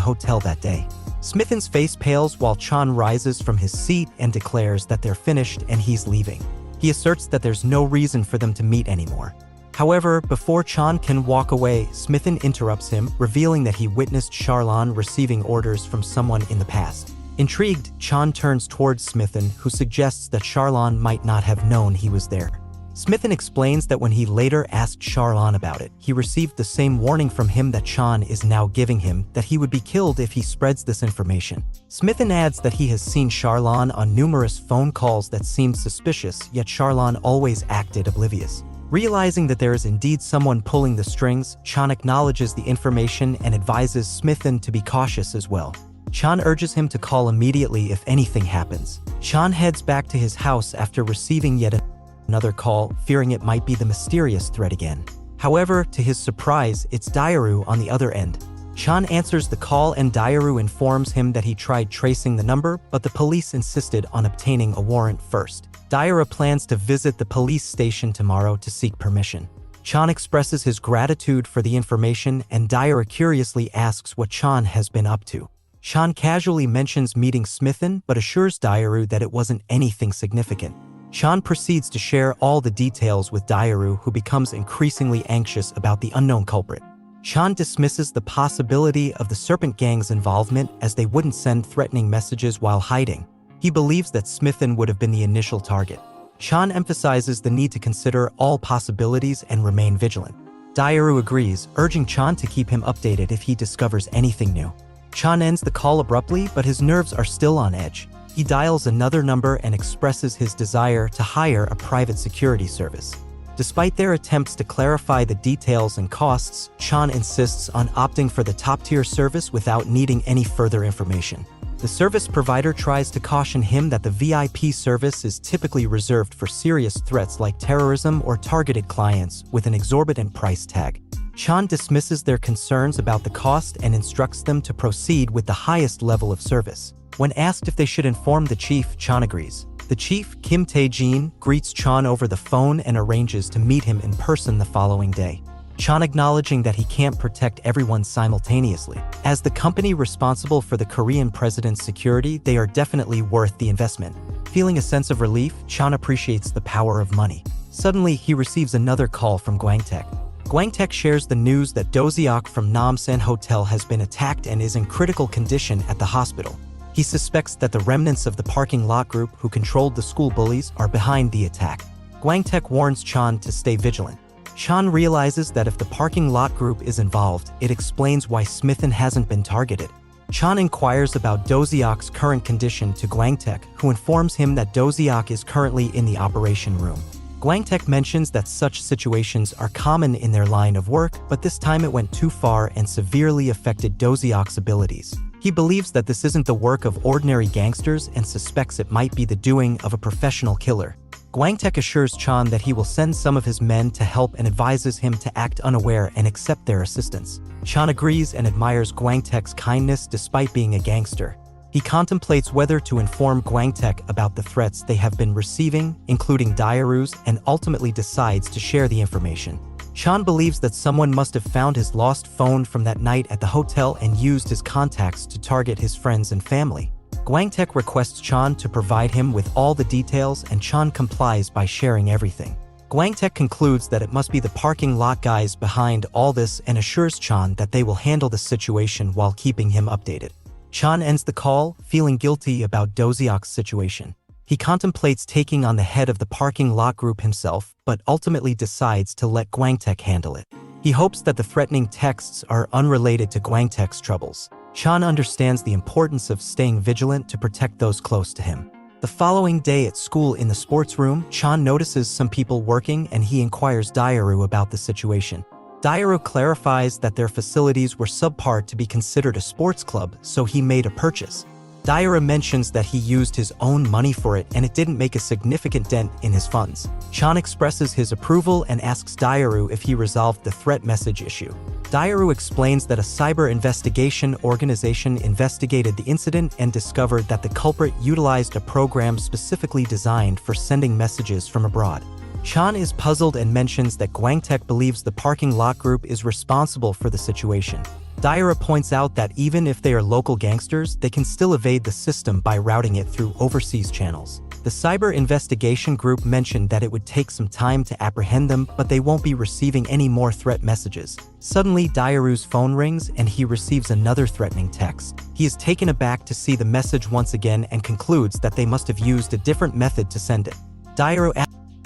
hotel that day. Smithen's face pales while Chan rises from his seat and declares that they're finished and he's leaving. He asserts that there's no reason for them to meet anymore. However, before Chan can walk away, Smithen interrupts him, revealing that he witnessed Charon receiving orders from someone in the past. Intrigued, Chan turns towards Smithen, who suggests that Charon might not have known he was there. Smithen explains that when he later asked Charon about it, he received the same warning from him that Chan is now giving him, that he would be killed if he spreads this information. Smithen adds that he has seen Charon on numerous phone calls that seemed suspicious, yet Charon always acted oblivious. Realizing that there is indeed someone pulling the strings, Chan acknowledges the information and advises Smithen to be cautious as well. Chan urges him to call immediately if anything happens. Chan heads back to his house after receiving yet another call, fearing it might be the mysterious threat again. However, to his surprise, it's Daru on the other end. Chan answers the call and Daru informs him that he tried tracing the number, but the police insisted on obtaining a warrant first. Daru plans to visit the police station tomorrow to seek permission. Chan expresses his gratitude for the information and Daru curiously asks what Chan has been up to. Chan casually mentions meeting Smithen but assures Daru that it wasn't anything significant. Chan proceeds to share all the details with Daru, who becomes increasingly anxious about the unknown culprit. Chan dismisses the possibility of the Serpent Gang's involvement as they wouldn't send threatening messages while hiding. He believes that Smithen would have been the initial target. Chan emphasizes the need to consider all possibilities and remain vigilant. Daru agrees, urging Chan to keep him updated if he discovers anything new. Chan ends the call abruptly, but his nerves are still on edge. He dials another number and expresses his desire to hire a private security service. Despite their attempts to clarify the details and costs, Chan insists on opting for the top-tier service without needing any further information. The service provider tries to caution him that the VIP service is typically reserved for serious threats like terrorism or targeted clients with an exorbitant price tag. Chan dismisses their concerns about the cost and instructs them to proceed with the highest level of service. When asked if they should inform the chief, Chan agrees. The chief, Kim Tae-jin, greets Chan over the phone and arranges to meet him in person the following day. Chan acknowledging that he can't protect everyone simultaneously. As the company responsible for the Korean president's security, they are definitely worth the investment. Feeling a sense of relief, Chan appreciates the power of money. Suddenly, he receives another call from Guangtech. Guangtech shares the news that Doziak from Namsan Hotel has been attacked and is in critical condition at the hospital. He suspects that the remnants of the parking lot group who controlled the school bullies are behind the attack. Guangtech warns Chan to stay vigilant. Chan realizes that if the parking lot group is involved, it explains why Smithen hasn't been targeted. Chan inquires about Doziak's current condition to Guangtech, who informs him that Doziak is currently in the operation room. Guangtech mentions that such situations are common in their line of work, but this time it went too far and severely affected Doziak's abilities. He believes that this isn't the work of ordinary gangsters and suspects it might be the doing of a professional killer. Guangtech assures Chan that he will send some of his men to help and advises him to act unaware and accept their assistance. Chan agrees and admires Guangtech's kindness despite being a gangster. He contemplates whether to inform Guangtech about the threats they have been receiving, including Daru's, and ultimately decides to share the information. Chan believes that someone must have found his lost phone from that night at the hotel and used his contacts to target his friends and family. Guangtech requests Chan to provide him with all the details and Chan complies by sharing everything. Guangtech concludes that it must be the parking lot guys behind all this and assures Chan that they will handle the situation while keeping him updated. Chan ends the call, feeling guilty about Doziak's situation. He contemplates taking on the head of the parking lot group himself, but ultimately decides to let Guangtech handle it. He hopes that the threatening texts are unrelated to Guangtech's troubles. Chan understands the importance of staying vigilant to protect those close to him. The following day at school in the sports room, Chan notices some people working and he inquires Daru about the situation. Daru clarifies that their facilities were subpar to be considered a sports club, so he made a purchase. Daru mentions that he used his own money for it and it didn't make a significant dent in his funds. Chan expresses his approval and asks Daru if he resolved the threat message issue. Daru explains that a cyber investigation organization investigated the incident and discovered that the culprit utilized a program specifically designed for sending messages from abroad. Chan is puzzled and mentions that Guangtech believes the parking lot group is responsible for the situation. Daru points out that even if they are local gangsters, they can still evade the system by routing it through overseas channels. The cyber investigation group mentioned that it would take some time to apprehend them, but they won't be receiving any more threat messages. Suddenly, Daru's phone rings and he receives another threatening text. He is taken aback to see the message once again and concludes that they must have used a different method to send it. Daru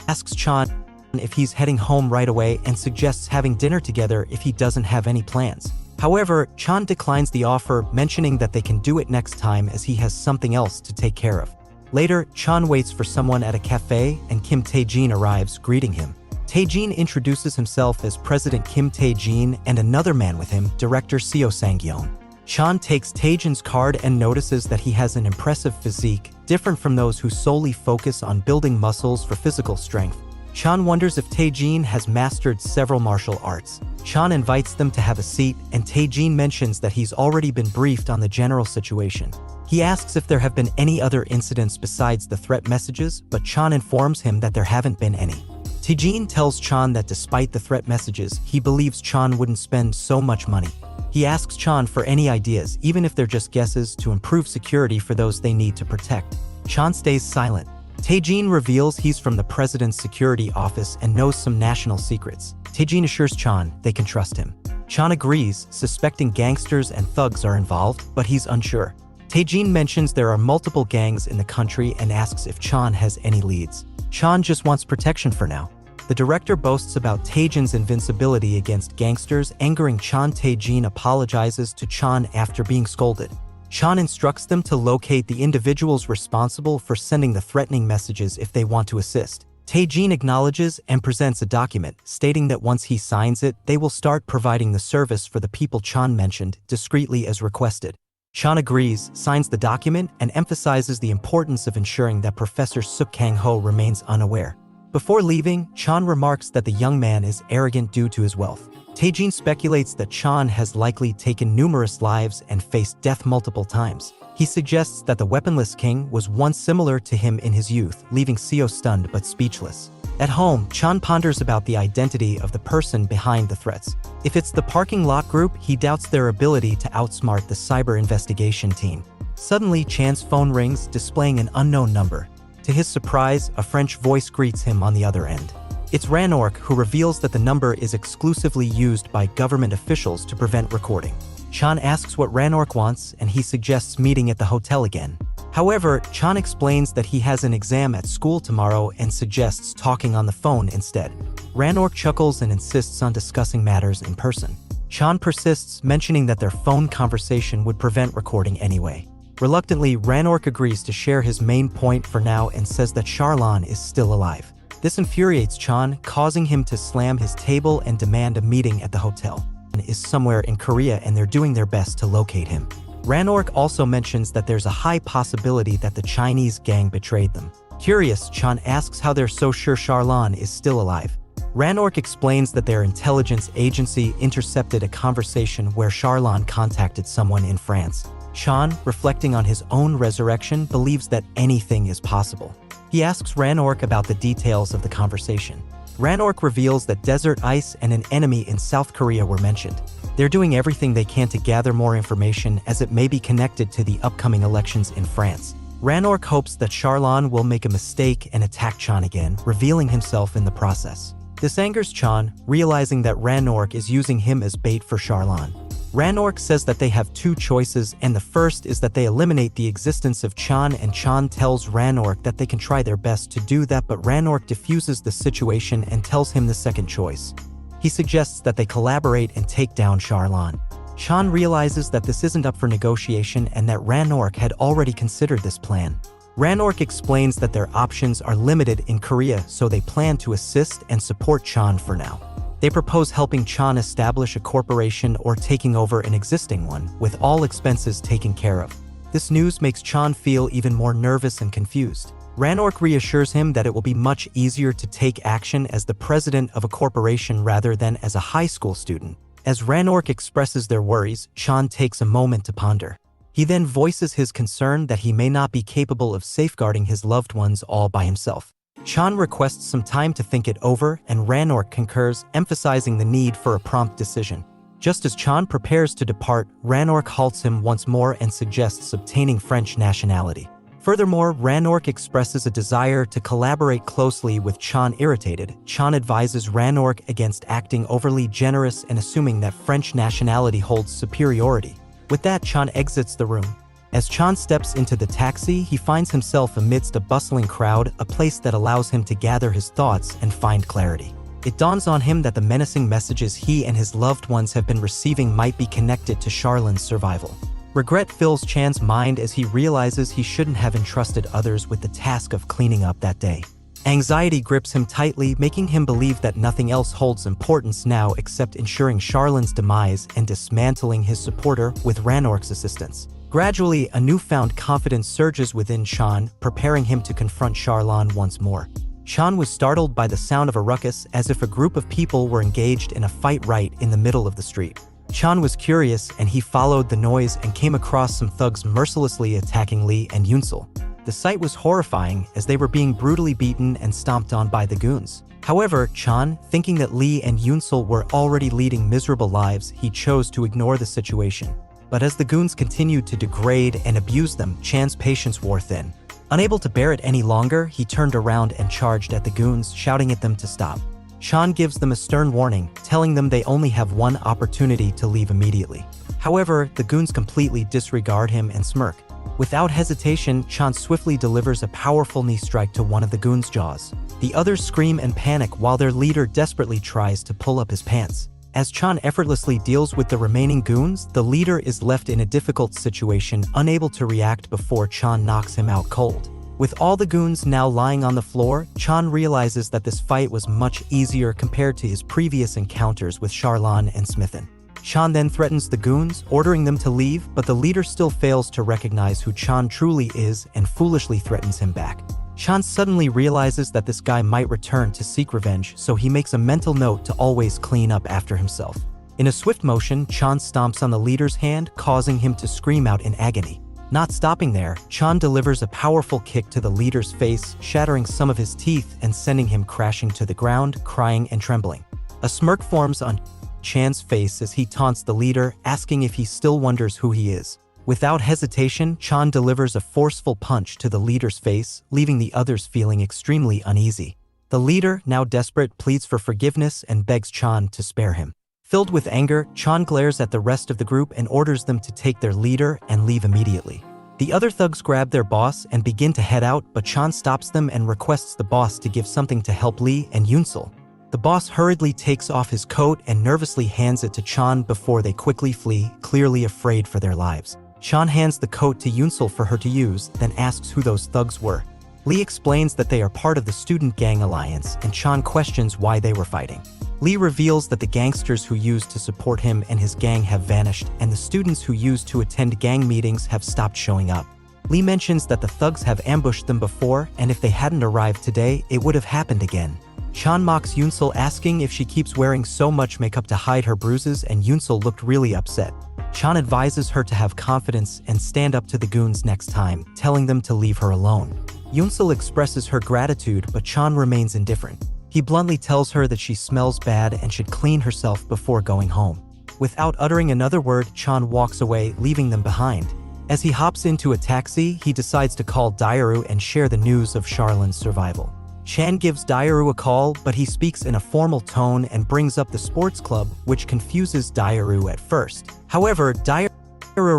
asks Chan if he's heading home right away and suggests having dinner together if he doesn't have any plans. However, Chan declines the offer, mentioning that they can do it next time as he has something else to take care of. Later, Chan waits for someone at a cafe and Kim Tae-jin arrives, greeting him. Tae-jin introduces himself as President Kim Tae-jin and another man with him, Director Seo Sang-yeon. Chan takes Tae-jin's card and notices that he has an impressive physique, different from those who solely focus on building muscles for physical strength. Chan wonders if Tae-jin has mastered several martial arts. Chan invites them to have a seat, and Tae-jin mentions that he's already been briefed on the general situation. He asks if there have been any other incidents besides the threat messages, but Chan informs him that there haven't been any. Tae-jin tells Chan that despite the threat messages, he believes Chan wouldn't spend so much money. He asks Chan for any ideas, even if they're just guesses, to improve security for those they need to protect. Chan stays silent. Tae-jin reveals he's from the president's security office and knows some national secrets. Tae-jin assures Chan they can trust him. Chan agrees, suspecting gangsters and thugs are involved, but he's unsure. Tae-jin mentions there are multiple gangs in the country and asks if Chan has any leads. Chan just wants protection for now. The director boasts about Tae-jin's invincibility against gangsters, angering Chan. Tae-jin apologizes to Chan after being scolded. Chan instructs them to locate the individuals responsible for sending the threatening messages if they want to assist. Tae-jin acknowledges and presents a document, stating that once he signs it, they will start providing the service for the people Chan mentioned, discreetly as requested. Chan agrees, signs the document, and emphasizes the importance of ensuring that Professor Suk Kang-ho remains unaware. Before leaving, Chan remarks that the young man is arrogant due to his wealth. Tae-jin speculates that Chan has likely taken numerous lives and faced death multiple times. He suggests that the weaponless king was once similar to him in his youth, leaving Seo stunned but speechless. At home, Chan ponders about the identity of the person behind the threats. If it's the parking lot group, he doubts their ability to outsmart the cyber investigation team. Suddenly, Chan's phone rings, displaying an unknown number. To his surprise, a French voice greets him on the other end. It's Ranor, who reveals that the number is exclusively used by government officials to prevent recording. Chan asks what Ranor wants, and he suggests meeting at the hotel again. However, Chan explains that he has an exam at school tomorrow and suggests talking on the phone instead. Ranor chuckles and insists on discussing matters in person. Chan persists, mentioning that their phone conversation would prevent recording anyway. Reluctantly, Ranor agrees to share his main point for now and says that Charon is still alive. This infuriates Chan, causing him to slam his table and demand a meeting at the hotel. He is somewhere in Korea and they're doing their best to locate him. Ranor also mentions that there's a high possibility that the Chinese gang betrayed them. Curious, Chan asks how they're so sure Charon is still alive. Ranor explains that their intelligence agency intercepted a conversation where Charon contacted someone in France. Chan, reflecting on his own resurrection, believes that anything is possible. He asks Ranor about the details of the conversation. Ranor reveals that desert ice and an enemy in South Korea were mentioned. They're doing everything they can to gather more information as it may be connected to the upcoming elections in France. Ranor hopes that Charon will make a mistake and attack Chan again, revealing himself in the process. This angers Chan, realizing that Ranork is using him as bait for Charon. Ranork says that they have two choices, and the first is that they eliminate the existence of Chan, and Chan tells Ranork that they can try their best to do that, but Ranork diffuses the situation and tells him the second choice. He suggests that they collaborate and take down Charon. Chan realizes that this isn't up for negotiation and that Ranork had already considered this plan. Ranork explains that their options are limited in Korea, so they plan to assist and support Chan for now. They propose helping Chan establish a corporation or taking over an existing one, with all expenses taken care of. This news makes Chan feel even more nervous and confused. Ranork reassures him that it will be much easier to take action as the president of a corporation rather than as a high school student. As Ranork expresses their worries, Chan takes a moment to ponder. He then voices his concern that he may not be capable of safeguarding his loved ones all by himself. Chan requests some time to think it over, and Ranork concurs, emphasizing the need for a prompt decision. Just as Chan prepares to depart, Ranork halts him once more and suggests obtaining French nationality. Furthermore, Ranork expresses a desire to collaborate closely with Chan. Irritated, Chan advises Ranork against acting overly generous and assuming that French nationality holds superiority. With that, Chan exits the room. As Chan steps into the taxi, he finds himself amidst a bustling crowd, a place that allows him to gather his thoughts and find clarity. It dawns on him that the menacing messages he and his loved ones have been receiving might be connected to Charlin's survival. Regret fills Chan's mind as he realizes he shouldn't have entrusted others with the task of cleaning up that day. Anxiety grips him tightly, making him believe that nothing else holds importance now except ensuring Charlin's demise and dismantling his supporter with Ranork's assistance. Gradually, a newfound confidence surges within Chan, preparing him to confront Charlin once more. Chan was startled by the sound of a ruckus, as if a group of people were engaged in a fight right in the middle of the street. Chan was curious, and he followed the noise and came across some thugs mercilessly attacking Lee and Yunsul. The sight was horrifying, as they were being brutally beaten and stomped on by the goons. However, Chan, thinking that Lee and Yunsul were already leading miserable lives, he chose to ignore the situation. But as the goons continued to degrade and abuse them, Chan's patience wore thin. Unable to bear it any longer, he turned around and charged at the goons, shouting at them to stop. Chan gives them a stern warning, telling them they only have one opportunity to leave immediately. However, the goons completely disregard him and smirk. Without hesitation, Chan swiftly delivers a powerful knee strike to one of the goons' jaws. The others scream and panic while their leader desperately tries to pull up his pants. As Chan effortlessly deals with the remaining goons, the leader is left in a difficult situation, unable to react before Chan knocks him out cold. With all the goons now lying on the floor, Chan realizes that this fight was much easier compared to his previous encounters with Charlin and Smithen. Chan then threatens the goons, ordering them to leave, but the leader still fails to recognize who Chan truly is and foolishly threatens him back. Chan suddenly realizes that this guy might return to seek revenge, so he makes a mental note to always clean up after himself. In a swift motion, Chan stomps on the leader's hand, causing him to scream out in agony. Not stopping there, Chan delivers a powerful kick to the leader's face, shattering some of his teeth and sending him crashing to the ground, crying and trembling. A smirk forms on Chan's face as he taunts the leader, asking if he still wonders who he is. Without hesitation, Chan delivers a forceful punch to the leader's face, leaving the others feeling extremely uneasy. The leader, now desperate, pleads for forgiveness and begs Chan to spare him. Filled with anger, Chan glares at the rest of the group and orders them to take their leader and leave immediately. The other thugs grab their boss and begin to head out, but Chan stops them and requests the boss to give something to help Lee and Yunsul. The boss hurriedly takes off his coat and nervously hands it to Chan before they quickly flee, clearly afraid for their lives. Chan hands the coat to Yunsul for her to use, then asks who those thugs were. Lee explains that they are part of the student gang alliance, and Chan questions why they were fighting. Lee reveals that the gangsters who used to support him and his gang have vanished, and the students who used to attend gang meetings have stopped showing up. Lee mentions that the thugs have ambushed them before, and if they hadn't arrived today, it would have happened again. Chan mocks Yunsul, asking if she keeps wearing so much makeup to hide her bruises, and Yunsul looked really upset. Chan advises her to have confidence and stand up to the goons next time, telling them to leave her alone. Yunsul expresses her gratitude, but Chan remains indifferent. He bluntly tells her that she smells bad and should clean herself before going home. Without uttering another word, Chan walks away, leaving them behind. As he hops into a taxi, he decides to call Daru and share the news of Charlin's survival. Chan gives Daru a call, but he speaks in a formal tone and brings up the sports club, which confuses Daru at first. However, Daru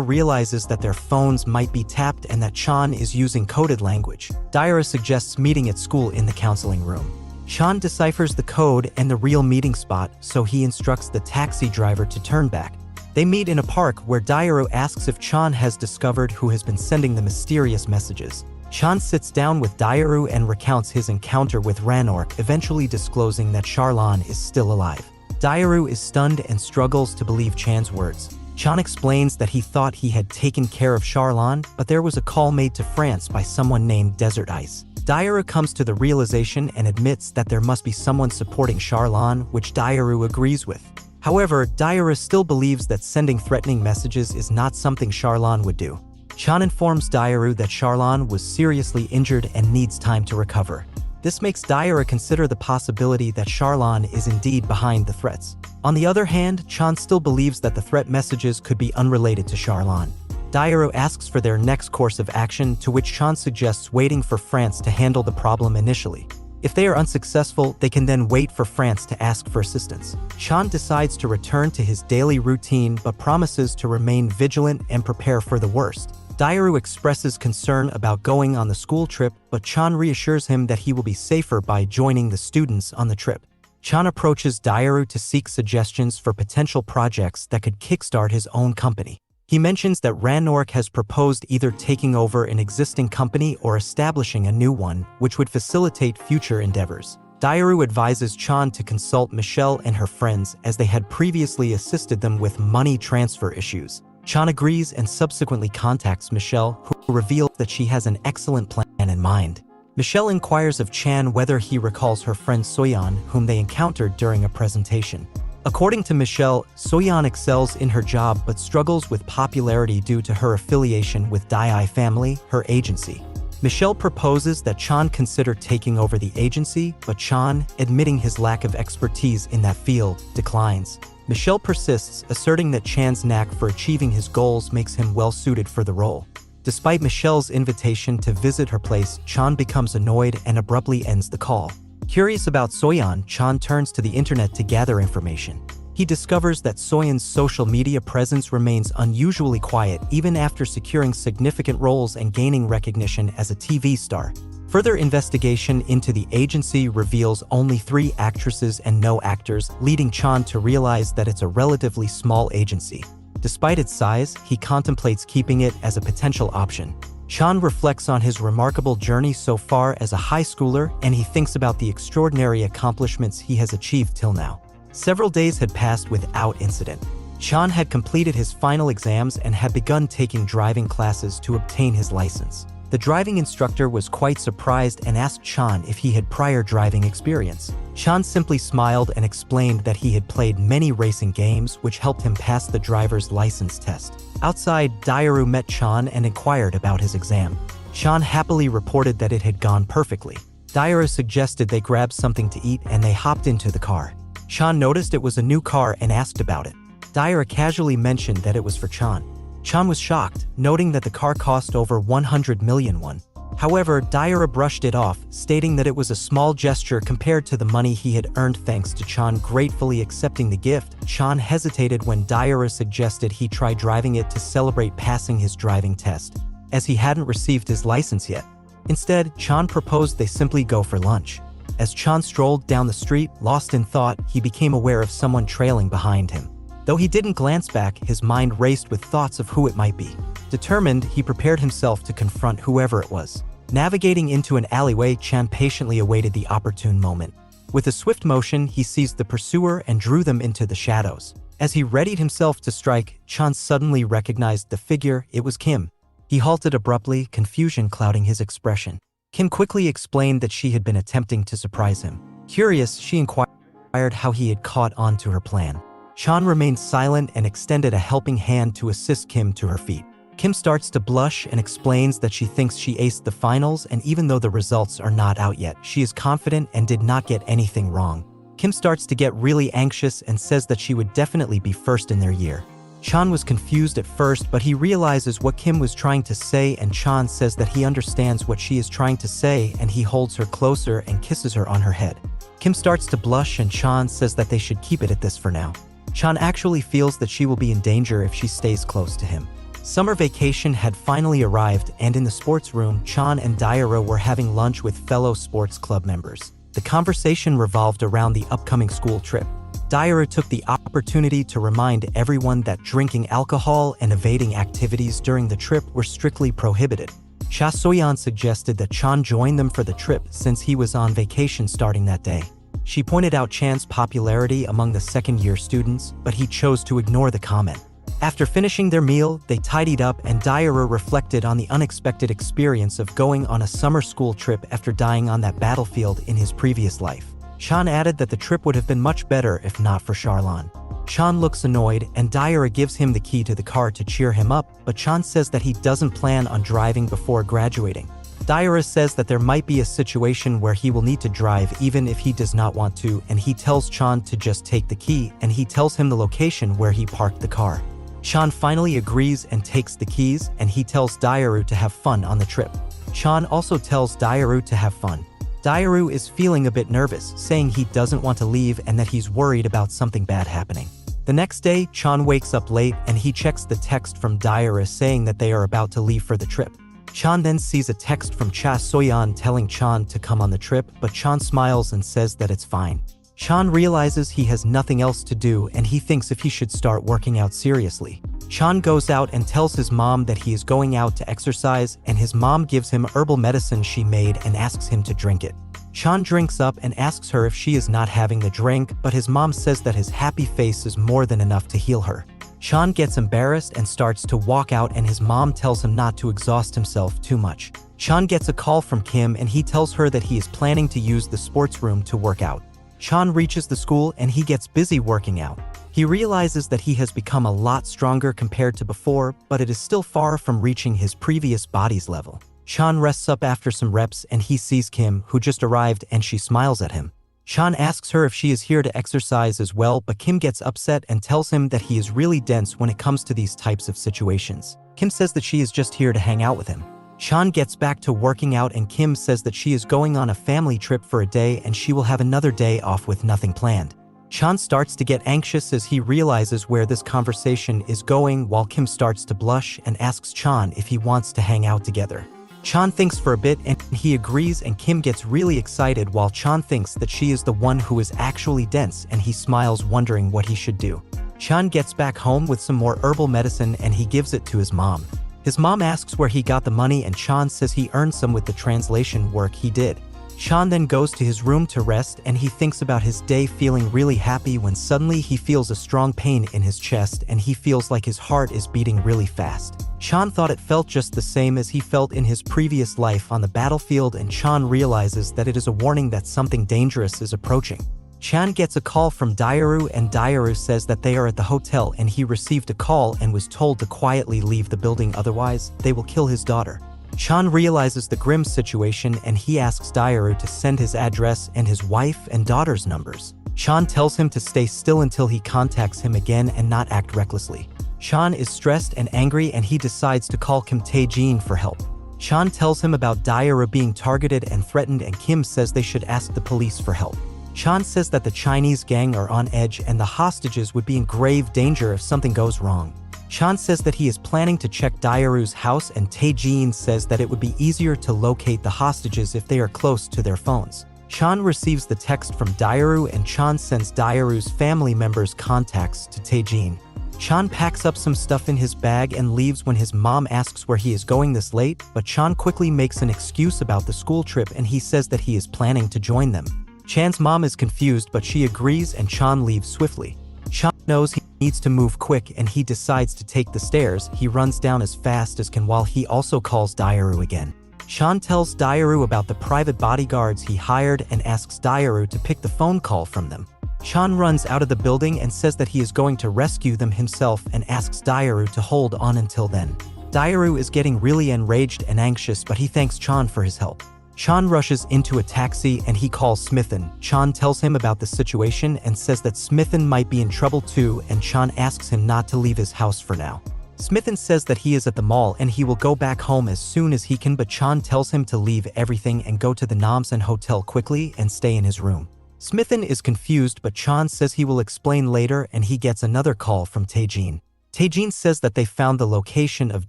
realizes that their phones might be tapped and that Chan is using coded language. Daru suggests meeting at school in the counseling room. Chan deciphers the code and the real meeting spot, so he instructs the taxi driver to turn back. They meet in a park where Daru asks if Chan has discovered who has been sending the mysterious messages. Chan sits down with Daru and recounts his encounter with Ranork, eventually disclosing that Charon is still alive. Daru is stunned and struggles to believe Chan's words. Chan explains that he thought he had taken care of Charon, but there was a call made to France by someone named Desert Ice. Daru comes to the realization and admits that there must be someone supporting Charon, which Daru agrees with. However, Daru still believes that sending threatening messages is not something Charon would do. Chan informs Daru that Charon was seriously injured and needs time to recover. This makes Daru consider the possibility that Charon is indeed behind the threats. On the other hand, Chan still believes that the threat messages could be unrelated to Charon. Daru asks for their next course of action, to which Chan suggests waiting for France to handle the problem initially. If they are unsuccessful, they can then wait for France to ask for assistance. Chan decides to return to his daily routine but promises to remain vigilant and prepare for the worst. Daru expresses concern about going on the school trip, but Chan reassures him that he will be safer by joining the students on the trip. Chan approaches Daru to seek suggestions for potential projects that could kickstart his own company. He mentions that Ranork has proposed either taking over an existing company or establishing a new one, which would facilitate future endeavors. Daru advises Chan to consult Michelle and her friends, as they had previously assisted them with money transfer issues. Chan agrees and subsequently contacts Michelle, who reveals that she has an excellent plan in mind. Michelle inquires of Chan whether he recalls her friend Soyeon, whom they encountered during a presentation. According to Michelle, Soyeon excels in her job but struggles with popularity due to her affiliation with Dai Family, her agency. Michelle proposes that Chan consider taking over the agency, but Chan, admitting his lack of expertise in that field, declines. Michelle persists, asserting that Chan's knack for achieving his goals makes him well-suited for the role. Despite Michelle's invitation to visit her place, Chan becomes annoyed and abruptly ends the call. Curious about Soyeon, Chan turns to the internet to gather information. He discovers that Soyeon's social media presence remains unusually quiet even after securing significant roles and gaining recognition as a TV star. Further investigation into the agency reveals only 3 actresses and no actors, leading Chan to realize that it's a relatively small agency. Despite its size, he contemplates keeping it as a potential option. Chan reflects on his remarkable journey so far as a high schooler, and he thinks about the extraordinary accomplishments he has achieved till now. Several days had passed without incident. Chan had completed his final exams and had begun taking driving classes to obtain his license. The driving instructor was quite surprised and asked Chan if he had prior driving experience. Chan simply smiled and explained that he had played many racing games, which helped him pass the driver's license test. Outside, Daru met Chan and inquired about his exam. Chan happily reported that it had gone perfectly. Daru suggested they grab something to eat and they hopped into the car. Chan noticed it was a new car and asked about it. Daru casually mentioned that it was for Chan. Chan was shocked, noting that the car cost over 100 million won. However, Daru brushed it off, stating that it was a small gesture compared to the money he had earned thanks to Chan gratefully accepting the gift. Chan hesitated when Daru suggested he try driving it to celebrate passing his driving test, as he hadn't received his license yet. Instead, Chan proposed they simply go for lunch. As Chan strolled down the street, lost in thought, he became aware of someone trailing behind him. Though he didn't glance back, his mind raced with thoughts of who it might be. Determined, he prepared himself to confront whoever it was. Navigating into an alleyway, Chan patiently awaited the opportune moment. With a swift motion, he seized the pursuer and drew them into the shadows. As he readied himself to strike, Chan suddenly recognized the figure. It was Kim. He halted abruptly, confusion clouding his expression. Kim quickly explained that she had been attempting to surprise him. Curious, she inquired how he had caught on to her plan. Chan remained silent and extended a helping hand to assist Kim to her feet. Kim starts to blush and explains that she thinks she aced the finals, and even though the results are not out yet, she is confident and did not get anything wrong. Kim starts to get really anxious and says that she would definitely be first in their year. Chan was confused at first, but he realizes what Kim was trying to say, and Chan says that he understands what she is trying to say, and he holds her closer and kisses her on her head. Kim starts to blush, and Chan says that they should keep it at this for now. Chan actually feels that she will be in danger if she stays close to him. Summer vacation had finally arrived, and in the sports room, Chan and Daru were having lunch with fellow sports club members. The conversation revolved around the upcoming school trip. Daru took the opportunity to remind everyone that drinking alcohol and evading activities during the trip were strictly prohibited. Cha Soyeon suggested that Chan join them for the trip since he was on vacation starting that day. She pointed out Chan's popularity among the second-year students, but he chose to ignore the comment. After finishing their meal, they tidied up, and Daru reflected on the unexpected experience of going on a summer school trip after dying on that battlefield in his previous life. Chan added that the trip would have been much better if not for Charon. Chan looks annoyed, and Daru gives him the key to the car to cheer him up, but Chan says that he doesn't plan on driving before graduating. Daru says that there might be a situation where he will need to drive even if he does not want to, and he tells Chan to just take the key, and he tells him the location where he parked the car. Chan finally agrees and takes the keys, and he tells Daru to have fun on the trip. Chan also tells Daru to have fun. Daru is feeling a bit nervous, saying he doesn't want to leave and that he's worried about something bad happening. The next day, Chan wakes up late, and he checks the text from Daru saying that they are about to leave for the trip. Chan then sees a text from Cha Soyeon telling Chan to come on the trip, but Chan smiles and says that it's fine. Chan realizes he has nothing else to do, and he thinks if he should start working out seriously. Chan goes out and tells his mom that he is going out to exercise, and his mom gives him herbal medicine she made and asks him to drink it. Chan drinks up and asks her if she is not having the drink, but his mom says that his happy face is more than enough to heal her. Chan gets embarrassed and starts to walk out, and his mom tells him not to exhaust himself too much. Chan gets a call from Kim, and he tells her that he is planning to use the sports room to work out. Chan reaches the school, and he gets busy working out. He realizes that he has become a lot stronger compared to before, but it is still far from reaching his previous body's level. Chan rests up after some reps, and he sees Kim, who just arrived, and she smiles at him. Chan asks her if she is here to exercise as well, but Kim gets upset and tells him that he is really dense when it comes to these types of situations. Kim says that she is just here to hang out with him. Chan gets back to working out, and Kim says that she is going on a family trip for a day and she will have another day off with nothing planned. Chan starts to get anxious as he realizes where this conversation is going, while Kim starts to blush and asks Chan if he wants to hang out together. Chan thinks for a bit and he agrees, and Kim gets really excited while Chan thinks that she is the one who is actually dense, and he smiles wondering what he should do. Chan gets back home with some more herbal medicine and he gives it to his mom. His mom asks where he got the money, and Chan says he earned some with the translation work he did. Chan then goes to his room to rest, and he thinks about his day, feeling really happy when suddenly he feels a strong pain in his chest and he feels like his heart is beating really fast. Chan thought it felt just the same as he felt in his previous life on the battlefield, and Chan realizes that it is a warning that something dangerous is approaching. Chan gets a call from Daru, and Daru says that they are at the hotel and he received a call and was told to quietly leave the building, otherwise they will kill his daughter. Chan realizes the grim situation, and he asks Daru to send his address and his wife and daughter's numbers. Chan tells him to stay still until he contacts him again and not act recklessly. Chan is stressed and angry, and he decides to call Kim Tae-jin for help. Chan tells him about Daru being targeted and threatened, and Kim says they should ask the police for help. Chan says that the Chinese gang are on edge and the hostages would be in grave danger if something goes wrong. Chan says that he is planning to check Daru's house, and Tae-jin says that it would be easier to locate the hostages if they are close to their phones. Chan receives the text from Daru, and Chan sends Daru's family members' contacts to Tae-jin. Chan packs up some stuff in his bag and leaves when his mom asks where he is going this late, but Chan quickly makes an excuse about the school trip and he says that he is planning to join them. Chan's mom is confused, but she agrees and Chan leaves swiftly. Chan knows he needs to move quick, and he decides to take the stairs. He runs down as fast as can while he also calls Daru again. Chan tells Daru about the private bodyguards he hired and asks Daru to pick the phone call from them. Chan runs out of the building and says that he is going to rescue them himself and asks Daru to hold on until then. Daru is getting really enraged and anxious, but he thanks Chan for his help. Chan rushes into a taxi and he calls Smithen. Chan tells him about the situation and says that Smithen might be in trouble too, and Chan asks him not to leave his house for now. Smithen says that he is at the mall and he will go back home as soon as he can, but Chan tells him to leave everything and go to the Namsan hotel quickly and stay in his room. Smithen is confused, but Chan says he will explain later, and he gets another call from Taejin. Taejin says that they found the location of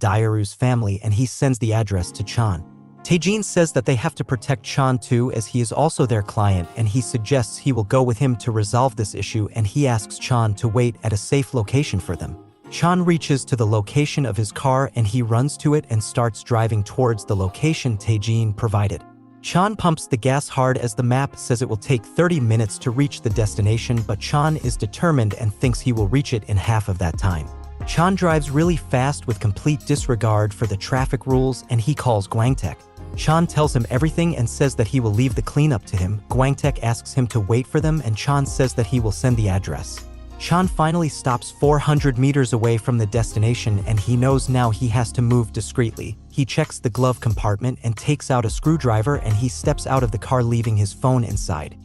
Daru's family and he sends the address to Chan. Taejin says that they have to protect Chan too, as he is also their client, and he suggests he will go with him to resolve this issue, and he asks Chan to wait at a safe location for them. Chan reaches to the location of his car and he runs to it and starts driving towards the location Taejin provided. Chan pumps the gas hard as the map says it will take 30 minutes to reach the destination, but Chan is determined and thinks he will reach it in half of that time. Chan drives really fast with complete disregard for the traffic rules, and he calls Guangtech. Chan tells him everything and says that he will leave the cleanup to him. Guangtech asks him to wait for them, and Chan says that he will send the address. Chan finally stops 400 meters away from the destination, and he knows now he has to move discreetly. He checks the glove compartment and takes out a screwdriver, and he steps out of the car, leaving his phone inside.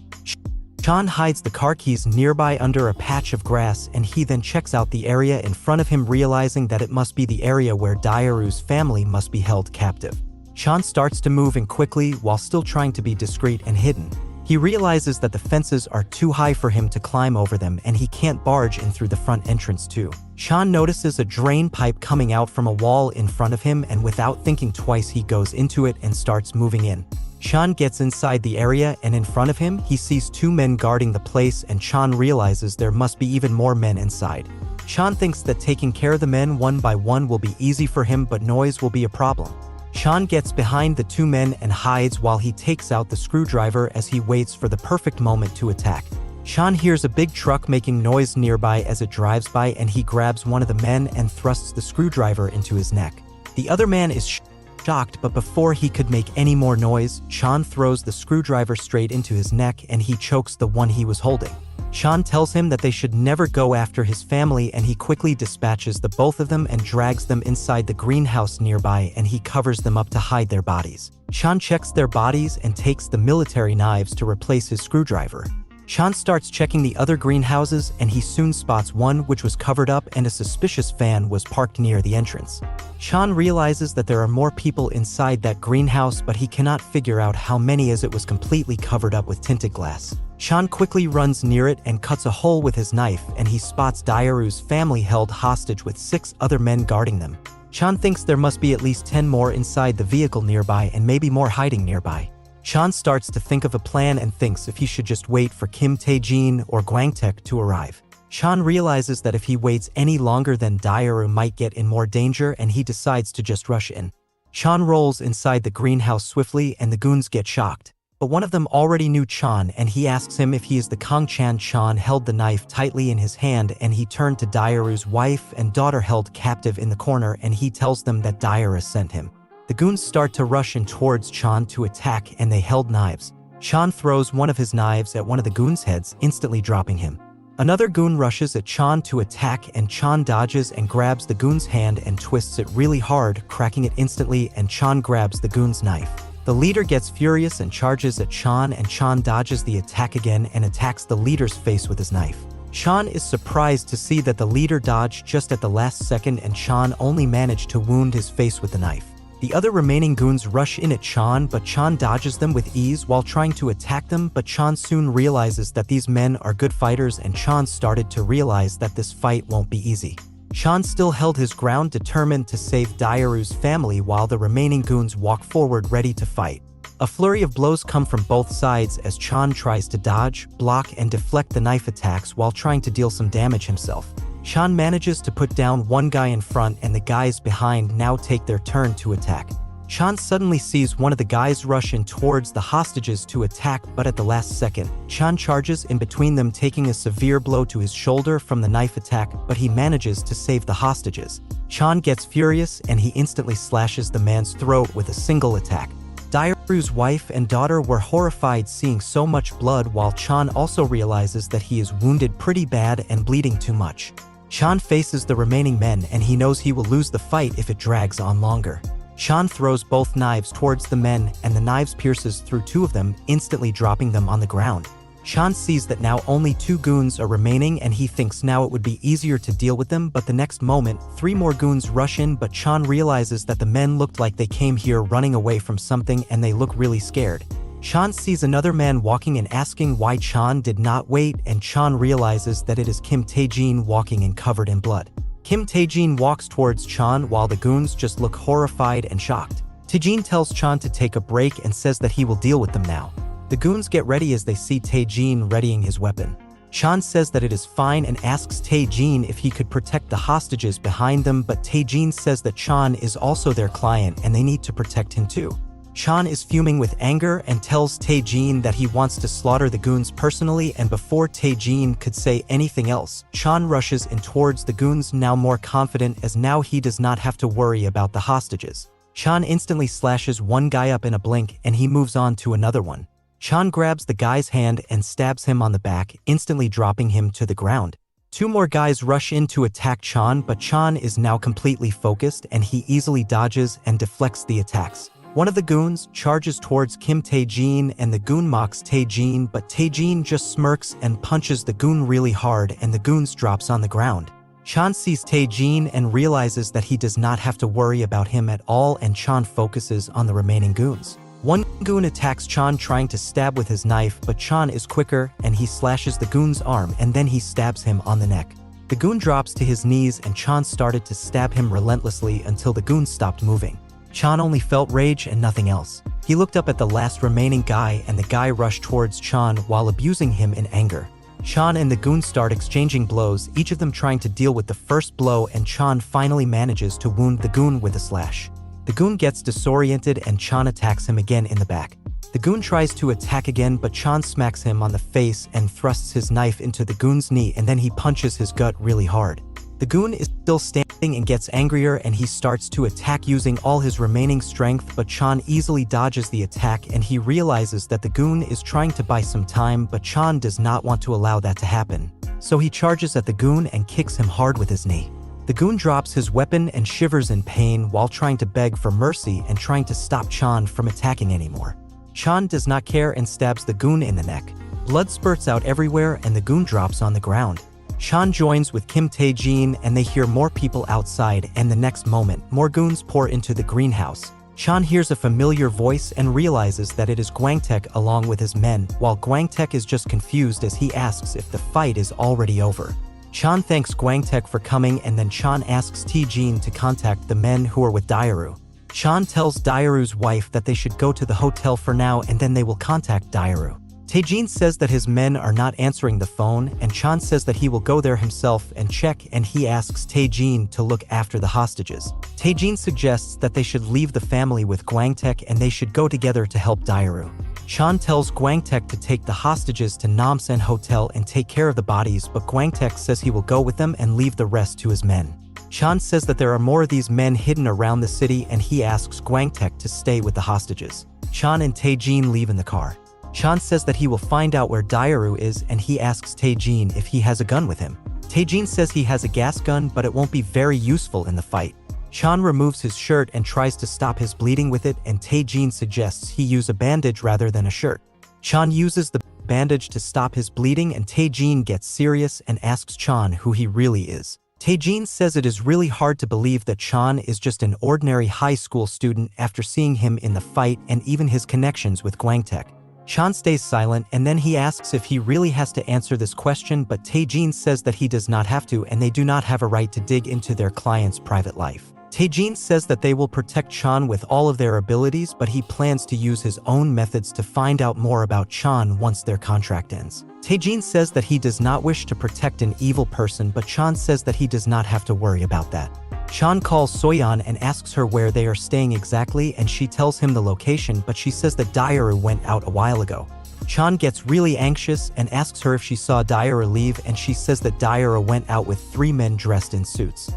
Chan hides the car keys nearby under a patch of grass, and he then checks out the area in front of him, realizing that it must be the area where Daru's family must be held captive. Chan starts to move in quickly while still trying to be discreet and hidden. He realizes that the fences are too high for him to climb over them, and he can't barge in through the front entrance too. Chan notices a drain pipe coming out from a wall in front of him, and without thinking twice he goes into it and starts moving in. Chan gets inside the area, and in front of him he sees two men guarding the place, and Chan realizes there must be even more men inside. Chan thinks that taking care of the men one by one will be easy for him, but noise will be a problem. Chan gets behind the two men and hides while he takes out the screwdriver as he waits for the perfect moment to attack. Chan hears a big truck making noise nearby as it drives by, and he grabs one of the men and thrusts the screwdriver into his neck. The other man is shocked, but before he could make any more noise, Chan throws the screwdriver straight into his neck and he chokes the one he was holding. Chan tells him that they should never go after his family, and he quickly dispatches the both of them and drags them inside the greenhouse nearby, and he covers them up to hide their bodies. Chan checks their bodies and takes the military knives to replace his screwdriver. Chan starts checking the other greenhouses, and he soon spots one which was covered up and a suspicious van was parked near the entrance. Chan realizes that there are more people inside that greenhouse, but he cannot figure out how many as it was completely covered up with tinted glass. Chan quickly runs near it and cuts a hole with his knife, and he spots Daru's family held hostage with 6 other men guarding them. Chan thinks there must be at least 10 more inside the vehicle nearby and maybe more hiding nearby. Chan starts to think of a plan and thinks if he should just wait for Kim Taejin or Guangtech to arrive. Chan realizes that if he waits any longer then Daru might get in more danger, and he decides to just rush in. Chan rolls inside the greenhouse swiftly and the goons get shocked. But one of them already knew Chan, and he asks him if he is the Kang Chan. Chan held the knife tightly in his hand, and he turned to Daru's wife and daughter held captive in the corner, and he tells them that Daru sent him. The goons start to rush in towards Chan to attack, and they held knives. Chan throws one of his knives at one of the goons' heads, instantly dropping him. Another goon rushes at Chan to attack, and Chan dodges and grabs the goon's hand and twists it really hard, cracking it instantly, and Chan grabs the goon's knife. The leader gets furious and charges at Chan, and Chan dodges the attack again and attacks the leader's face with his knife. Chan is surprised to see that the leader dodged just at the last second, and Chan only managed to wound his face with the knife. The other remaining goons rush in at Chan, but Chan dodges them with ease while trying to attack them, but Chan soon realizes that these men are good fighters, and Chan started to realize that this fight won't be easy. Chan still held his ground, determined to save Daru's family, while the remaining goons walk forward ready to fight. A flurry of blows come from both sides as Chan tries to dodge, block, and deflect the knife attacks while trying to deal some damage himself. Chan manages to put down one guy in front, and the guys behind now take their turn to attack. Chan suddenly sees one of the guys rush in towards the hostages to attack, but at the last second, Chan charges in between them, taking a severe blow to his shoulder from the knife attack, but he manages to save the hostages. Chan gets furious and he instantly slashes the man's throat with a single attack. Daru's wife and daughter were horrified seeing so much blood, while Chan also realizes that he is wounded pretty bad and bleeding too much. Chan faces the remaining men, and he knows he will lose the fight if it drags on longer. Chan throws both knives towards the men and the knives pierces through 2 of them, instantly dropping them on the ground. Chan sees that now only 2 goons are remaining and he thinks now it would be easier to deal with them, but the next moment, 3 more goons rush in, but Chan realizes that the men looked like they came here running away from something and they look really scared. Chan sees another man walking and asking why Chan did not wait, and Chan realizes that it is Kim Tae-jin walking and covered in blood. Kim Tae-jin walks towards Chan while the goons just look horrified and shocked. Tae-jin tells Chan to take a break and says that he will deal with them now. The goons get ready as they see Tae-jin readying his weapon. Chan says that it is fine and asks Tae-jin if he could protect the hostages behind them, but Tae-jin says that Chan is also their client and they need to protect him too. Chan is fuming with anger and tells Tae-jin that he wants to slaughter the goons personally, and before Tae-jin could say anything else, Chan rushes in towards the goons, now more confident as now he does not have to worry about the hostages. Chan instantly slashes one guy up in a blink and he moves on to another one. Chan grabs the guy's hand and stabs him on the back, instantly dropping him to the ground. 2 more guys rush in to attack Chan, but Chan is now completely focused and he easily dodges and deflects the attacks. One of the goons charges towards Kim Tae-jin and the goon mocks Tae-jin, but Tae-jin just smirks and punches the goon really hard and the goons drops on the ground. Chan sees Tae-jin and realizes that he does not have to worry about him at all, and Chan focuses on the remaining goons. One goon attacks Chan trying to stab with his knife, but Chan is quicker and he slashes the goon's arm and then he stabs him on the neck. The goon drops to his knees and Chan started to stab him relentlessly until the goon stopped moving. Chan only felt rage and nothing else. He looked up at the last remaining guy and the guy rushed towards Chan while abusing him in anger. Chan and the goon start exchanging blows, each of them trying to deal with the first blow, and Chan finally manages to wound the goon with a slash. The goon gets disoriented and Chan attacks him again in the back. The goon tries to attack again, but Chan smacks him on the face and thrusts his knife into the goon's knee and then he punches his gut really hard. The goon is still standing and gets angrier and he starts to attack using all his remaining strength, but Chan easily dodges the attack and he realizes that the goon is trying to buy some time, but Chan does not want to allow that to happen. So he charges at the goon and kicks him hard with his knee. The goon drops his weapon and shivers in pain while trying to beg for mercy and trying to stop Chan from attacking anymore. Chan does not care and stabs the goon in the neck. Blood spurts out everywhere and the goon drops on the ground. Chan joins with Kim Tae-jin and they hear more people outside, and the next moment, more goons pour into the greenhouse. Chan hears a familiar voice and realizes that it is Guangtech along with his men, while Guangtech is just confused as he asks if the fight is already over. Chan thanks Guangtech for coming and then Chan asks Tae-jin to contact the men who are with Daru. Chan tells Daru's wife that they should go to the hotel for now and then they will contact Daru. Tae-jin says that his men are not answering the phone and Chan says that he will go there himself and check, and he asks Tae-jin to look after the hostages. Tae-jin suggests that they should leave the family with Guangtech and they should go together to help Daru. Chan tells Guangtech to take the hostages to Namsan Hotel and take care of the bodies, but Guangtech says he will go with them and leave the rest to his men. Chan says that there are more of these men hidden around the city and he asks Guangtech to stay with the hostages. Chan and Tae-jin leave in the car. Chan says that he will find out where Daru is and he asks Tae-jin if he has a gun with him. Tae-jin says he has a gas gun, but it won't be very useful in the fight. Chan removes his shirt and tries to stop his bleeding with it, and Tae-jin suggests he use a bandage rather than a shirt. Chan uses the bandage to stop his bleeding and Tae-jin gets serious and asks Chan who he really is. Tae-jin says it is really hard to believe that Chan is just an ordinary high school student after seeing him in the fight and even his connections with Guangtech. Chan stays silent and then he asks if he really has to answer this question, but Tae-jin says that he does not have to and they do not have a right to dig into their client's private life. Tae-jin says that they will protect Chan with all of their abilities, but he plans to use his own methods to find out more about Chan once their contract ends. Tae-jin says that he does not wish to protect an evil person, but Chan says that he does not have to worry about that. Chan calls Soyeon and asks her where they are staying exactly, and she tells him the location, but she says that Daru went out a while ago. Chan gets really anxious and asks her if she saw Daru leave, and she says that Daru went out with 3 men dressed in suits.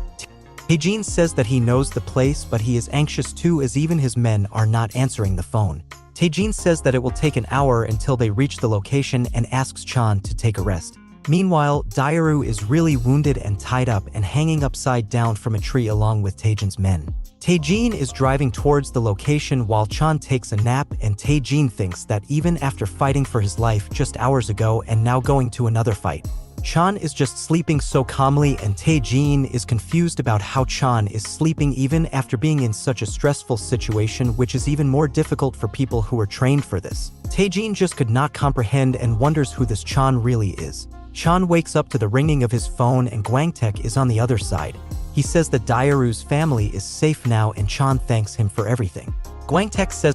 Tae-jin says that he knows the place, but he is anxious too as even his men are not answering the phone. Tae-jin says that it will take an hour until they reach the location and asks Chan to take a rest. Meanwhile, Daru is really wounded and tied up and hanging upside down from a tree along with Taejin's men. Taejin is driving towards the location while Chan takes a nap, and Taejin thinks that even after fighting for his life just hours ago and now going to another fight, Chan is just sleeping so calmly, and Taejin is confused about how Chan is sleeping even after being in such a stressful situation, which is even more difficult for people who are trained for this. Taejin just could not comprehend and wonders who this Chan really is. Chan wakes up to the ringing of his phone, and Guangtech is on the other side. He says that Daru's family is safe now, and Chan thanks him for everything. Guangtech says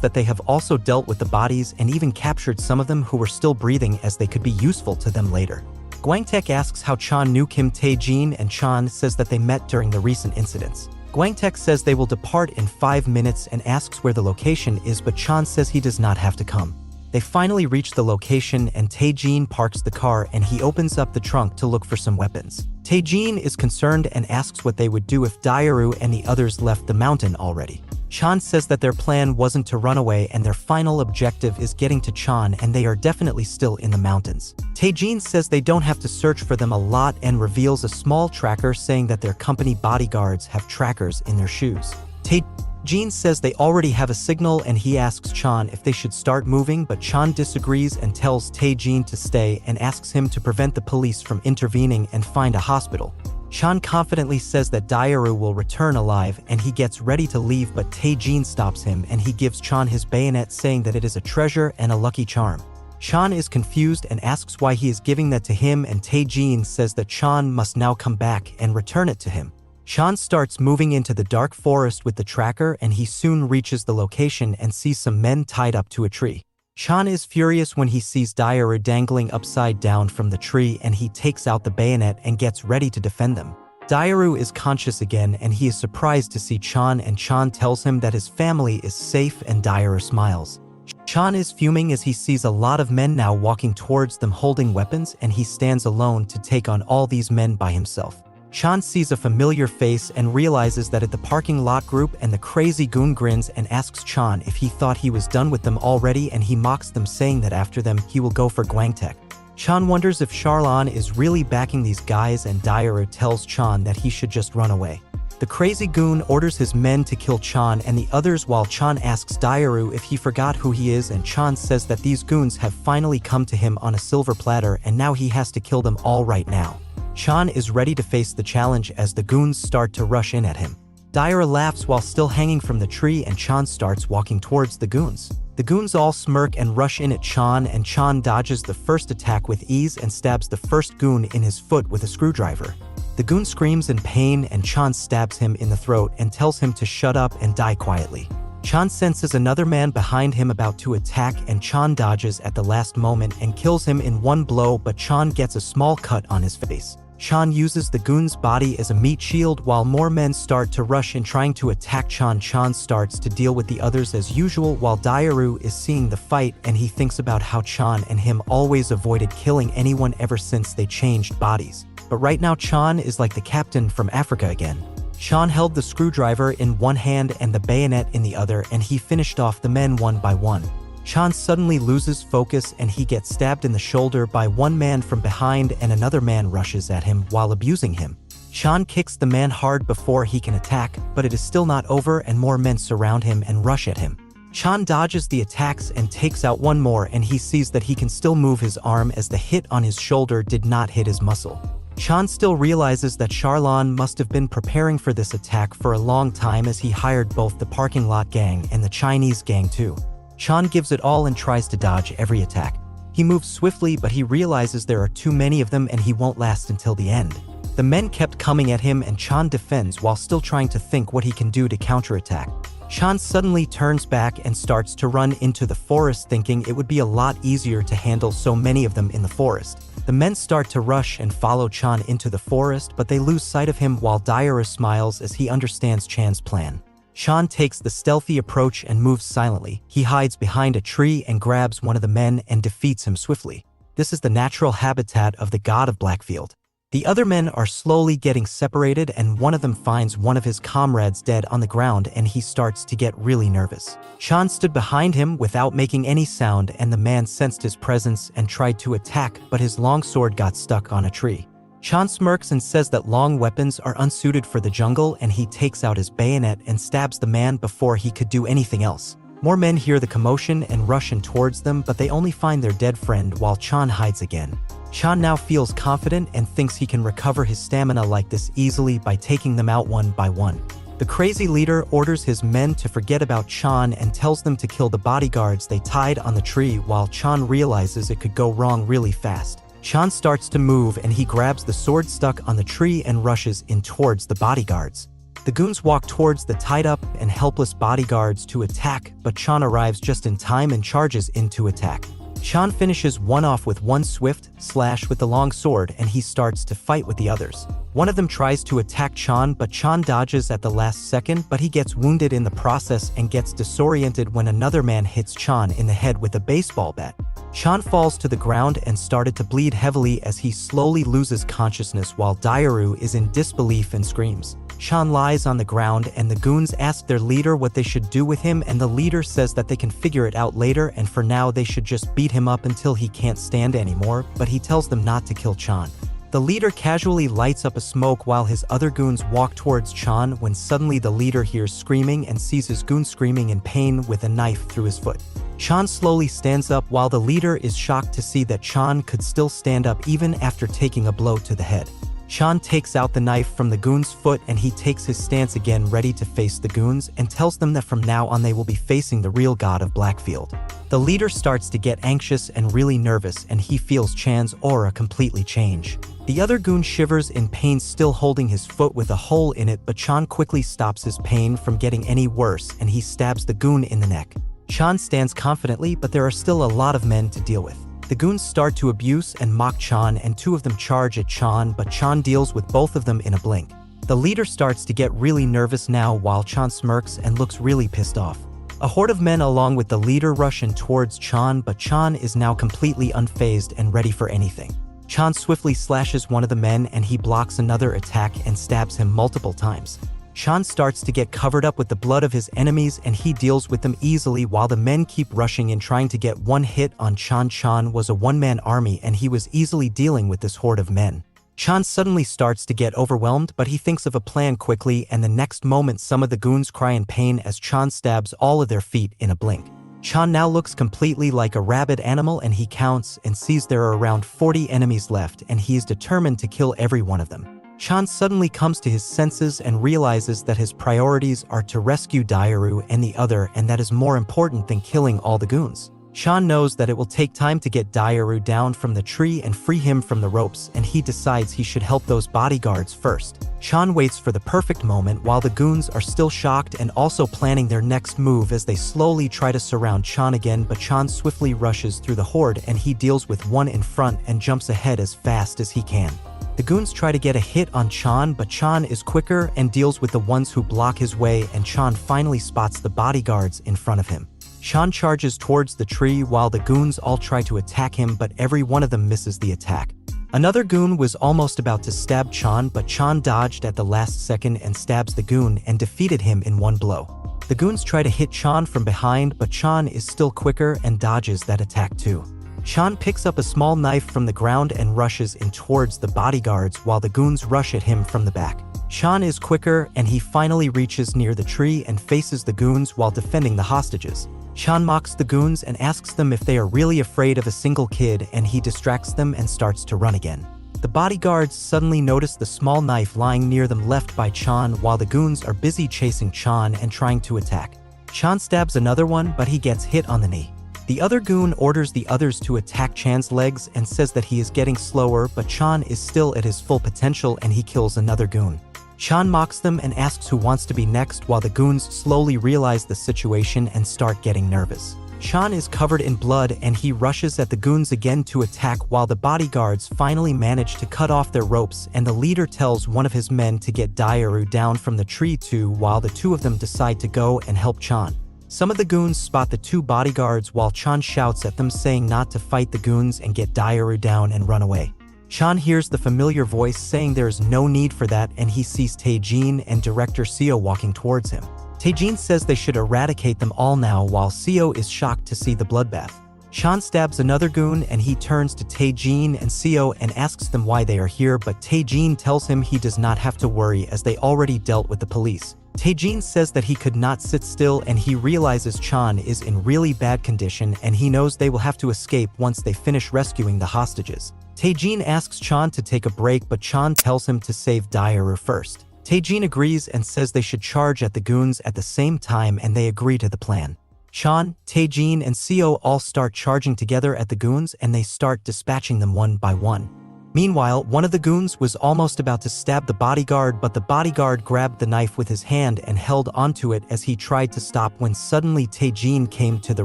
that they have also dealt with the bodies and even captured some of them who were still breathing, as they could be useful to them later. Guangtech asks how Chan knew Kim Taejin, and Chan says that they met during the recent incidents. Guangtech says they will depart in 5 minutes and asks where the location is, but Chan says he does not have to come. They finally reach the location, and Taejin parks the car and he opens up the trunk to look for some weapons. Taejin is concerned and asks what they would do if Daru and the others left the mountain already. Chan says that their plan wasn't to run away and their final objective is getting to Chan, and they are definitely still in the mountains. Taejin says they don't have to search for them a lot and reveals a small tracker, saying that their company bodyguards have trackers in their shoes. Taejin says they already have a signal, and he asks Chan if they should start moving, but Chan disagrees and tells Taejin to stay and asks him to prevent the police from intervening and find a hospital. Chan confidently says that Daru will return alive, and he gets ready to leave, but Taejin stops him and he gives Chan his bayonet, saying that it is a treasure and a lucky charm. Chan is confused and asks why he is giving that to him, and Taejin says that Chan must now come back and return it to him. Chan starts moving into the dark forest with the tracker, and he soon reaches the location and sees some men tied up to a tree. Chan is furious when he sees Daru dangling upside down from the tree, and he takes out the bayonet and gets ready to defend them. Daru is conscious again, and he is surprised to see Chan, and Chan tells him that his family is safe, and Daru smiles. Chan is fuming as he sees a lot of men now walking towards them holding weapons, and he stands alone to take on all these men by himself. Chan sees a familiar face and realizes that at the parking lot group, and the crazy goon grins and asks Chan if he thought he was done with them already, and he mocks them, saying that after them he will go for Guangtech. Chan wonders if Charon is really backing these guys, and Daru tells Chan that he should just run away. The crazy goon orders his men to kill Chan and the others, while Chan asks Daru if he forgot who he is, and Chan says that these goons have finally come to him on a silver platter and now he has to kill them all right now. Chan is ready to face the challenge as the goons start to rush in at him. Daru laughs while still hanging from the tree, and Chan starts walking towards the goons. The goons all smirk and rush in at Chan, and Chan dodges the first attack with ease and stabs the first goon in his foot with a screwdriver. The goon screams in pain, and Chan stabs him in the throat and tells him to shut up and die quietly. Chan senses another man behind him about to attack, and Chan dodges at the last moment and kills him in one blow, but Chan gets a small cut on his face. Chan uses the goon's body as a meat shield while more men start to rush in trying to attack Chan. Chan starts to deal with the others as usual while Daru is seeing the fight, and he thinks about how Chan and him always avoided killing anyone ever since they changed bodies. But right now Chan is like the captain from Africa again. Chan held the screwdriver in one hand and the bayonet in the other, and he finished off the men one by one. Chan suddenly loses focus and he gets stabbed in the shoulder by one man from behind, and another man rushes at him while abusing him. Chan kicks the man hard before he can attack, but it is still not over and more men surround him and rush at him. Chan dodges the attacks and takes out one more, and he sees that he can still move his arm as the hit on his shoulder did not hit his muscle. Chan still realizes that Charon must have been preparing for this attack for a long time, as he hired both the parking lot gang and the Chinese gang too. Chan gives it all and tries to dodge every attack. He moves swiftly, but he realizes there are too many of them and he won't last until the end. The men kept coming at him, and Chan defends while still trying to think what he can do to counterattack. Chan suddenly turns back and starts to run into the forest, thinking it would be a lot easier to handle so many of them in the forest. The men start to rush and follow Chan into the forest, but they lose sight of him while Daru smiles as he understands Chan's plan. Chan takes the stealthy approach and moves silently. He hides behind a tree and grabs one of the men and defeats him swiftly. This is the natural habitat of the god of Blackfield. The other men are slowly getting separated, and one of them finds one of his comrades dead on the ground, and he starts to get really nervous. Chan stood behind him without making any sound, and the man sensed his presence and tried to attack, but his long sword got stuck on a tree. Chan smirks and says that long weapons are unsuited for the jungle, and he takes out his bayonet and stabs the man before he could do anything else. More men hear the commotion and rush in towards them, but they only find their dead friend while Chan hides again. Chan now feels confident and thinks he can recover his stamina like this easily by taking them out one by one. The crazy leader orders his men to forget about Chan and tells them to kill the bodyguards they tied on the tree, while Chan realizes it could go wrong really fast. Chan starts to move and he grabs the sword stuck on the tree and rushes in towards the bodyguards. The goons walk towards the tied-up and helpless bodyguards to attack, but Chan arrives just in time and charges in to attack. Chan finishes one off with one swift slash with the long sword, and he starts to fight with the others. One of them tries to attack Chan, but Chan dodges at the last second, but he gets wounded in the process and gets disoriented when another man hits Chan in the head with a baseball bat. Chan falls to the ground and started to bleed heavily as he slowly loses consciousness, while Daru is in disbelief and screams. Chan lies on the ground, and the goons ask their leader what they should do with him, and the leader says that they can figure it out later, and for now they should just beat him up until he can't stand anymore, but he tells them not to kill Chan. The leader casually lights up a smoke while his other goons walk towards Chan, when suddenly the leader hears screaming and sees his goon screaming in pain with a knife through his foot. Chan slowly stands up while the leader is shocked to see that Chan could still stand up even after taking a blow to the head. Chan takes out the knife from the goon's foot and he takes his stance again, ready to face the goons, and tells them that from now on they will be facing the real god of Blackfield. The leader starts to get anxious and really nervous, and he feels Chan's aura completely change. The other goon shivers in pain, still holding his foot with a hole in it, but Chan quickly stops his pain from getting any worse and he stabs the goon in the neck. Chan stands confidently, but there are still a lot of men to deal with. The goons start to abuse and mock Chan, and two of them charge at Chan, but Chan deals with both of them in a blink. The leader starts to get really nervous now while Chan smirks and looks really pissed off. A horde of men along with the leader rush in towards Chan, but Chan is now completely unfazed and ready for anything. Chan swiftly slashes one of the men and he blocks another attack and stabs him multiple times. Chan starts to get covered up with the blood of his enemies and he deals with them easily while the men keep rushing in trying to get one hit on Chan. Chan was a one-man army and he was easily dealing with this horde of men. Chan suddenly starts to get overwhelmed, but he thinks of a plan quickly, and the next moment some of the goons cry in pain as Chan stabs all of their feet in a blink. Chan now looks completely like a rabid animal and he counts and sees there are around 40 enemies left, and he is determined to kill every one of them. Chan suddenly comes to his senses and realizes that his priorities are to rescue Daru and the other, and that is more important than killing all the goons. Chan knows that it will take time to get Daru down from the tree and free him from the ropes, and he decides he should help those bodyguards first. Chan waits for the perfect moment while the goons are still shocked and also planning their next move as they slowly try to surround Chan again, but Chan swiftly rushes through the horde and he deals with one in front and jumps ahead as fast as he can. The goons try to get a hit on Chan, but Chan is quicker and deals with the ones who block his way, and Chan finally spots the bodyguards in front of him. Chan charges towards the tree while the goons all try to attack him, but every one of them misses the attack. Another goon was almost about to stab Chan, but Chan dodged at the last second and stabs the goon and defeated him in one blow. The goons try to hit Chan from behind, but Chan is still quicker and dodges that attack too. Chan picks up a small knife from the ground and rushes in towards the bodyguards while the goons rush at him from the back. Chan is quicker and he finally reaches near the tree and faces the goons while defending the hostages. Chan mocks the goons and asks them if they are really afraid of a single kid, and he distracts them and starts to run again. The bodyguards suddenly notice the small knife lying near them left by Chan while the goons are busy chasing Chan and trying to attack. Chan stabs another one, but he gets hit on the knee. The other goon orders the others to attack Chan's legs and says that he is getting slower, but Chan is still at his full potential and he kills another goon. Chan mocks them and asks who wants to be next while the goons slowly realize the situation and start getting nervous. Chan is covered in blood and he rushes at the goons again to attack while the bodyguards finally manage to cut off their ropes, and the leader tells one of his men to get Daru down from the tree too, while the two of them decide to go and help Chan. Some of the goons spot the two bodyguards while Chan shouts at them saying not to fight the goons and get Daru down and run away. Chan hears the familiar voice saying there is no need for that, and he sees Taejin and director Seo walking towards him. Taejin says they should eradicate them all now, while Seo is shocked to see the bloodbath. Chan stabs another goon, and he turns to Taejin and Seo and asks them why they are here, but Taejin tells him he does not have to worry as they already dealt with the police. Taejin says that he could not sit still, and he realizes Chan is in really bad condition and he knows they will have to escape once they finish rescuing the hostages. Taejin asks Chan to take a break, but Chan tells him to save Daru first. Taejin agrees and says they should charge at the goons at the same time, and they agree to the plan. Chan, Taejin, and Seo all start charging together at the goons, and they start dispatching them one by one. Meanwhile, one of the goons was almost about to stab the bodyguard, but the bodyguard grabbed the knife with his hand and held onto it as he tried to stop, when suddenly Taejin came to the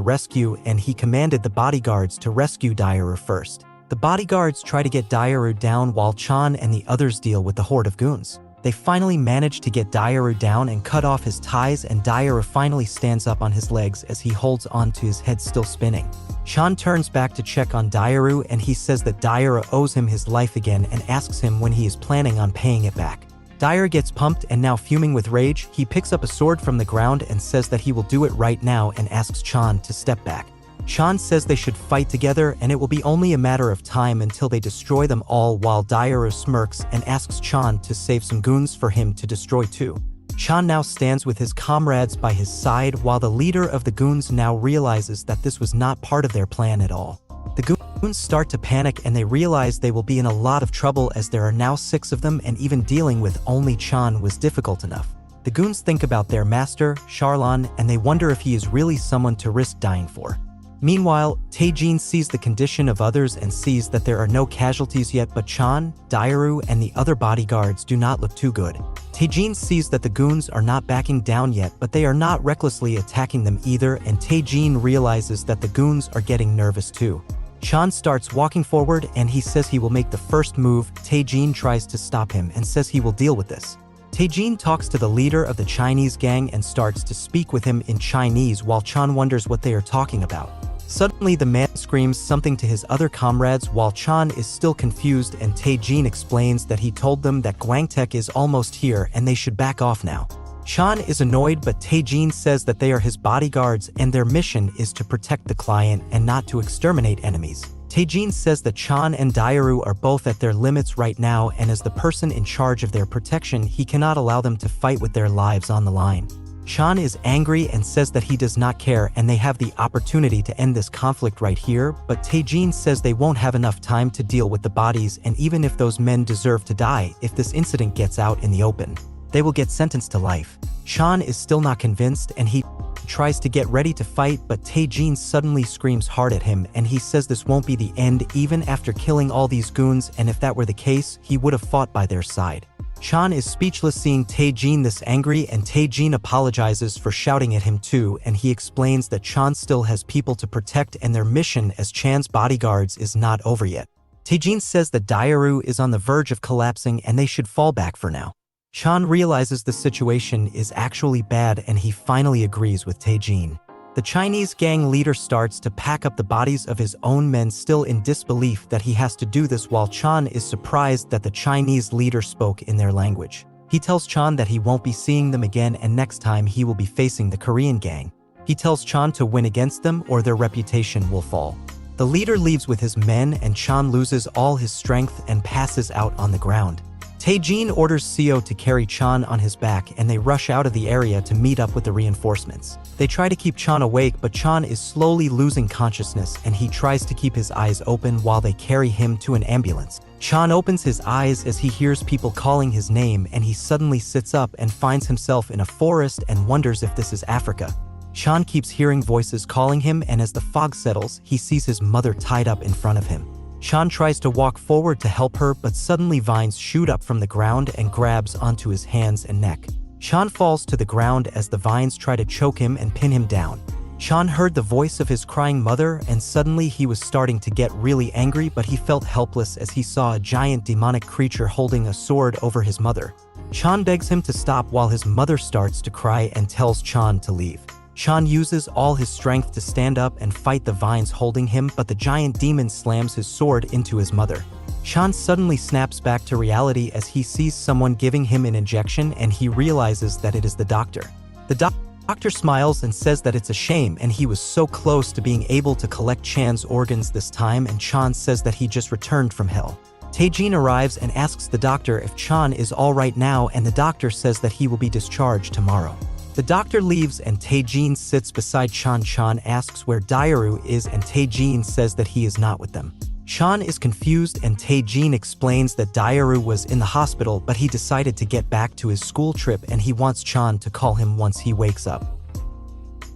rescue and he commanded the bodyguards to rescue Daru first. The bodyguards try to get Daru down while Chan and the others deal with the horde of goons. They finally manage to get Daru down and cut off his ties, and Daru finally stands up on his legs as he holds on to his head still spinning. Chan turns back to check on Daru, and he says that Daru owes him his life again and asks him when he is planning on paying it back. Daru gets pumped, and now fuming with rage, he picks up a sword from the ground and says that he will do it right now and asks Chan to step back. Chan says they should fight together and it will be only a matter of time until they destroy them all, while Daru smirks and asks Chan to save some goons for him to destroy too. Chan now stands with his comrades by his side, while the leader of the goons now realizes that this was not part of their plan at all. The goons start to panic and they realize they will be in a lot of trouble as there are now 6 of them, and even dealing with only Chan was difficult enough. The goons think about their master, Charon, and they wonder if he is really someone to risk dying for. Meanwhile, Taejin sees the condition of others and sees that there are no casualties yet, but Chan, Daru, and the other bodyguards do not look too good. Taejin sees that the goons are not backing down yet, but they are not recklessly attacking them either, and Taejin realizes that the goons are getting nervous too. Chan starts walking forward and he says he will make the first move. Taejin tries to stop him and says he will deal with this. Taejin talks to the leader of the Chinese gang and starts to speak with him in Chinese, while Chan wonders what they are talking about. Suddenly the man screams something to his other comrades while Chan is still confused, and Taejin explains that he told them that Guangtech is almost here and they should back off now. Chan is annoyed, but Taejin says that they are his bodyguards and their mission is to protect the client and not to exterminate enemies. Taejin says that Chan and Daru are both at their limits right now, and as the person in charge of their protection, he cannot allow them to fight with their lives on the line. Chan is angry and says that he does not care and they have the opportunity to end this conflict right here, but Taejin says they won't have enough time to deal with the bodies, and even if those men deserve to die, if this incident gets out in the open, they will get sentenced to life. Chan is still not convinced and he tries to get ready to fight, but Taejin suddenly screams hard at him and he says this won't be the end even after killing all these goons, and if that were the case, he would have fought by their side. Chan is speechless seeing Taejin this angry, and Taejin apologizes for shouting at him too, and he explains that Chan still has people to protect and their mission as Chan's bodyguards is not over yet. Taejin says that Daru is on the verge of collapsing and they should fall back for now. Chan realizes the situation is actually bad and he finally agrees with Taejin. The Chinese gang leader starts to pack up the bodies of his own men, still in disbelief that he has to do this, while Chan is surprised that the Chinese leader spoke in their language. He tells Chan that he won't be seeing them again and next time he will be facing the Korean gang. He tells Chan to win against them or their reputation will fall. The leader leaves with his men and Chan loses all his strength and passes out on the ground. Taejin orders Seo to carry Chan on his back and they rush out of the area to meet up with the reinforcements. They try to keep Chan awake, but Chan is slowly losing consciousness and he tries to keep his eyes open while they carry him to an ambulance. Chan opens his eyes as he hears people calling his name and he suddenly sits up and finds himself in a forest and wonders if this is Africa. Chan keeps hearing voices calling him, and as the fog settles, he sees his mother tied up in front of him. Chan tries to walk forward to help her, but suddenly vines shoot up from the ground and grabs onto his hands and neck. Chan falls to the ground as the vines try to choke him and pin him down. Chan heard the voice of his crying mother and suddenly he was starting to get really angry, but he felt helpless as he saw a giant demonic creature holding a sword over his mother. Chan begs him to stop while his mother starts to cry and tells Chan to leave. Chan uses all his strength to stand up and fight the vines holding him, but the giant demon slams his sword into his mother. Chan suddenly snaps back to reality as he sees someone giving him an injection and he realizes that it is the doctor. The doctor smiles and says that it's a shame and he was so close to being able to collect Chan's organs this time, and Chan says that he just returned from hell. Taejin arrives and asks the doctor if Chan is alright now, and the doctor says that he will be discharged tomorrow. The doctor leaves and Taejin sits beside Chan. Chan asks where Daru is and Taejin says that he is not with them. Chan is confused and Taejin explains that Daru was in the hospital but he decided to get back to his school trip and he wants Chan to call him once he wakes up.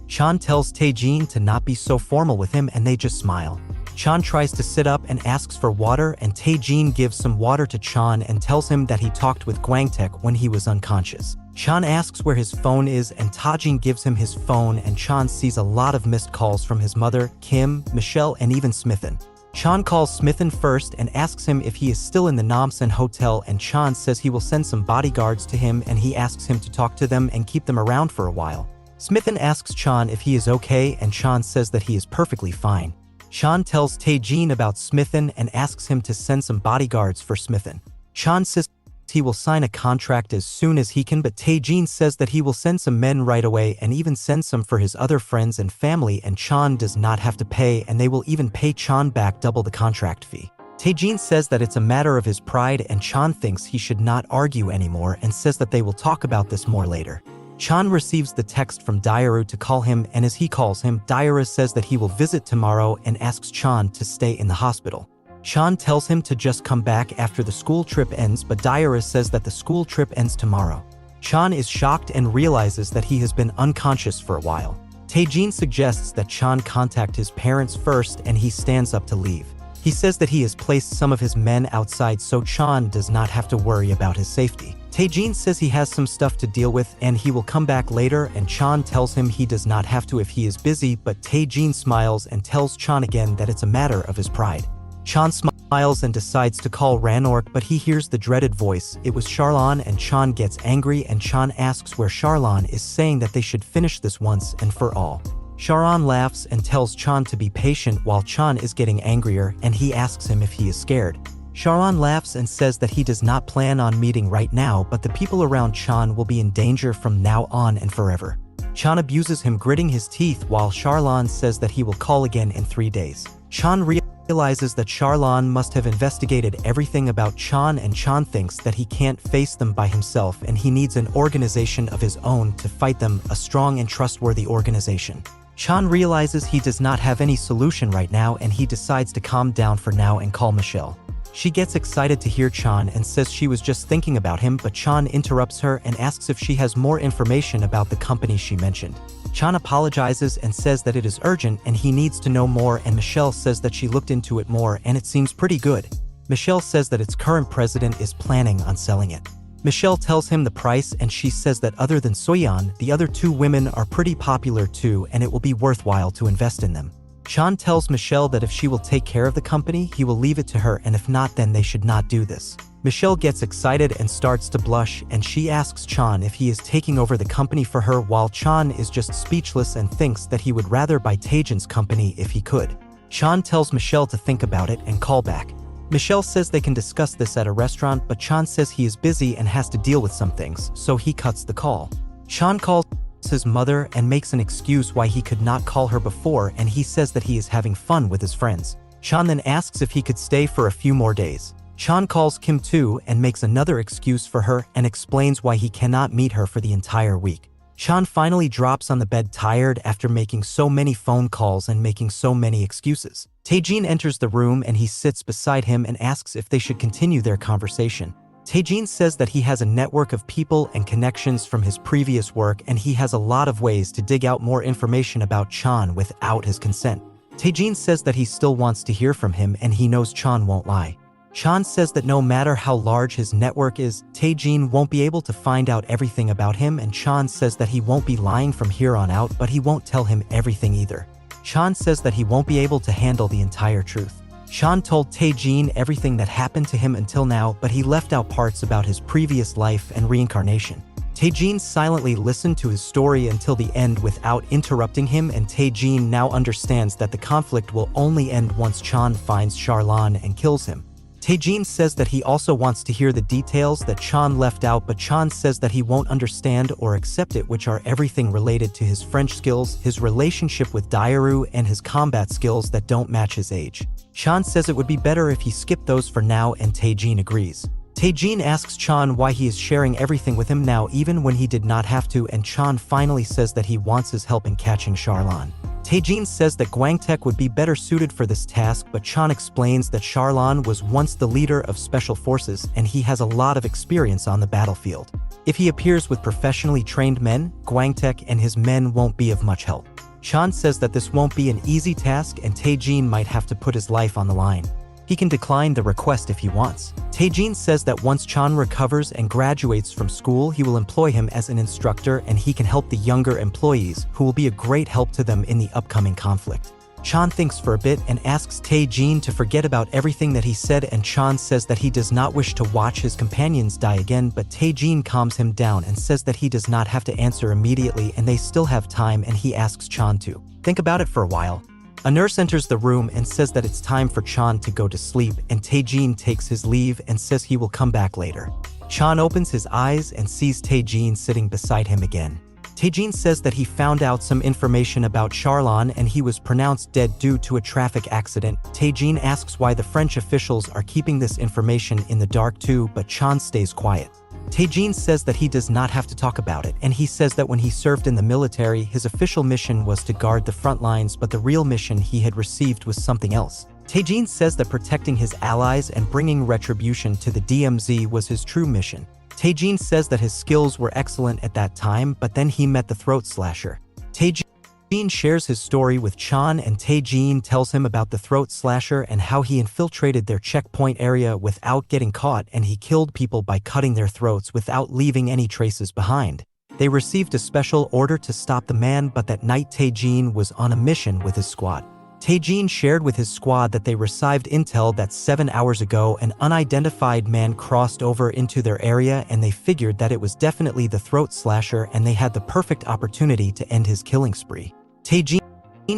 Chan tells Taejin to not be so formal with him and they just smile. Chan tries to sit up and asks for water and Taejin gives some water to Chan and tells him that he talked with Guangtech when he was unconscious. Chan asks where his phone is and Taejin gives him his phone, and Chan sees a lot of missed calls from his mother, Kim, Michelle, and even Smithen. Chan calls Smithen first and asks him if he is still in the Namsan hotel, and Chan says he will send some bodyguards to him and he asks him to talk to them and keep them around for a while. Smithen asks Chan if he is okay and Chan says that he is perfectly fine. Chan tells Taejin about Smithen and asks him to send some bodyguards for Smithen. Chan says he will sign a contract as soon as he can, but Taejin says that he will send some men right away and even send some for his other friends and family, and Chan does not have to pay and they will even pay Chan back double the contract fee. Taejin says that it's a matter of his pride and Chan thinks he should not argue anymore and says that they will talk about this more later. Chan receives the text from Daru to call him, and as he calls him, Daru says that he will visit tomorrow and asks Chan to stay in the hospital. Chan tells him to just come back after the school trip ends, but Daru says that the school trip ends tomorrow. Chan is shocked and realizes that he has been unconscious for a while. Taejin suggests that Chan contact his parents first and he stands up to leave. He says that he has placed some of his men outside so Chan does not have to worry about his safety. Taejin says he has some stuff to deal with and he will come back later, and Chan tells him he does not have to if he is busy, but Taejin smiles and tells Chan again that it's a matter of his pride. Chan smiles and decides to call Ranork, but he hears the dreaded voice. It was Charon, and Chan gets angry and Chan asks where Charon is, saying that they should finish this once and for all. Charon laughs and tells Chan to be patient while Chan is getting angrier, and he asks him if he is scared. Charon laughs and says that he does not plan on meeting right now, but the people around Chan will be in danger from now on and forever. Chan abuses him, gritting his teeth, while Charon says that he will call again in 3 days. Chan realizes that Charon must have investigated everything about Chan, and Chan thinks that he can't face them by himself and he needs an organization of his own to fight them, a strong and trustworthy organization. Chan realizes he does not have any solution right now and he decides to calm down for now and call Michelle. She gets excited to hear Chan and says she was just thinking about him, but Chan interrupts her and asks if she has more information about the company she mentioned. Chan apologizes and says that it is urgent and he needs to know more, and Michelle says that she looked into it more and it seems pretty good. Michelle says that its current president is planning on selling it. Michelle tells him the price and she says that other than Soyeon, the other 2 women are pretty popular too and it will be worthwhile to invest in them. Chan tells Michelle that if she will take care of the company, he will leave it to her, and if not, then they should not do this. Michelle gets excited and starts to blush, and she asks Chan if he is taking over the company for her, while Chan is just speechless and thinks that he would rather buy Taejin's company if he could. Chan tells Michelle to think about it and call back. Michelle says they can discuss this at a restaurant, but Chan says he is busy and has to deal with some things, so he cuts the call. Chan calls his mother and makes an excuse why he could not call her before, and he says that he is having fun with his friends. Chan then asks if he could stay for a few more days. Chan calls Kim too and makes another excuse for her and explains why he cannot meet her for the entire week. Chan finally drops on the bed tired after making so many phone calls and making so many excuses. Taejin enters the room and he sits beside him and asks if they should continue their conversation. Taejin says that he has a network of people and connections from his previous work and he has a lot of ways to dig out more information about Chan without his consent. Taejin says that he still wants to hear from him and he knows Chan won't lie. Chan says that no matter how large his network is, Taejin won't be able to find out everything about him, and Chan says that he won't be lying from here on out, but he won't tell him everything either. Chan says that he won't be able to handle the entire truth. Chan told Taejin everything that happened to him until now, but he left out parts about his previous life and reincarnation. Taejin silently listened to his story until the end without interrupting him, and Taejin now understands that the conflict will only end once Chan finds Charlan and kills him. Taejin says that he also wants to hear the details that Chan left out, but Chan says that he won't understand or accept it, which are everything related to his French skills, his relationship with Daru, and his combat skills that don't match his age. Chan says it would be better if he skipped those for now, and Taejin agrees. Taejin asks Chan why he is sharing everything with him now even when he did not have to, and Chan finally says that he wants his help in catching Charon. Taejin says that Guangtech would be better suited for this task, but Chan explains that Charon was once the leader of special forces and he has a lot of experience on the battlefield. If he appears with professionally trained men, Guangtech and his men won't be of much help. Chan says that this won't be an easy task and Taejin might have to put his life on the line. He can decline the request if he wants. Taejin says that once Chan recovers and graduates from school, he will employ him as an instructor and he can help the younger employees, who will be a great help to them in the upcoming conflict. Chan thinks for a bit and asks Taejin to forget about everything that he said, and Chan says that he does not wish to watch his companions die again, but Taejin calms him down and says that he does not have to answer immediately and they still have time, and he asks Chan to think about it for a while. A nurse enters the room and says that it's time for Chan to go to sleep, and Taejin takes his leave and says he will come back later. Chan opens his eyes and sees Taejin sitting beside him again. Taejin says that he found out some information about Charon and he was pronounced dead due to a traffic accident. Taejin asks why the French officials are keeping this information in the dark too, but Chan stays quiet. Taejin says that he does not have to talk about it, and he says that when he served in the military, his official mission was to guard the front lines, but the real mission he had received was something else. Taejin says that protecting his allies and bringing retribution to the DMZ was his true mission. Taejin says that his skills were excellent at that time, but then he met the throat slasher. Taejin shares his story with Chan, and Taejin tells him about the throat slasher and how he infiltrated their checkpoint area without getting caught, and he killed people by cutting their throats without leaving any traces behind. They received a special order to stop the man, but that night Taejin was on a mission with his squad. Taejin shared with his squad that they received intel that 7 hours ago an unidentified man crossed over into their area, and they figured that it was definitely the throat slasher and they had the perfect opportunity to end his killing spree. Taejin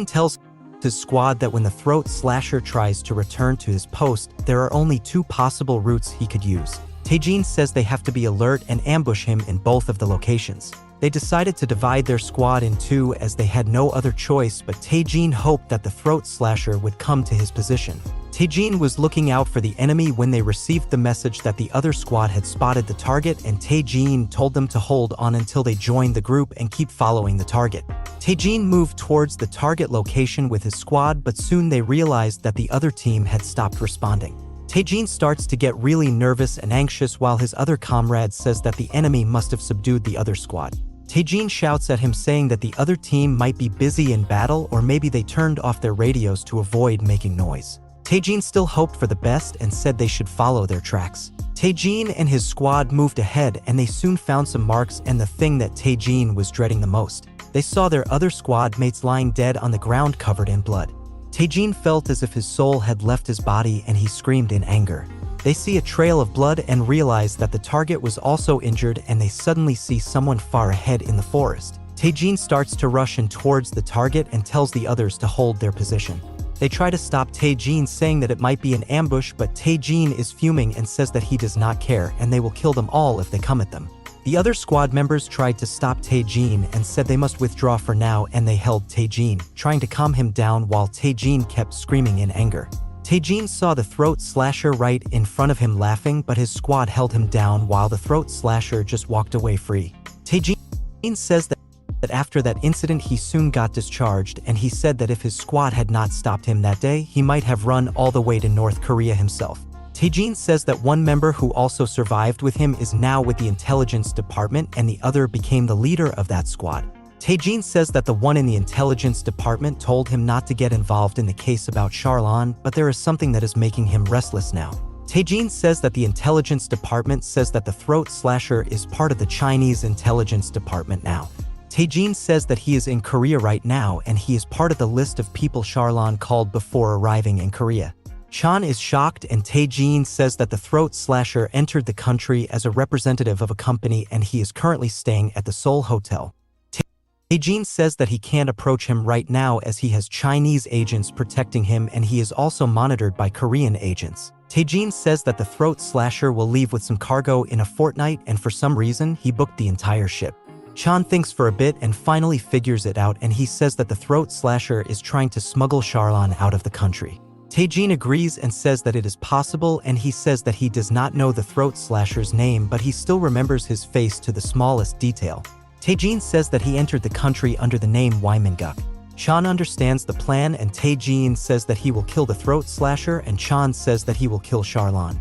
tells his squad that when the throat slasher tries to return to his post, there are only 2 possible routes he could use. Taejin says they have to be alert and ambush him in both of the locations. They decided to divide their squad in 2 as they had no other choice, but Taejin hoped that the throat slasher would come to his position. Taejin was looking out for the enemy when they received the message that the other squad had spotted the target, and Taejin told them to hold on until they joined the group and keep following the target. Taejin moved towards the target location with his squad, but soon they realized that the other team had stopped responding. Taejin starts to get really nervous and anxious while his other comrade says that the enemy must have subdued the other squad. Taejin shouts at him saying that the other team might be busy in battle, or maybe they turned off their radios to avoid making noise. Taejin still hoped for the best and said they should follow their tracks. Taejin and his squad moved ahead and they soon found some marks, and the thing that Taejin was dreading the most. They saw their other squad mates lying dead on the ground covered in blood. Taejin felt as if his soul had left his body and he screamed in anger. They see a trail of blood and realize that the target was also injured, and they suddenly see someone far ahead in the forest. Taejin starts to rush in towards the target and tells the others to hold their position. They try to stop Taejin, saying that it might be an ambush, but Taejin is fuming and says that he does not care and they will kill them all if they come at them. The other squad members tried to stop Taejin and said they must withdraw for now, and they held Taejin, trying to calm him down while Taejin kept screaming in anger. Taejin saw the throat slasher right in front of him laughing, but his squad held him down while the throat slasher just walked away free. Taejin says that after that incident he soon got discharged, and he said that if his squad had not stopped him that day, he might have run all the way to North Korea himself. Taejin says that one member who also survived with him is now with the intelligence department, and the other became the leader of that squad. Taejin says that the one in the intelligence department told him not to get involved in the case about Charon, but there is something that is making him restless now. Taejin says that the intelligence department says that the throat slasher is part of the Chinese intelligence department now. Taejin says that he is in Korea right now and he is part of the list of people Charon called before arriving in Korea. Chan is shocked, and Taejin says that the throat slasher entered the country as a representative of a company and he is currently staying at the Seoul Hotel. Taejin says that he can't approach him right now as he has Chinese agents protecting him and he is also monitored by Korean agents. Taejin says that the throat slasher will leave with some cargo in a fortnight, and for some reason, he booked the entire ship. Chan thinks for a bit and finally figures it out, and he says that the throat slasher is trying to smuggle Charon out of the country. Taejin agrees and says that it is possible, and he says that he does not know the throat slasher's name, but he still remembers his face to the smallest detail. Taejin says that he entered the country under the name Wymanguk. Chan understands the plan, and Taejin says that he will kill the throat slasher, and Chan says that he will kill Charon.